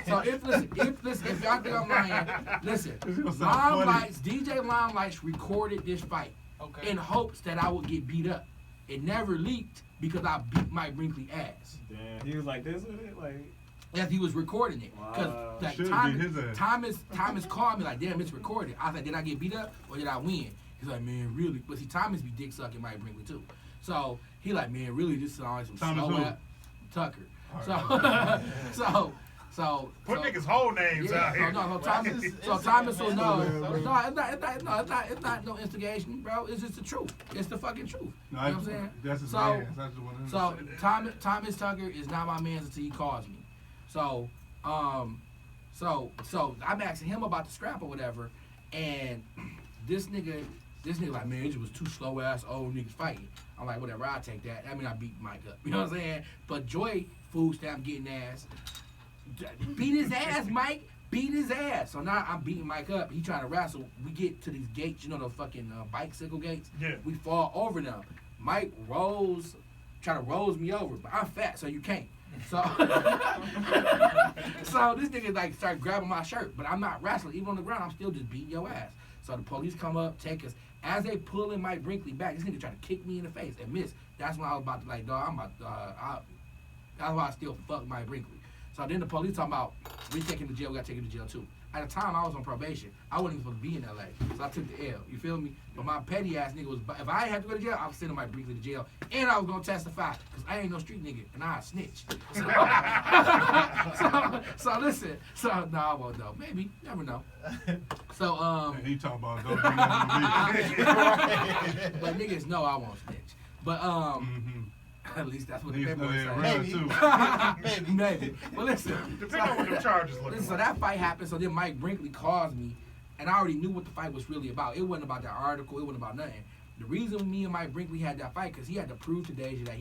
So if y'all think I'm lying, listen. DJ Limelights recorded this fight Okay. in hopes that I would get beat up. It never leaked because I beat Mike Brinkley ass. Damn. He was like this with it, like. As he was recording it, because Wow. like, Should've beat his ass. Thomas called me like, damn, it's recorded. I was like, did I get beat up or did I win? He's like, man, really? But see, Thomas be dick sucking Mike Brinkley too. So he like, man, really, this is always some Thomas slow who? ass Tucker. All So Put niggas' whole names out here. Thomas will know. Instagram, No, it's not no instigation, bro. It's just the truth. It's the fucking truth. No, You know what I'm saying? That's his So- man. That's the one. So Thomas Tucker is not my man until he calls me. So I'm asking him about the scrap or whatever, and this nigga like, man, it was two slow ass old niggas fighting. I'm like, whatever, I'll take that. I mean, I beat Mike up. You know what I'm saying? But Joy food stamp getting ass. Beat his ass, Mike. Beat his ass. So now I'm beating Mike up. He trying to wrestle. We get to these gates, you know, the fucking bicycle gates. Yeah. We fall over them. Mike trying to rolls me over, but I'm fat, so you can't. So, so this nigga like start grabbing my shirt, but I'm not wrestling. Even on the ground, I'm still just beating your ass. So the police come up, take us. As they pulling Mike Brinkley back, this nigga try to kick me in the face and miss. That's when I was about to like, dog, that's why I still fuck Mike Brinkley. So then the police talking about, we take him to jail, we gotta take him to jail too. At the time, I was on probation. I wasn't even supposed to be in LA, so I took the L. You feel me? But my petty ass nigga was. If I had to go to jail, I was sending my briefly to jail, and I was gonna testify because I ain't no street nigga, and I snitch. So listen. So no, I won't know. Maybe, never know. So And he talking about don't do nothing to me. but niggas know I won't snitch. But Mm-hmm. at least that's what the Niggas know paperwork they say. around too. Maybe. Maybe. Well, listen. Depending on what the charges looking Listen, so like. that fight happened. So then Mike Brinkley calls me, and I already knew what the fight was really about. It wasn't about that article. It wasn't about nothing. The reason me and Mike Brinkley had that fight because he had to prove to Deja that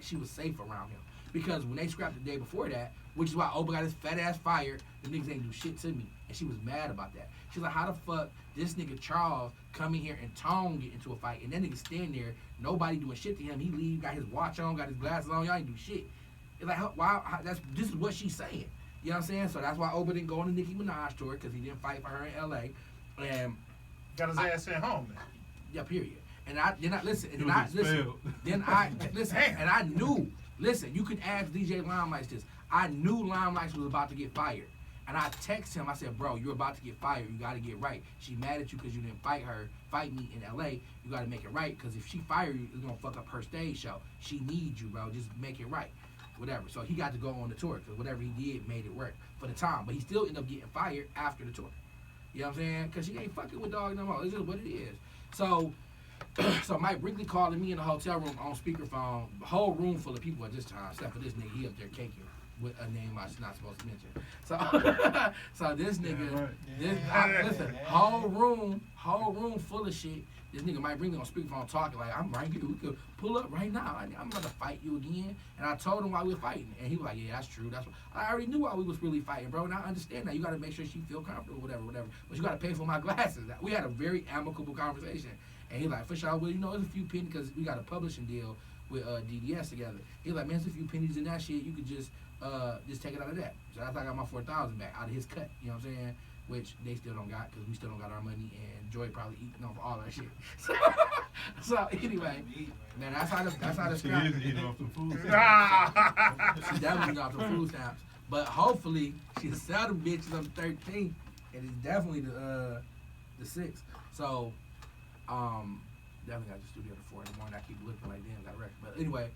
she was safe around him. Because when they scrapped the day before that, which is why Oba got his fat ass fired, the niggas ain't do shit to me, and she was mad about that. She's like, how the fuck this nigga Charles come in here and Tone get into a fight, and that nigga stand there, nobody doing shit to him. He leave, got his watch on, got his glasses on, y'all ain't do shit. It's like, this is what she's saying. You know what I'm saying? So that's why Oba didn't go on the Nicki Minaj tour because he didn't fight for her in L.A. And Got his ass sent home then. yeah, period. And I listen. And He then I was listen. expelled. Then I listen. Damn. And I knew. Listen, you can ask DJ Limelights this. I knew Limelights was about to get fired. And I text him. I said, bro, you're about to get fired. You got to get right. She mad at you because you didn't fight me in L.A. You got to make it right because if she fire you, it's gonna fuck up her stage show. She needs you, bro. Just make it right. Whatever. So he got to go on the tour because whatever he did made it work for the time. But he still ended up getting fired after the tour. You know what I'm saying? Because she ain't fucking with Dog no more. It's just what it is. So Mike Brinkley calling me in the hotel room on speakerphone. The whole room full of people at this time, except for this nigga. He up there caking with a name I'm not supposed to mention. So this nigga, listen, whole room full of shit. This nigga Mike Brinkley on speakerphone talking like, I'm right here. We could pull up right now. I'm about to fight you again. And I told him why we were fighting. And he was like, yeah, that's true. That's what I already knew why we was really fighting, bro. And I understand that. You got to make sure she feel comfortable, whatever. But you got to pay for my glasses. We had a very amicable conversation. And he like, for sure, well, you know, there's a few pennies because we got a publishing deal with DDS together. He like, man, there's a few pennies in that shit. You could just take it out of that. So that's how I got my 4,000 back out of his cut. You know what I'm saying? Which they still don't got because we still don't got our money, and Joy probably eating off all our shit. So anyway, man, that's how the She scrap. is eating off the food. She definitely got the food stamps, but hopefully she'll sell them bitches on the 13th, and it's definitely the 6th. So definitely got the studio at 4 in the morning. I keep looking like damn, got a record. But anyway,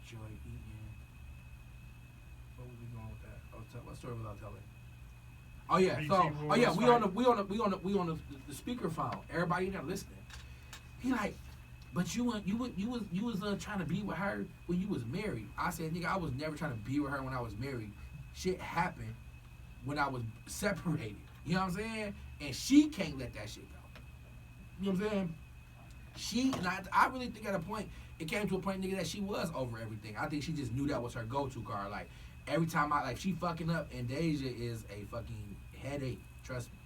Joy eating. What was we going with that? What story was I telling? Oh yeah, we on the speakerphone. Everybody in there listening. He like, but you was trying to be with her when you was married. I said, nigga, I was never trying to be with her when I was married. Shit happened when I was separated. You know what I'm saying? And she can't let that shit go. You know what I'm saying? I really think at a point, it came to a point, nigga, that she was over everything. I think she just knew that was her go-to card. Like, every time she fucking up, and Deja is a fucking headache. Trust me.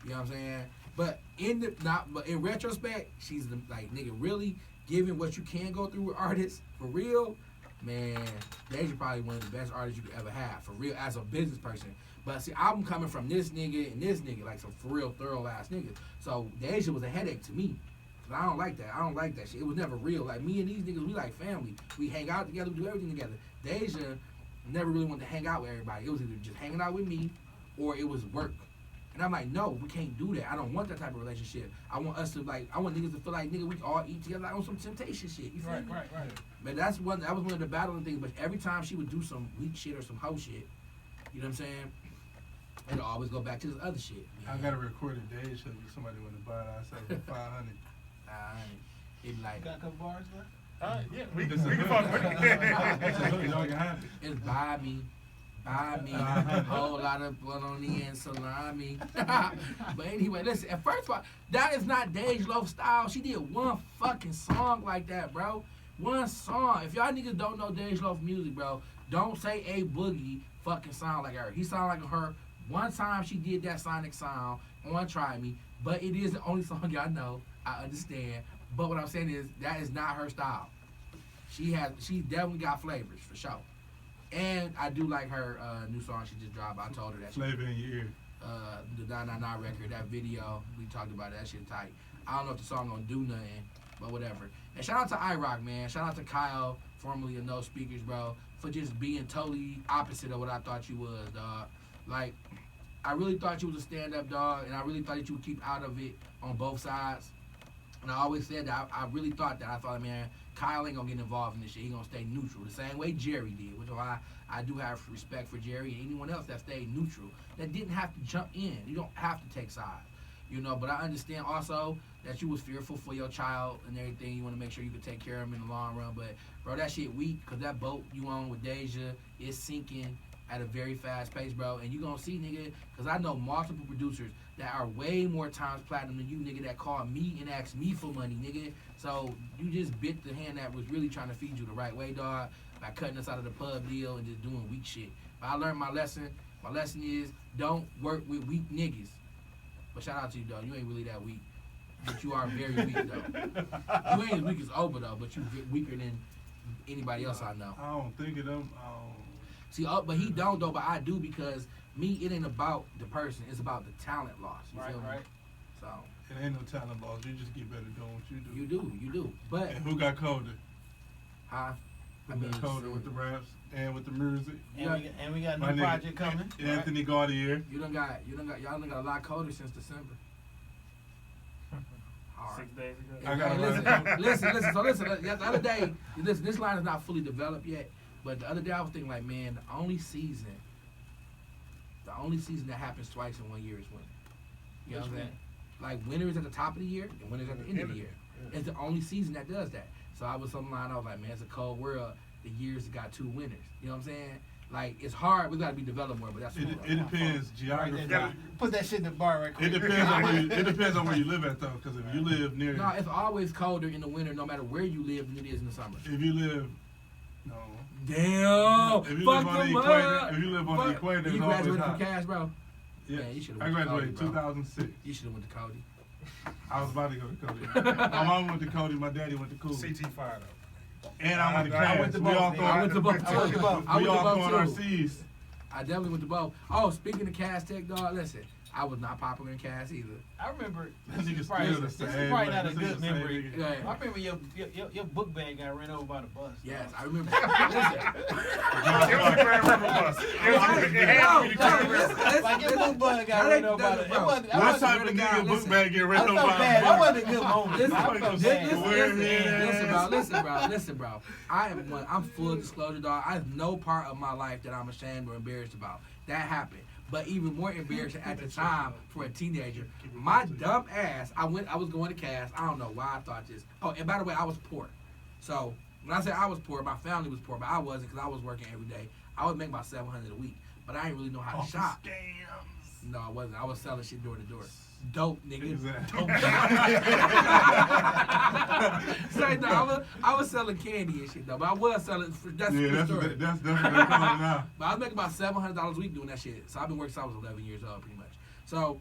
You know what I'm saying? But in retrospect, she's like, nigga, really giving what you can go through with artists for real. Man, Deja probably one of the best artists you could ever have for real as a business person. But see, I'm coming from this nigga and this nigga, like some for real thorough ass niggas. So Deja was a headache to me. Cause I don't like that. I don't like that shit. It was never real. Like me and these niggas, we like family. We hang out together, we do everything together. Deja never really wanted to hang out with everybody. It was either just hanging out with me or it was work. And I'm like, no, we can't do that. I don't want that type of relationship. I want us to I want niggas to feel like, nigga, we all eat together like on some Temptation shit. You feel me? Right. But that was one of the battling things. But every time she would do some weak shit or some hoe shit, you know what I'm saying? It'll always go back to this other shit. I got a recorded Deja if somebody want to buy it. I sell it for 500. It'd be like, Got a couple bars left? Yeah, we can fuck with it. Y'all can have it. it's buy me, whole lot of bologna and salami. But anyway, listen, and first of all, that is not Deja Loaf style. She did one fucking song like that, bro. One song. If y'all niggas don't know Deja Loaf music, bro, don't say A Boogie fucking sound like her. He sound like her. One time she did that Sonic sound on Try Me, but it is the only song y'all know. I understand. But what I'm saying is that is not her style. She definitely got flavors for sure. And I do like her new song she just dropped. I told her that Flavor in your ear. the 999 record, that video, we talked about it, that shit tight. I don't know if the song gonna do nothing, but whatever. And shout out to iRock, man. Shout out to Kyle, formerly of No Speakers, bro. for just being totally opposite of what I thought you was, dog. Like, I really thought you was a stand-up dog, and I really thought that you would keep out of it on both sides. And I always said that I really thought that. I thought, man, Kyle ain't gonna get involved in this shit. He gonna stay neutral, the same way Jerry did, which is why I do have respect for Jerry and anyone else that stayed neutral, that didn't have to jump in. You don't have to take sides, you know. But I understand also that you was fearful for your child and everything. You want to make sure you can take care of him in the long run. But bro, that shit weak, because that boat you on with Deja is sinking at a very fast pace, bro. And you gonna see, nigga, because I know multiple producers that are way more times platinum than you, nigga, that call me and ask me for money, nigga. So you just bit the hand that was really trying to feed you the right way, dog, by cutting us out of the pub deal and just doing weak shit. But I learned my lesson. My lesson is don't work with weak niggas. But shout out to you, dog. You ain't really that weak. But you are very weak, though. You ain't as weak as Oba, though, but you get weaker than anybody else I know. I don't think of them. See, but he don't, though, but I do, because me, it ain't about the person. It's about the talent loss. You feel me? Right. So. It ain't no talent loss. You just get better doing what you do. You do. But, And who got colder? huh? Who got colder with the raps and with the music? And we got a My new nigga, project coming. Anthony Gaudier. y'all done got a lot colder since December. Hard. 6 days ago. I got Hey, listen. So listen. The other day, this line is not fully developed yet. But the other day I was thinking, like, man, the only season that happens twice in 1 year is winter. You know what I'm saying? Like, winter is at the top of the year and winter is at the end of the year. It's the only season that does that. So I was some line, I was like, man, it's a cold world. The years got 2 winters. You know what I'm saying? Like, it's hard. We got to be developed more, but that's It depends geography. Put that shit in the bar right quick. It depends on where you live at, though, because if you live near, No, it's always colder in the winter, no matter where you live, than it is in the summer. if you live, no. Damn! If you Fuck live on the them equator, up. if you live on the equator, You it's always graduated from hot. Cash, bro? Yeah, Man, you should've I went to graduated Cody, in bro. 2006. You should have went to Cody. I was about to go to Cody. My mom went to Cody. My daddy went to Cool. CT fired up. And I went to I Cass. went to We all both. I went to both. I went to both. I We went to all both, throwing our too. C's. I definitely went to both. Oh, speaking of Cass Tech, dog, listen, I was not popular in Cass either. I remember. That This nigga is probably, still the this is same, probably like, not a this good is the same memory. nigga. Yeah. I remember your book bag got ran over by the bus. Yes, I remember. Listen. It was a Grand River bus. It had to be the Grand River. Like your book bag got ran over by the. It wasn't. What Listen, type of really, nigga book listen. bag get I ran felt over by bad. a That bus? wasn't a good moment. Listen, I felt bad. Listen, bro. I'm full disclosure, dog. I have no part of my life that I'm ashamed or embarrassed about. That happened. But even more embarrassing at the time for a teenager, my dumb ass, I was going to Cass. I don't know why I thought this. Oh, and by the way, I was poor. So when I say I was poor, my family was poor, but I wasn't, because I was working every day. I would make about $700 a week, but I didn't really know how to shop. Scams. No, I wasn't. I was selling shit door to door. Dope, nigga. Exactly. Dope. Say, no, I was selling candy and shit though, but I was selling. That's Yeah, the that's story. what they're calling now. But I was making about $700 a week doing that shit. So I've been working since I was 11 years old, pretty much. So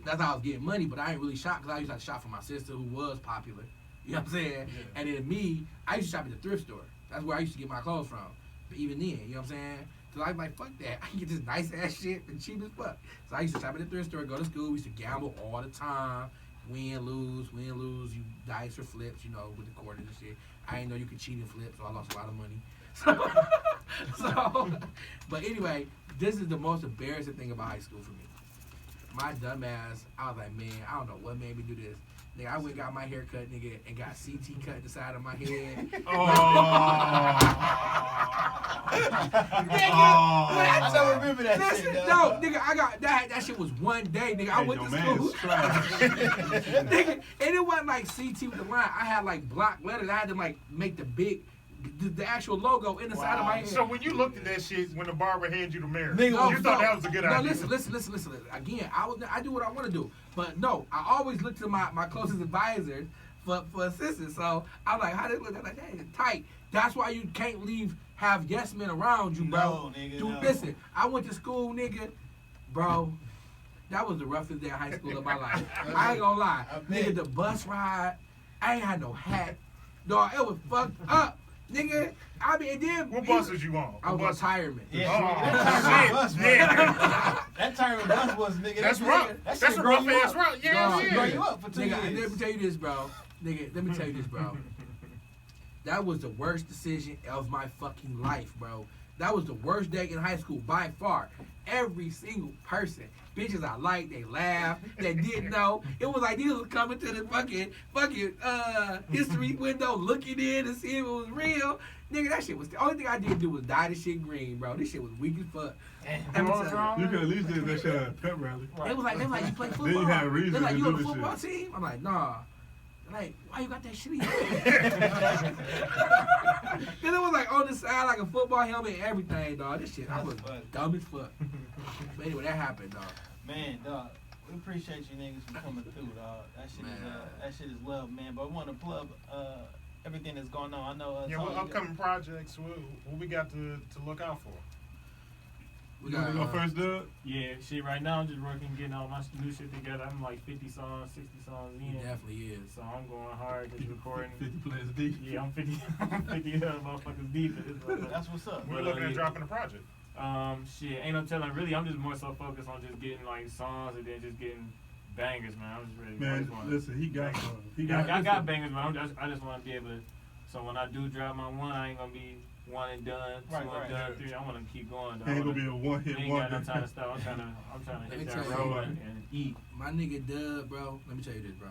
that's how I was getting money. But I ain't really shop, because I used to have to shop for my sister, who was popular. You know what I'm saying? Yeah. And then me, I used to shop at the thrift store. That's where I used to get my clothes from. But even then, you know what I'm saying? Cause I was like, fuck that. I can get this nice ass shit and cheap as fuck. So I used to shop at the thrift store, go to school. We used to gamble all the time. Win, lose. You dice or flips, you know, with the quarters and shit. I didn't know you could cheat and flip, so I lost a lot of money. So, but anyway, this is the most embarrassing thing about high school for me. My dumb ass, I was like, man, I don't know what made me do this. Nigga, I went and got my hair cut, nigga, and got CT cut the side of my head. I don't remember that Listen, shit. no, nigga, I got that shit was one day, nigga. I went to school. Nigga, and it wasn't like CT with the line. I had like block letters. I had to like make the actual logo in the side of my head. So when you looked at that shit, when the barber handed you the mirror, Nigga, you thought that was a good idea. No, listen. Again, I do what I want to do. But no, I always look to my closest advisors for assistance. So I'm like, how they look? I'm like, hey, it's tight. That's why you can't have yes men around you, bro. No, nigga, Dude, no. listen, I went to school, nigga, bro. That was the roughest day of high school of my life. I ain't gonna lie. Nigga, the bus ride, I ain't had no hat. Dog, it was fucked up. Nigga, I mean, and then... What bus was you on? I was on retirement. Yeah, Oh, shit. Yeah. that tyrant bus was, nigga. That's that rough. shit That's grow a rough you ass up. route. Yeah, Dog, Grow yeah. you up for 2 Nigga, years. let me tell you this, bro. Nigga, let me tell you this, bro. That was the worst decision of my fucking life, bro. That was the worst day in high school by far. Every single person, bitches I liked, they laughed, they didn't know. It was like these was coming to the fucking history window, looking in to see if it was real. Nigga, that shit was the only thing I did do was dye the shit green, bro. This shit was weak as fuck. What was wrong? You could at least do that shit at a pep rally. It was like, you play football. Then you had a reason They're like, to you do on a this football shit. team? I'm like, nah. They're like, why you got that shit in your Then it was like on the side, like a football helmet and everything, dog. This shit, I was dumb as fuck. But anyway, that happened, dog. Man, dog, we appreciate you niggas for coming through, dog. That shit is love, man. But we want to plug everything that's going on. I know. Yeah, what upcoming projects? What we got to look out for? We You want to go first, Doug? Yeah, shit. Right now, I'm just working, getting all my new shit together. I'm like 50 songs, 60 songs He in. definitely is. So I'm going hard, just recording. 50 players deep. Yeah, I'm 50. I'm 50 motherfuckers deep. That's what's up. We're looking at dropping a project. Shit, ain't no telling. Really, I'm just more so focused on just getting like songs and then just getting bangers, man. I'm just ready. Man, listen, he got I got bangers, but I just want to be able to. So when I do drop my one, I ain't gonna be one and done, two and done, three. I want to keep going. Ain't gonna be a one-hit ain't wonder. got no time to stop. I'm trying to Let me hit tell that you, road and eat. My nigga Dub, bro. Let me tell you this, bro.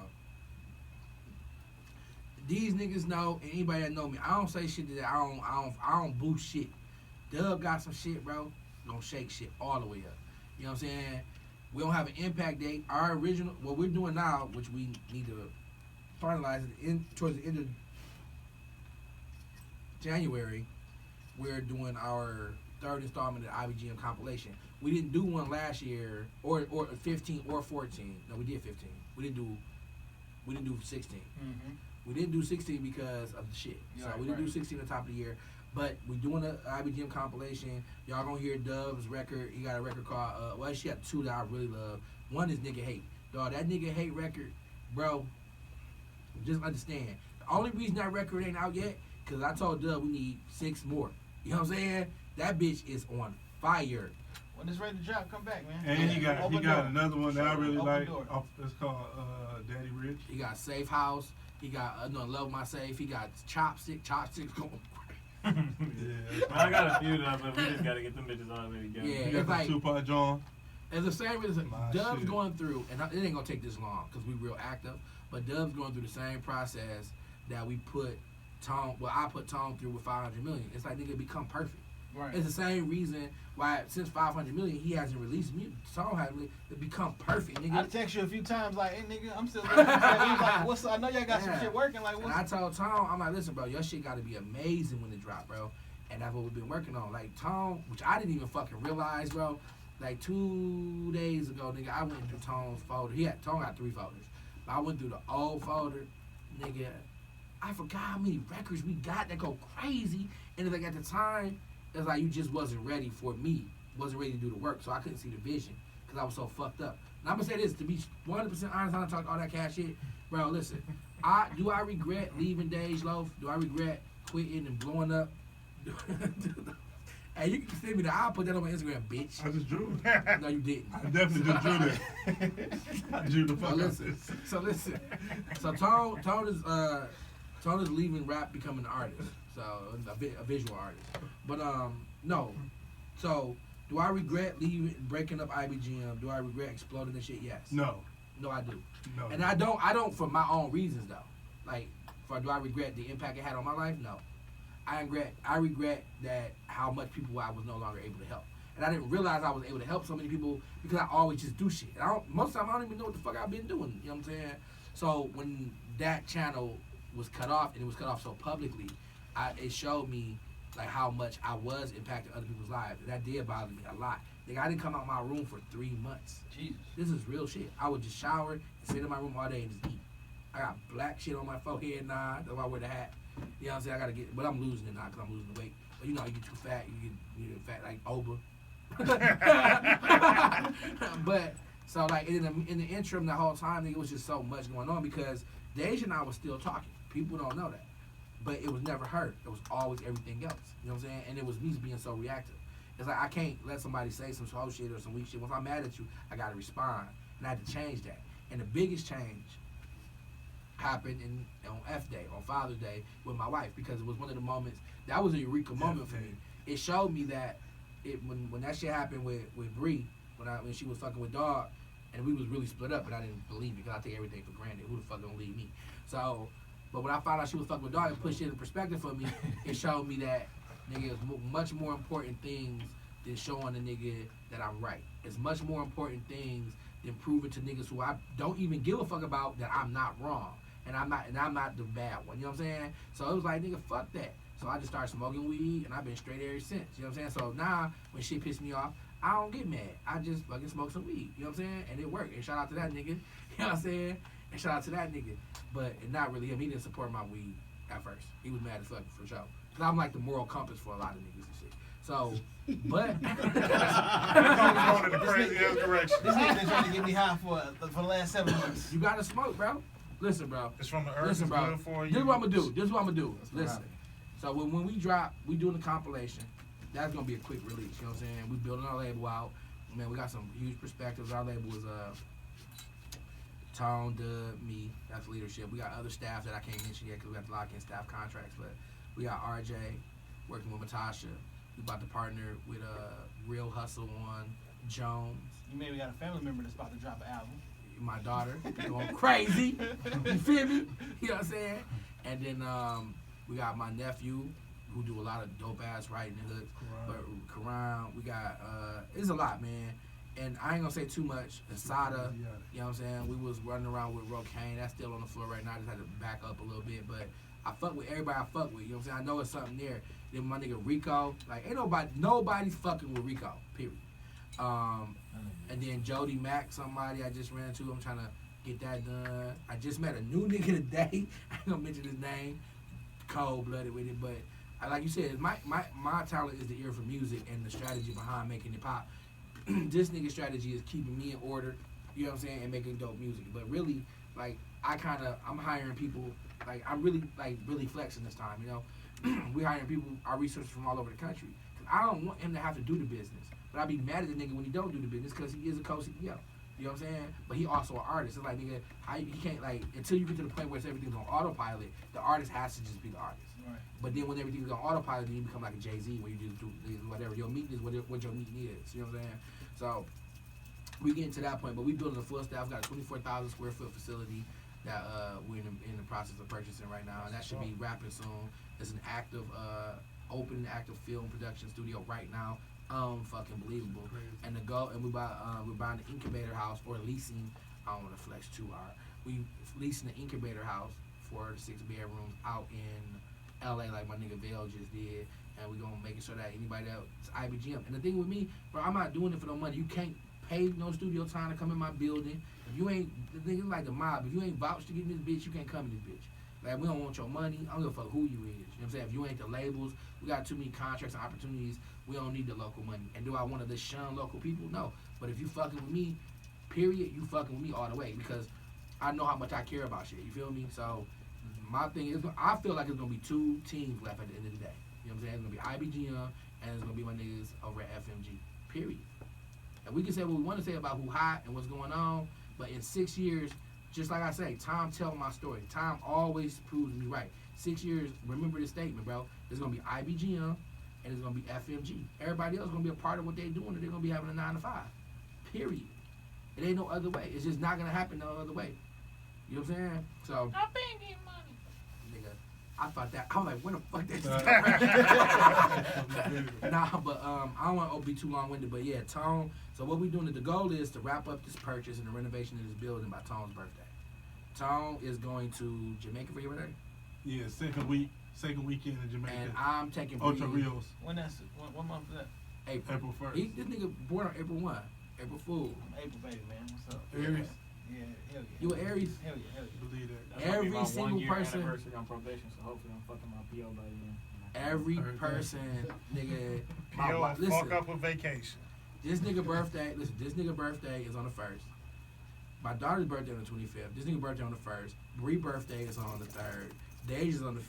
These niggas know, and anybody that know me, I don't say shit that I don't boost shit. Dub got some shit, bro. Gonna shake shit all the way up. You know what I'm saying? We don't have an impact date. Our original, what we're doing now, which we need to finalize towards the end of January, we're doing our third installment of the IBGM compilation. We didn't do one last year, or 15 or 14. No, we did 15. We didn't do 16. Mm-hmm. We didn't do 16 because of the shit. So we didn't do 16 at the top of the year. But we're doing an IBGM compilation. Y'all gonna hear Dub's record. He got a record called, well, she got two that I really love. One is Nigga Hate. Dog, that Nigga Hate record, bro, just understand. The only reason that record ain't out yet, because I told Dub we need 6 more. You know what I'm saying? That bitch is on fire. When it's ready to drop, come back, man. And he got another one that I really Open like. door. It's called Daddy Rich. He got Safe House. He got Love My Safe. He got Chopsticks going. Yeah. I got a few though, but we just gotta get them bitches all ready together. Yeah. He It's got like- the Tupac John. As the same reason, My Dub's shit. going through, and it ain't gonna take this long because we real active. But Dub's going through the same process that we put Tone. Well, I put Tone through with 500 million. It's like nigga become perfect. Right. It's the same reason why since 500 million he hasn't released music. Tone hasn't really to become perfect, I nigga. text you a few times like, hey nigga, I'm still listening to that. He was like, what's up? I know y'all got some Yeah. shit working. Like, And what's I told Tone, I'm like, listen, bro, your shit got to be amazing when it drop, bro. And that's what we've been working on. Like Tone, which I didn't even fucking realize, bro. Like 2 days ago, nigga, I went through Tone's folder. Tone got 3 folders. But I went through the old folder, nigga. I forgot how many records we got that go crazy. And it's like at the time, it's like you just wasn't ready for me. Wasn't ready to do the work, so I couldn't see the vision because I was so fucked up. And I'm gonna say this to be 100% honest, I don't talk all that cash shit, bro. Listen, I regret leaving Dage Loaf? Do I regret quitting and blowing up? Hey, you can send me I'll put that on my Instagram, bitch. I just drew it. No, you didn't. I definitely just drew that. I drew the fuck out of this. So listen. So Tone is leaving rap, becoming an artist. So a visual artist. But no. So do I regret breaking up IBGM? Do I regret exploding this shit? Yes. No. No, I do. No. And I don't for my own reasons though. Like, do I regret the impact it had on my life? No. I regret that how much people I was no longer able to help. And I didn't realize I was able to help so many people because I always just do shit. And most of the time I don't even know what the fuck I've been doing. You know what I'm saying? So when that channel was cut off, and it was cut off so publicly, it showed me like how much I was impacting other people's lives. And that did bother me a lot. Like, I didn't come out my room for 3 months. Jesus. This is real shit. I would just shower and sit in my room all day and just eat. I got black shit on my forehead now. That's why I wear the hat. You know what I'm saying? I gotta but I'm losing it now because I'm losing the weight. But you know, you get too fat, you get fat like Oba. But so like in the interim, the whole time, it was just so much going on because Deja and I was still talking. People don't know that, but it was never her. It was always everything else. You know what I'm saying? And it was me being so reactive. It's like I can't let somebody say some slow shit or some weak shit. Once I'm mad at you, I gotta respond, and I had to change that. And the biggest change happened on F Day, on Father's Day, with my wife, because it was one of the moments, that was a eureka moment for me. It showed me that when that shit happened with Bree, when she was fucking with Dog, and we was really split up, but I didn't believe it, because I take everything for granted. Who the fuck gonna leave me? So, but when I found out she was fucking with Dog, it pushed it into perspective for me. It showed me that, nigga, it's much more important things than showing a nigga that I'm right. It's much more important things than proving to niggas who I don't even give a fuck about that I'm not wrong. And I'm not the bad one. You know what I'm saying? So it was like, nigga, fuck that. So I just started smoking weed, and I've been straight ever since. You know what I'm saying? So now, when shit piss me off, I don't get mad. I just fucking smoke some weed. You know what I'm saying? And it worked. And shout out to that nigga. You know what I'm saying? And shout out to that nigga. But not really him. He didn't support my weed at first. He was mad as fuck for sure. Because I'm like the moral compass for a lot of niggas and shit. So, but going in the crazy ass direction. This nigga been trying to get me high for the last 7 months. you gotta smoke, bro. Listen, bro. It's from the earth. Listen, It's bro. good for you. This is what I'm gonna do. Listen. right. So when we drop, we doing the compilation. That's gonna be a quick release. You know what I'm saying? We building our label out. Man, we got some huge perspectives. Our label is Tone, Dub, me. That's leadership. We got other staff that I can't mention yet because we have to lock in staff contracts. But we got RJ working with Matasha. We about to partner with Real Hustle on Jones. You maybe got a family member that's about to drop an album. My daughter going crazy. You feel me? You know what I'm saying? And then we got my nephew who do a lot of dope ass writing and hooks. But Karan, we got it's a lot, man. And I ain't gonna say too much. Asada, you know what I'm saying? We was running around with Rocaine. That's still on the floor right now. I just had to back up a little bit. But I fuck with everybody I fuck with. You know what I'm saying? I know it's something there. Then my nigga Rico, like ain't nobody's fucking with Rico. Period. And then Jody Mack, somebody I just ran into. I'm trying to get that done. I just met a new nigga today. I ain't gonna mention his name. Cold blooded with it, but like you said, my talent is the ear for music and the strategy behind making it pop. This nigga strategy is keeping me in order, you know what I'm saying, and making dope music. But really, like I'm hiring people, like I'm really flexing this time, you know. We hiring people, our researchers from all over the country. Cause I don't want him to have to do the business, but I'd be mad at the nigga when he don't do the business because he is a co-CEO. You know what I'm saying? But he also an artist. It's like, nigga, he can't, like, until you get to the point where everything's on autopilot, the artist has to just be the artist. Right. But then when everything's on autopilot, then you become like a Jay-Z where you just do whatever. Your meeting is what your meeting is. You know what I'm saying? So we getting to that point, but we building a full staff. We've got a 24,000 square foot facility that we're in the process of purchasing right now, and that should be wrapping soon. It's an active, open active film production studio right now. Fucking believable. And the goal, and we're buying the incubator house or leasing. I don't want to flex too hard. We leasing the incubator house for 6 bedrooms out in LA, like my nigga Vail just did, and we're gonna make sure that anybody else, it's IBGM. And the thing with me, bro, I'm not doing it for no money. You can't pay no studio time to come in my building. If you ain't, the nigga like the mob. If you ain't vouched to get in this bitch, you can't come in this bitch. Like, we don't want your money. I don't give a fuck who you is. You know what I'm saying? If you ain't the labels, we got too many contracts and opportunities. We don't need the local money. And do I want to just shun local people? No. But if you fucking with me, period, you fucking with me all the way because I know how much I care about shit. You feel me? So my thing is, I feel like it's gonna be 2 teams left at the end of the day. You know what I'm saying? It's gonna be IBGM and it's gonna be my niggas over at FMG. Period. And we can say what we want to say about who hot and what's going on, but in 6 years, just like I say, time tells my story. Time always proves me right. 6 years, remember this statement, bro. It's gonna be IBGM and it's gonna be FMG. Everybody else gonna be a part of what they're doing, and they're gonna be having a 9 to 5. Period. It ain't no other way. It's just not gonna happen no other way. You know what I'm saying? So I've been getting money. nigga, I thought that. I was like, where the fuck that just Nah, but I don't want to be too long-winded, but yeah, Tone. So what we doing? The goal is to wrap up this purchase and the renovation of this building by Tone's birthday. Tone is going to Jamaica for your birthday, Yeah, second weekend in Jamaica. and I'm taking Ocho Bree- Rios, When that's what month is that? April. April 1st. This nigga born on April 1. April Fool. I'm April baby, man. What's up? Aries. Yeah, hell yeah. You an Aries? Hell yeah, hell yeah. Believe that. That's gonna be Every my single 1 year person- anniversary on probation, so hopefully I'm fucking my PO by then. Every Birthday. person, nigga. Yo, fuck Listen, up a vacation. this nigga birthday. Listen, this nigga birthday is on the 1st. My daughter's birthday on the 25th. This nigga birthday on the 1st. Bree birthday is on the 3rd. Deja's on the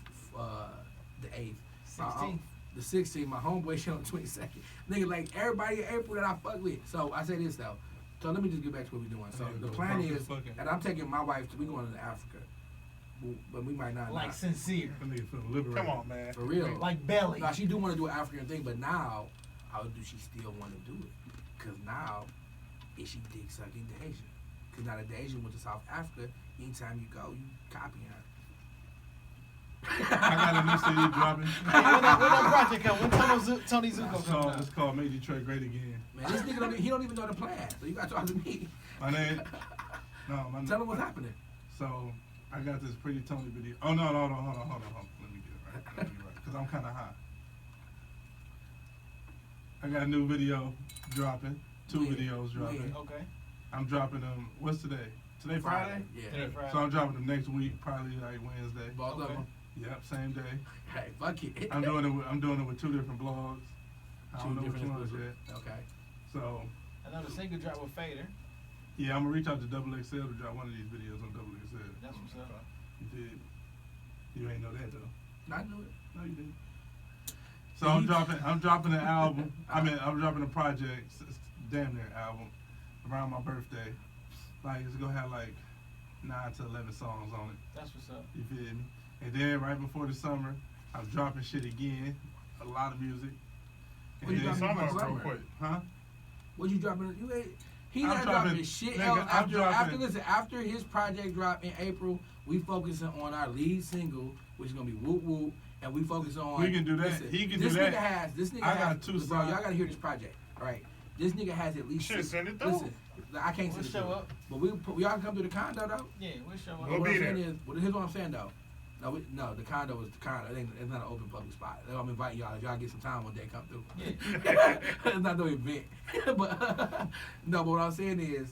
8th. 16. The 16th. My homeboy shit on the 22nd. Nigga, like everybody in April that I fuck with. So I say this though. So let me just get back to what we're doing. So Yeah, the go plan purpose is fucking. that I'm taking my wife. We going to Africa. but we might not. Like sincere. That nigga feeling liberated. Come on, man. For real. Like belly. Now she do want to do an African thing, but now, how do she still want to do it? Cause now, is she dick sucking Deja? Cause now that Deja went to South Africa, anytime you go, you copying her. I got a new CD dropping. Hey, when that project come? When Tony Zuko comes out? It's called Make Detroit Great Again. Man, this nigga he don't even know the plan, so you gotta talk to me. My name. No, my Tell him what's happening. So I got this Pretty Tony video. Oh no, hold on. Let me get it right. Cause I'm kind of high. I got a new video dropping. Two Yeah. videos dropping. Okay. I'm dropping them. What's today? Today Friday. Yeah. So I'm dropping them next week, probably like Wednesday. Both of Okay. them. Yep, same day. Hey, fuck it. I'm doing it with two different blogs. I don't know which ones exclusives. yet. Okay. So Another single drop with Fader. yeah, I'm gonna reach out to Double XL to drop one of these videos on Double XL. That's what's up. You did. You ain't know that though. I knew it. No, you didn't. So I'm dropping an album. I'm dropping a project, damn near album, around my birthday. Like it's gonna have like 9 to 11 songs on it. That's what's up. You feel me? And then right before the summer, I'm dropping shit again, a lot of music. What you then- dropping Summer before real summer? quick. Huh? What you dropping? You ain't. He I'm not dropping- dropping shit nigga, else I'm after dropping- after his project drop in April. We focusing on our lead single, which is gonna be Whoop Whoop, and we focus on. We can do that. Listen, He can this do that. This nigga I has. got two bro, songs. y'all gotta hear this project, all right? This nigga has at least. Shit, send it through. Listen, I can't We'll send it show through. up. But we all can come to the condo though. Yeah, we'll show up. We'll What be I'm saying there. is, well, here's what I'm saying though. No, the condo is the condo. It's not an open public spot. I'm inviting y'all. If y'all get some time one day, come through. Yeah. It's not no event. but no, but what I'm saying is,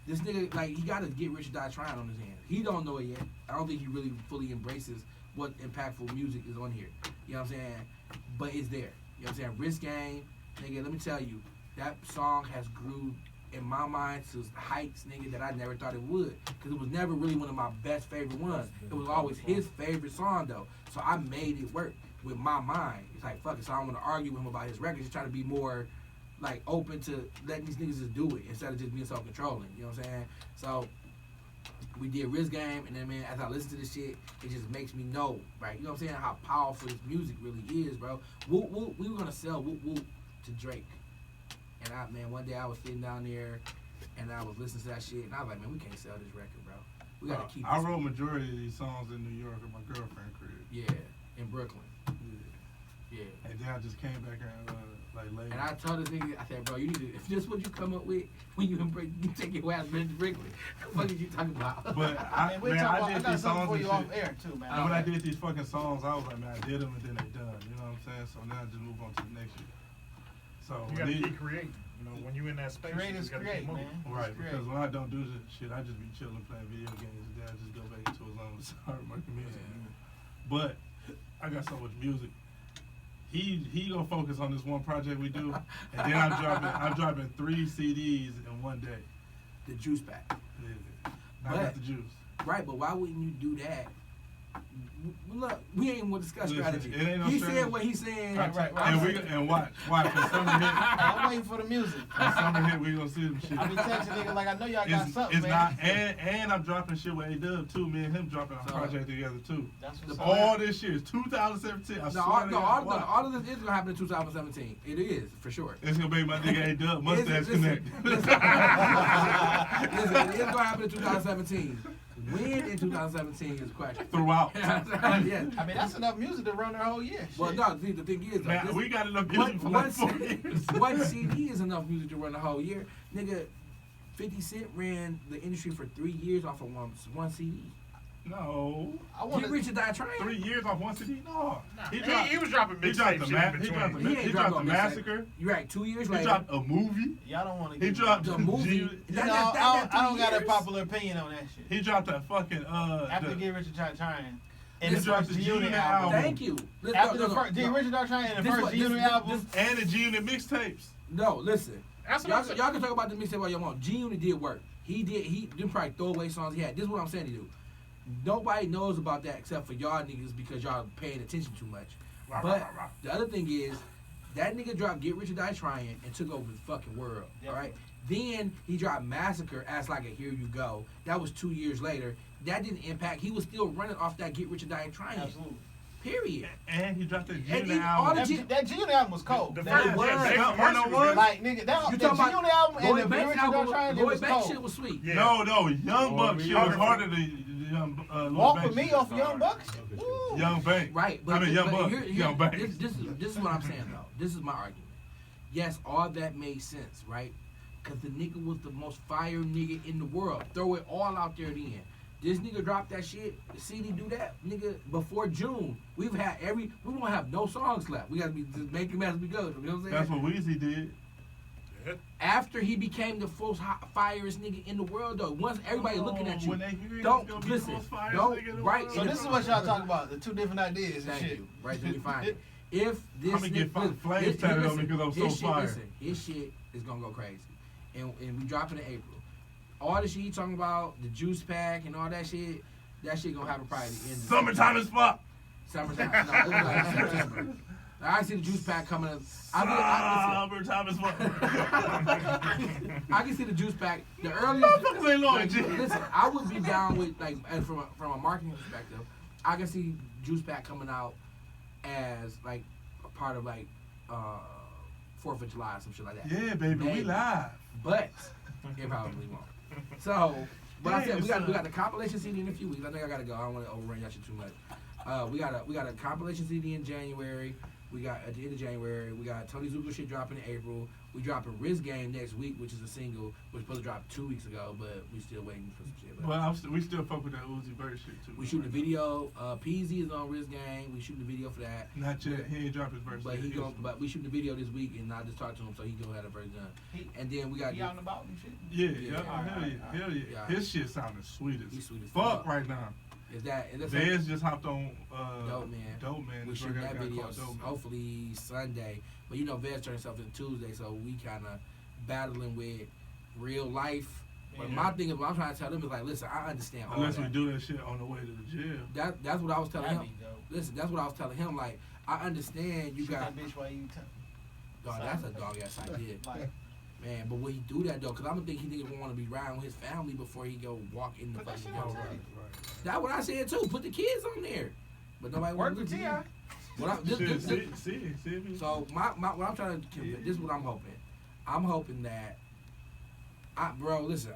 this nigga, like, he got to get rich or die trying on his hands. He don't know it yet. I don't think he really fully embraces what impactful music is on here. You know what I'm saying? But it's there. You know what I'm saying? Risk Game, nigga, let me tell you, that song has grew in my mind to heights, nigga, that I never thought it would. Because it was never really one of my best favorite ones. It was always his favorite song, though. So I made it work with my mind. It's like, fuck it, so I don't want to argue with him about his records. Just trying to be more, like, open to letting these niggas just do it instead of just being self-controlling. You know what I'm saying? So we did Risk Game, and then, man, as I listen to this shit, it just makes me know, right? You know what I'm saying? How powerful this music really is, bro. Whoop Whoop, we were going to sell Whoop Whoop to Drake. And one day I was sitting down there and I was listening to that shit and I was like, man, we can't sell this record, bro. We gotta keep I this. wrote majority of these songs in New York at my girlfriend's crib. Yeah, in Brooklyn. Yeah. And then I just came back here and like later. And I told this nigga, I said, bro, you need to, if this what you come up with when you take your ass back to Brooklyn, what are you talking about? But Man, we'll talk about, I got something for you off air too, man. And when I did these fucking songs, I was like, man, I did them and then they done. You know what I'm saying? So now I just move on to the next shit. So You gotta keep creating. You know, when you in that space, you Creators just gotta create, keep moving. man. right, It's great. because when I don't do this shit, I just be chilling playing video games and then I just go back into his own start making music. But I got so much music. He gonna focus on this one project we do, and then I'm dropping 3 CDs in one day. The juice pack. Yeah. I But- got the juice. Right, but why wouldn't you do that? Look, we ain't gonna discuss Listen, strategy. it ain't no he strategy. said what he's saying. Right. And watch. When summer hit, I'm waiting for the music. we gonna see them shit. I be texting niggas like I know y'all got something, It's man. not, and I'm dropping shit with A-Dub too. Me and him dropping our So- project together too. That's what's up. All this shit is 2017. I No, swear all, to no, God, all, watch. all of this is gonna happen in 2017. It is for sure. It's gonna be my nigga A-Dub mustache Listen, connect. listen, it is gonna happen in 2017. When in 2017 is the question. Throughout. yeah. I mean, that's enough music to run their whole year. Well, Shit. no, the thing is, though, Man, this- we got enough music for like 4 years. one CD is enough music to run the whole year. Nigga, 50 Cent ran the industry for 3 years off of one CD. No. I want Get Rich or Die Trying. 3 years off one CD? No. He was dropping He dropped mixtape the shit in he dropped the, between. He he ain't dropped dropped the no mixtape. Massacre. You're right, 2 years He later. dropped a movie. Y'all don't want to He dropped the movie. I don't got a years. popular opinion on that shit. He dropped that fucking After the- Get Rich or Trying. He And the dropped first the G-Unit G-Unit album. album. Thank you. Let's After go, the first Get Rich or Trying and the This first what- G-Unit this- album. and the G-Unit mixtapes. No, listen. That's what Y'all, I'm saying. y'all can talk about the mixtape all y'all want. G-Unit did work. He them probably throwaway songs he had. This is what I'm saying to you. Nobody knows about that except for y'all niggas because y'all paying attention too much. Rah, But rah, rah, rah. the other thing is, that nigga dropped Get Rich or Die Trying and took over the fucking world. Yeah. All right. Then he dropped Massacre as like a Here You Go. That was 2 years later. that didn't impact. He was still running off that Get Rich or Die Trying. Absolutely. Period. And he dropped that And G-Unit even all album. the That G-Unit album was cold. The That first was- One-on-one? like nigga, that You the talking about G-Unit album and Lloyd the Banks Rich album? Don't Try it Lloyd was Banks cold. shit was sweet. Yeah. No, Young Buck shit was Young- harder than Young Walk Banks with me shit. off Young Bucks. Okay, Ooh. Young Bank. Right, I mean, Young but Buck. here- Young Banks. This is what I'm saying though. This is my argument. Yes, all that made sense, right? Cause the nigga was the most fire nigga in the world. Throw it all out there then. This nigga dropped that shit. The CD do that, nigga. Before June, we won't have no songs left. We gotta be just making as we go. You know what I'm saying? That's what Weezy did. After he became the most firest nigga in the world, though. Once everybody looking at you, When they hear don't he's gonna be listen. the most fire Don't nigga in the right. world. So this is what y'all talk about, the two different ideas and Thank shit. you. Right there, you find it. If this I'ma get nigga- flames his- tatted on me listen, 'cause I'm so his shit, fire. Listen, his shit is gonna go crazy, and we dropping in April. All the shit he talking about, the juice pack and all that shit gonna happen probably at the end. Of Summertime is fuck. Summertime. No, it was like September. I see the juice pack coming up. Summertime is fuck. I can see the juice pack. The earliest. Motherfuckers ain't long, Like, G. listen, I would be down with like and from a marketing perspective. I can see juice pack coming out as like a part of like 4th of July or some shit like that. Yeah, baby, we Maybe. live. But it probably won't. So, but I said we Yeah, got the compilation CD in a few weeks. I think I gotta go. I don't want to overrun y'all shit too much. We got a compilation CD in January. We got at the end of January. We got Tony Zuko shit dropping in April. We dropping Riz Game next week, which is a single, which was supposed to drop 2 weeks ago, but we still waiting for some shit. But We still fuck with that Uzi Vert shit too. we shooting the video. Peasy is on Riz Gang. We shooting the video for that. Not yet. He ain't dropped his verse. But yet. but we shooting the video this week, and I just talked to him, so he gonna have the verse done. And then we got He out and about and shit. Yeah, Yeah. hell yeah. Yeah. His shit sounding sweet as He's sweet as fuck fuck. right now. is that's Vez just hopped on Dope Man. Dope Man. We This shooting record that got video called Dope Man. hopefully Sunday. But you know, Vez turned himself in Tuesday, so we kind of battling with real life. But Yeah. my thing is, what I'm trying to tell them is like, listen, I understand all Unless we that. do that shit on the way to the gym. That's what I was telling That'd him. be dope. Listen, that's what I was telling him. Like, I understand you Shoot got. that bitch while you Dog, that's a dog ass idea. like, Man, but will he do that though? Because I'm gonna think he niggas want to be riding with his family before he go walk in the Put that fucking shit on house. tape. That's what I said too. Put the kids on there. But nobody Work want with to T.I. Shit, see if he- So what I'm trying to convince, this is what I'm hoping. I'm hoping that bro, listen,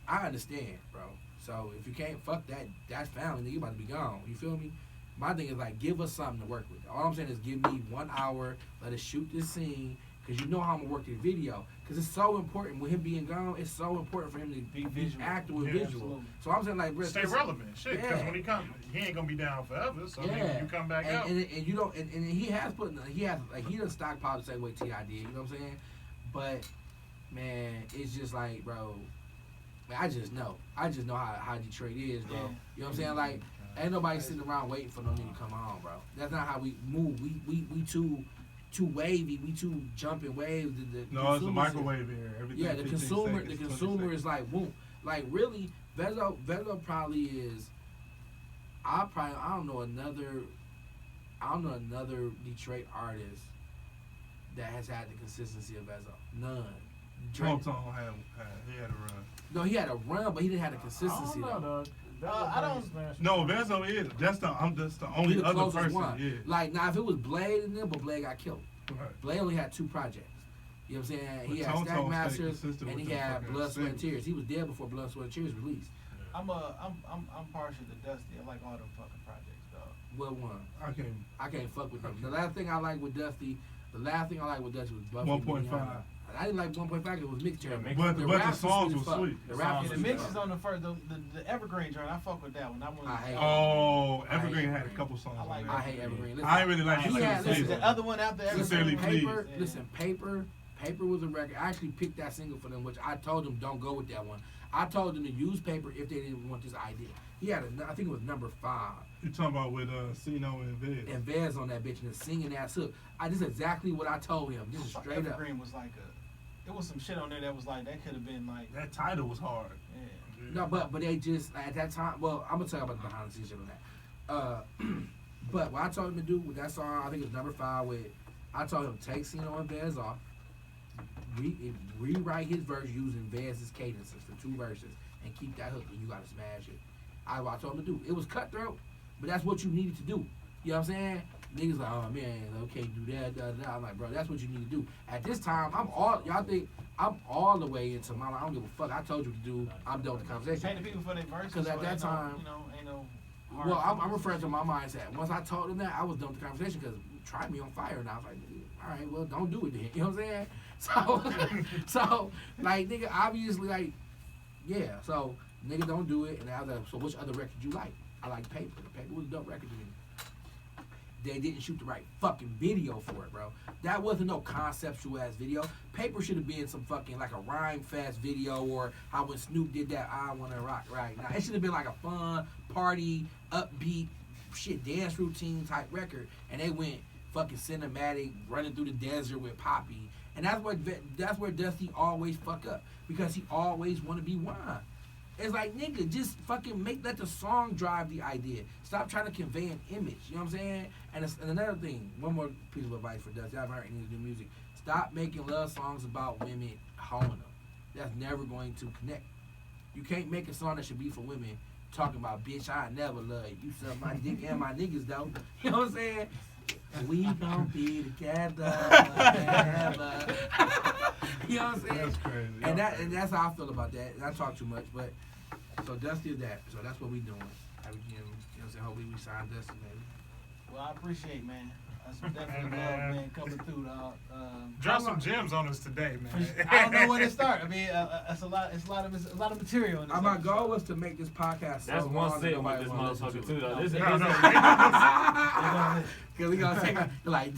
I understand, bro. So if you can't fuck that, that's family, nigga, you about to be gone. You feel me? My thing is like, give us something to work with. All I'm saying is give me 1 hour, let us shoot this scene, because you know how I'm gonna work this video. Because it's so important with him being gone. It's so important for him to Be be visual. active with Yeah, visual. absolutely. So I'm saying like, bro, Stay listen, relevant, shit. Because Yeah. when he come, he ain't gonna be down forever. So Yeah. when you come back out, and you don't, and he has like he doesn't stockpile the same way T.I. did. You know what I'm saying? But man, it's just like, bro, man, I just know how Detroit is, bro. Yeah. You know what I'm saying? Like, ain't nobody sitting around waiting for no nigga to come on, bro. That's not how we move. We too wavy. We too jumping waves. The No, it's a consumers- microwave here. Everything Yeah, the 15 consumer seconds, is like, boom. Like really, Vezo probably is. I don't know another Detroit artist that has had the consistency of Vezo. None. Drake. Tone he had a run. No, he had a run, but he didn't have the consistency I don't though. know, dog. I don't- No, Vezo is. That's the He only the other closest person. one. Yeah. Like now, if it was Blade in there, but Blade got killed. Right. Blade only had 2 projects. You know what I'm saying? But He had Tone Stack Tone stayed Masters consistent and with he the had fucking Blood, Sweat, and singles. Tears. He was dead before Blood, Sweat, and Tears released. I'm partial to Dusty. I like all them fucking projects, dog. What one? I I can't fuck with them. The last thing I like with Dusty was Buffy. 1.5. I didn't like 1.5 because it was mixed terrible. mix- But the raps was songs sweet as were fuck. sweet. The The rap songs was Yeah, were the sweet mix as is fuck. on the first, the Evergreen joint. I fuck with that one. That one. I hate Oh, I hate Evergreen had a Evergreen. couple songs I like on I there. hate Evergreen. Listen, I ain't really like He Sincerely had- Pleased. The other one after Sincerely Evergreen. Pleased. Paper, Yeah. listen, Paper was a record. I actually picked that single for them, which I told them don't go with that one. I told them to use Paper if they didn't want this idea. He had I think it was number 5. You talking about with Sino and Vez? And Vez on that bitch and the singing ass hook. This is exactly what I told him. This is straight up. Evergreen was like it was some shit on there that was like that could have been like That title was hard. yeah. No, but they just at that time. Well, I'm gonna tell you about the behind the scenes shit on that. But what I told him to do with that song, I think it's number 5. I told him take Sino and Vez off, rewrite his verse using Vez's cadences for 2 verses, and keep that hook, and you gotta smash it. I told him to do. It was cutthroat, but that's what you needed to do. You know what I'm saying? Niggas like, oh man, I can't do that. I'm like, bro, that's what you need to do. At this time, y'all think I'm all the way into my life. I don't give a fuck. I told you to do. I'm done with the conversation. Pay the people for their verses. Because at that time, ain't no. Well, I'm referring to my mindset. Once I told him that, I was done with the conversation because try me on fire. And I was like, all right, well, don't do it then. You know what I'm saying? So like, nigga, obviously, like, yeah. So, nigga, don't do it. And I was like, so which other record you like? I like Paper. Paper was a dope record to me. They didn't shoot the right fucking video for it, bro. That wasn't no conceptual ass video. Paper should have been some fucking like a rhyme fast video, or how when Snoop did that I Wanna Rock Right Now. It should have been like a fun, party, upbeat, shit, dance routine type record. And they went fucking cinematic, running through the desert with Poppy. And that's where Dusty always fuck up, because he always want to be Wine. It's like, nigga, just fucking let the song drive the idea. Stop trying to convey an image. You know what I'm saying? And another thing, one more piece of advice for Dusty. I haven't heard any of his new music. Stop making love songs about women hoeing them. That's never going to connect. You can't make a song that should be for women talking about, bitch, I never love you. You suck my dick and my niggas, though. You know what I'm saying? We gon' be together forever. You know what I'm saying? That's crazy. And that's how I feel about that. And I talk too much, but so Dusty is that. So that's what we doing. IBGM, you know what I'm saying? Hopefully we sign Dusty, maybe. Well, I appreciate, man. That's definitely Hey, love, man. man, coming through, dog. Drop some gems on us today, man. I don't know where to start. I mean, it's a lot of material. In this My episode. goal was to make this podcast That's so one long that set with nobody this wanna listen motherfucker to too, it. though. This No, Because we gonna take like,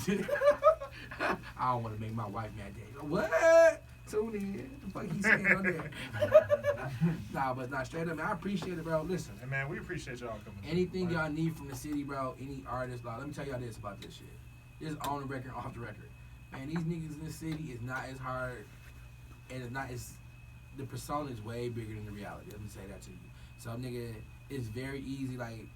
I don't want to make my wife mad. What? Tune in. The fuck he saying on there? Nah, straight up, man. I appreciate it, bro. Listen, And man, we appreciate y'all coming. anything through, y'all right? need from the city, bro, any artist, let me tell y'all this about this shit. This on the record, off the record. Man, these niggas in the city is not as hard, and it's not as, the persona is way bigger than the reality. Let me say that to you. So, nigga, it's very easy, like,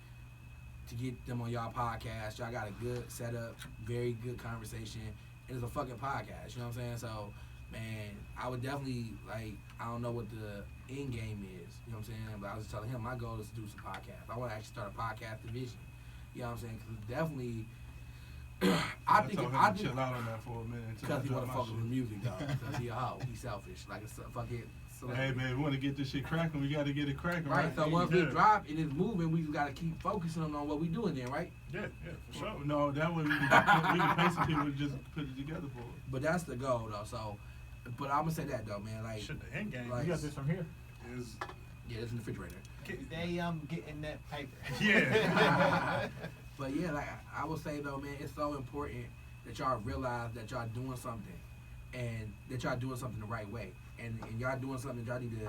to get them on y'all podcast. Y'all got a good setup, very good conversation, and it's a fucking podcast, you know what I'm saying? So, man, I would definitely, like, I don't know what the end game is, you know what I'm saying? But I was just telling him my goal is to do some podcasts. I want to actually start a podcast division, you know what I'm saying? Because definitely, I think told him to chill out on that for a minute. because he want to fuck with music, though. Because he a hoe. He's selfish. Like a fucking celebrity. Hey man, we want to get this shit cracking. We got to get it cracking, Right, right? so once we Yeah. drop and it's moving, we just got to keep focusing on what we doing then, right? Yeah, for sure. No, that way we can pay some people to just put it together for us. But that's the goal, though. So, but I'm going to say that, though, man. Like, Shit, the end game Like- You got this from here. is yeah, it's in the refrigerator. Today I'm getting that paper. Yeah. But yeah, like I will say, though, man, it's so important that y'all realize that y'all doing something and that y'all doing something the right way. And y'all doing something that y'all need to,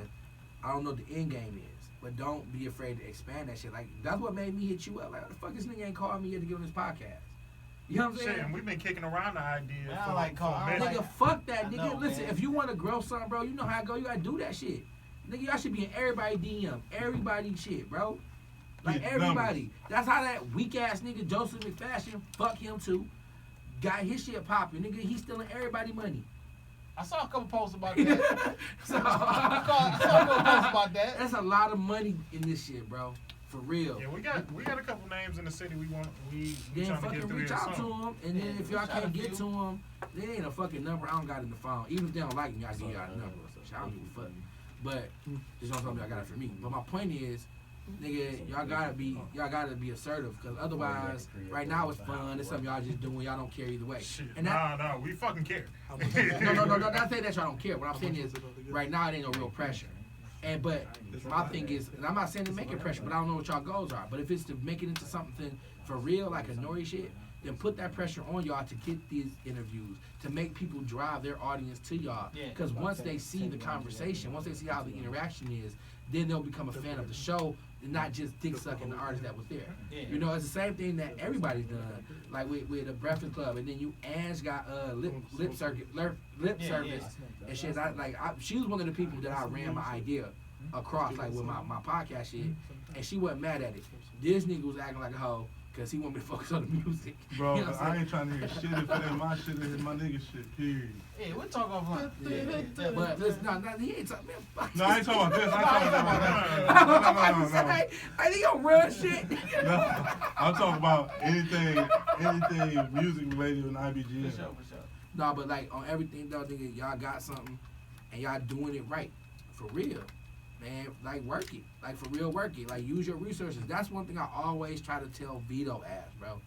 I don't know what the end game is, but don't be afraid to expand that shit. Like, that's what made me hit you up. Like, what the fuck, this nigga ain't called me yet to get on this podcast. You know what I'm saying? Shit, and we've been kicking around the idea Man, I for, like call- for a I minute. like- Nigga, fuck that, I nigga. know, Listen, man. if you want to grow something, bro, you know how it go. You gotta do that shit. Nigga, y'all should be in everybody DM, everybody shit, bro. Like Yeah, everybody. That's how that weak ass nigga Joseph McFashion, fuck him too, got his shit popping. Nigga, he's stealing everybody money. I saw a couple posts about that. So I saw a couple posts about that. that's a lot of money in this shit, bro. For real. Yeah, we got a couple names in the city we Then trying to fucking get through reach here out to soon. them, and then Yeah, if y'all reach out can't to get you. to them, there ain't a fucking number I don't got in the phone. Even if they don't like me, I give y'all a number. So I don't give a fuck. But just don't tell me I got it for me. But my point is, nigga, y'all gotta be assertive, because otherwise, right now it's fun. It's something y'all just doing. Y'all don't care either way. Shit, And that, no, we fucking care. no, not saying that y'all don't care. What I'm saying is, right now it ain't no real pressure. But my thing is, and I'm not saying to make it pressure, but I don't know what y'all goals are. But if it's to make it into something for real, like a Nori shit, then put that pressure on y'all to get these interviews, to make people drive their audience to y'all. Yeah. Because once they see the conversation, once they see how the interaction is, then they'll become a fan of the show and not just dick sucking the artist that was there. Yeah. You know, it's the same thing that everybody's done, like with the Breakfast Club, and then Ange got lip service and shit. She was one of the people that I ran my idea across, like with my podcast shit, and she wasn't mad at it. This nigga was acting like a hoe, Cause he want me to focus on the music. Bro, You know what I'm I saying? ain't trying to hear shit if it ain't my shit, it's my nigga shit, period. Yeah, we'll talk offline. Yeah. But listen, no, he ain't talking. Man, No, I ain't talking about this. I ain't talking about no. I think you run shit. No, I'm talking about anything music related on IBGM. For sure. No, but like on everything though, nigga, y'all got something and y'all doing it right. For real. Man, like work it. Like for real, work it. Like use your resources. That's one thing I always try to tell Vito ass, bro.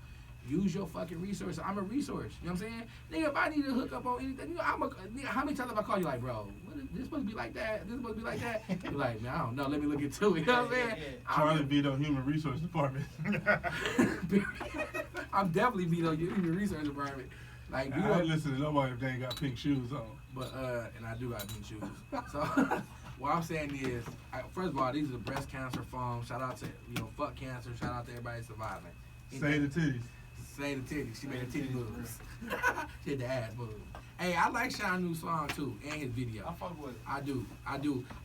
Use your fucking resources. I'm a resource. You know what I'm saying? Nigga, if I need to hook up on anything, you know, nigga, how many times have I called you like, bro, this supposed to be like that? This supposed to be like that? You're like, man, I don't know. Let me look into it. You know what I'm saying? Charlie Vito, Human Resource Department. I'm definitely Vito, human resource department. Like, I don't listen to nobody if they ain't got pink shoes on. But and I do got pink shoes. So what I'm saying is, first of all, these are the breast cancer foam. Shout out to fuck cancer. Shout out to everybody surviving. Say the titties. Say the titties. She made the titty moves. She had the ass moves. Hey, I like Sean's new song too and his video. I fuck with it. I do.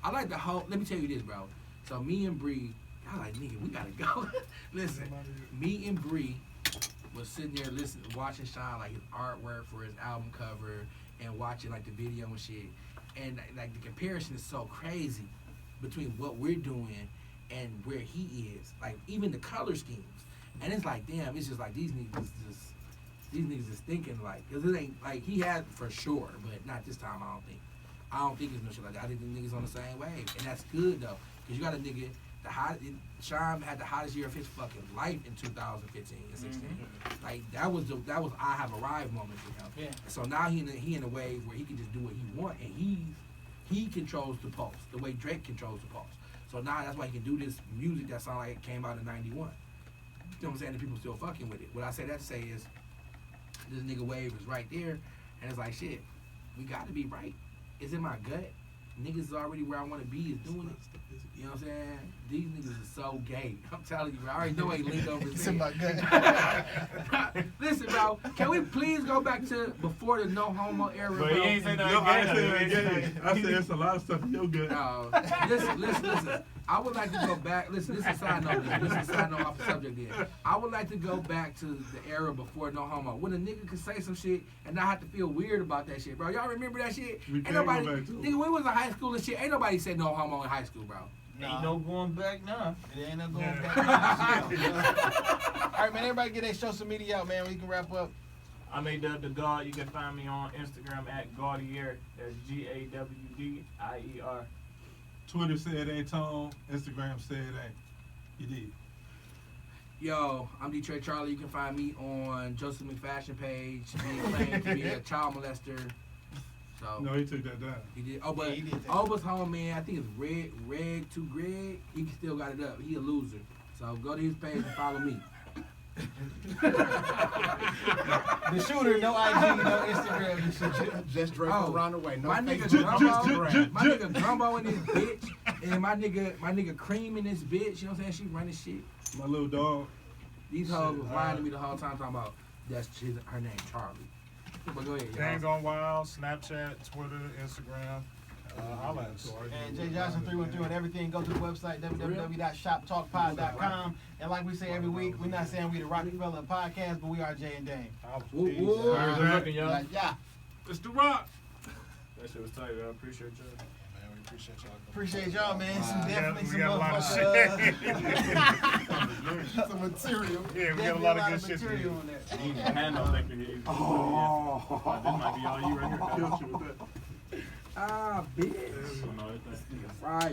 I like the whole. Let me tell you this, bro. So me and Bree, I like nigga, we gotta go. Listen, me and Bree was sitting there watching Sean like his artwork for his album cover and watching like the video and shit. And like the comparison is so crazy between what we're doing and where he is. Like even the color schemes. And it's like, damn, it's just like these niggas is thinking like, cause it ain't like he had for sure, but not this time. I don't think it's no shit like that. I think the niggas on the same wave, and that's good though, cause you got a nigga. Sean had the hottest year of his fucking life in 2015 and 16. Mm-hmm. Like that was I have arrived moment for him. Yeah. So now he in a wave where he can just do what he want, and he controls the pulse the way Drake controls the pulse. So now that's why he can do this music that sound like it came out in '91. You know what I'm saying? And people still fucking with it. What I say that to say is, this nigga wave is right there, and it's like shit. We got to be right. It's in my gut. Niggas is already where I want to be is doing it. You know what I'm saying? These niggas are so gay. I'm telling you, bro. I already know ain't leaned over his head. Listen, bro. Can we please go back to before the no homo era, But bro? he ain't say No, nothing I ain't saying gay. gay. I said it's a lot of stuff in your gut. No. Listen. I would like to go back. Listen, this is a side note. This is a side note off the subject there. I would like to go back to the era before no homo. When a nigga could say some shit and not have to feel weird about that shit, bro. Y'all remember that shit? We Ain't can't nobody, go back to it. nigga, when we was in high school and shit, ain't nobody said no homo in high school, bro. Ain't no going back now. It ain't no going Yeah. back. All right, man. Everybody get their social media out, man. We can wrap up. I'm A-Dub the God. You can find me on Instagram at Gaudier. That's GAWDIER. Twitter said it ain't Tone. Instagram said it ain't. You did. Yo, I'm Detroit Charlie. You can find me on Joseph McFashion page. Being claimed to be a child molester. So No, he took that down. he did. Oh, but Yeah, he did that. Oba's home man. I think it's Reg to Greg. He still got it up. He a loser. So go to his page and follow me. The shooter, no IG, no Instagram. The shooter. Just Drake Oh, from Ronda Rousey. No my nigga Facebook, Gumbo, Instagram. my nigga Gumbo in this bitch, and my nigga Cream in this bitch. You know what I'm saying? She running shit. My little dog. These hoes was lying to me the whole time talking about her name Charlie. But go ahead, Dang y'all. Gone Wild, Snapchat, Twitter, Instagram. Holla at us. And Jay Johnson 313 on everything. Go to the website www.shoptalkpod.com. And like we say every week, we're not saying we the Rockefeller podcast, but we are Jay and Dane. Woo, Peace. woo. Good looking, y'all. Yeah. It's The Rock. That shit was tight, I appreciate y'all. Man, we appreciate y'all. Appreciate y'all, man. Some We definitely got some a lot of motherfuckers. Some material. Yeah, we got a Definitely lot of good shit to material do. on there. You ain't even had no liquor here. Oh. This might be all you right here. Killed you with that. Ah, bitch. So, no, it's- Fried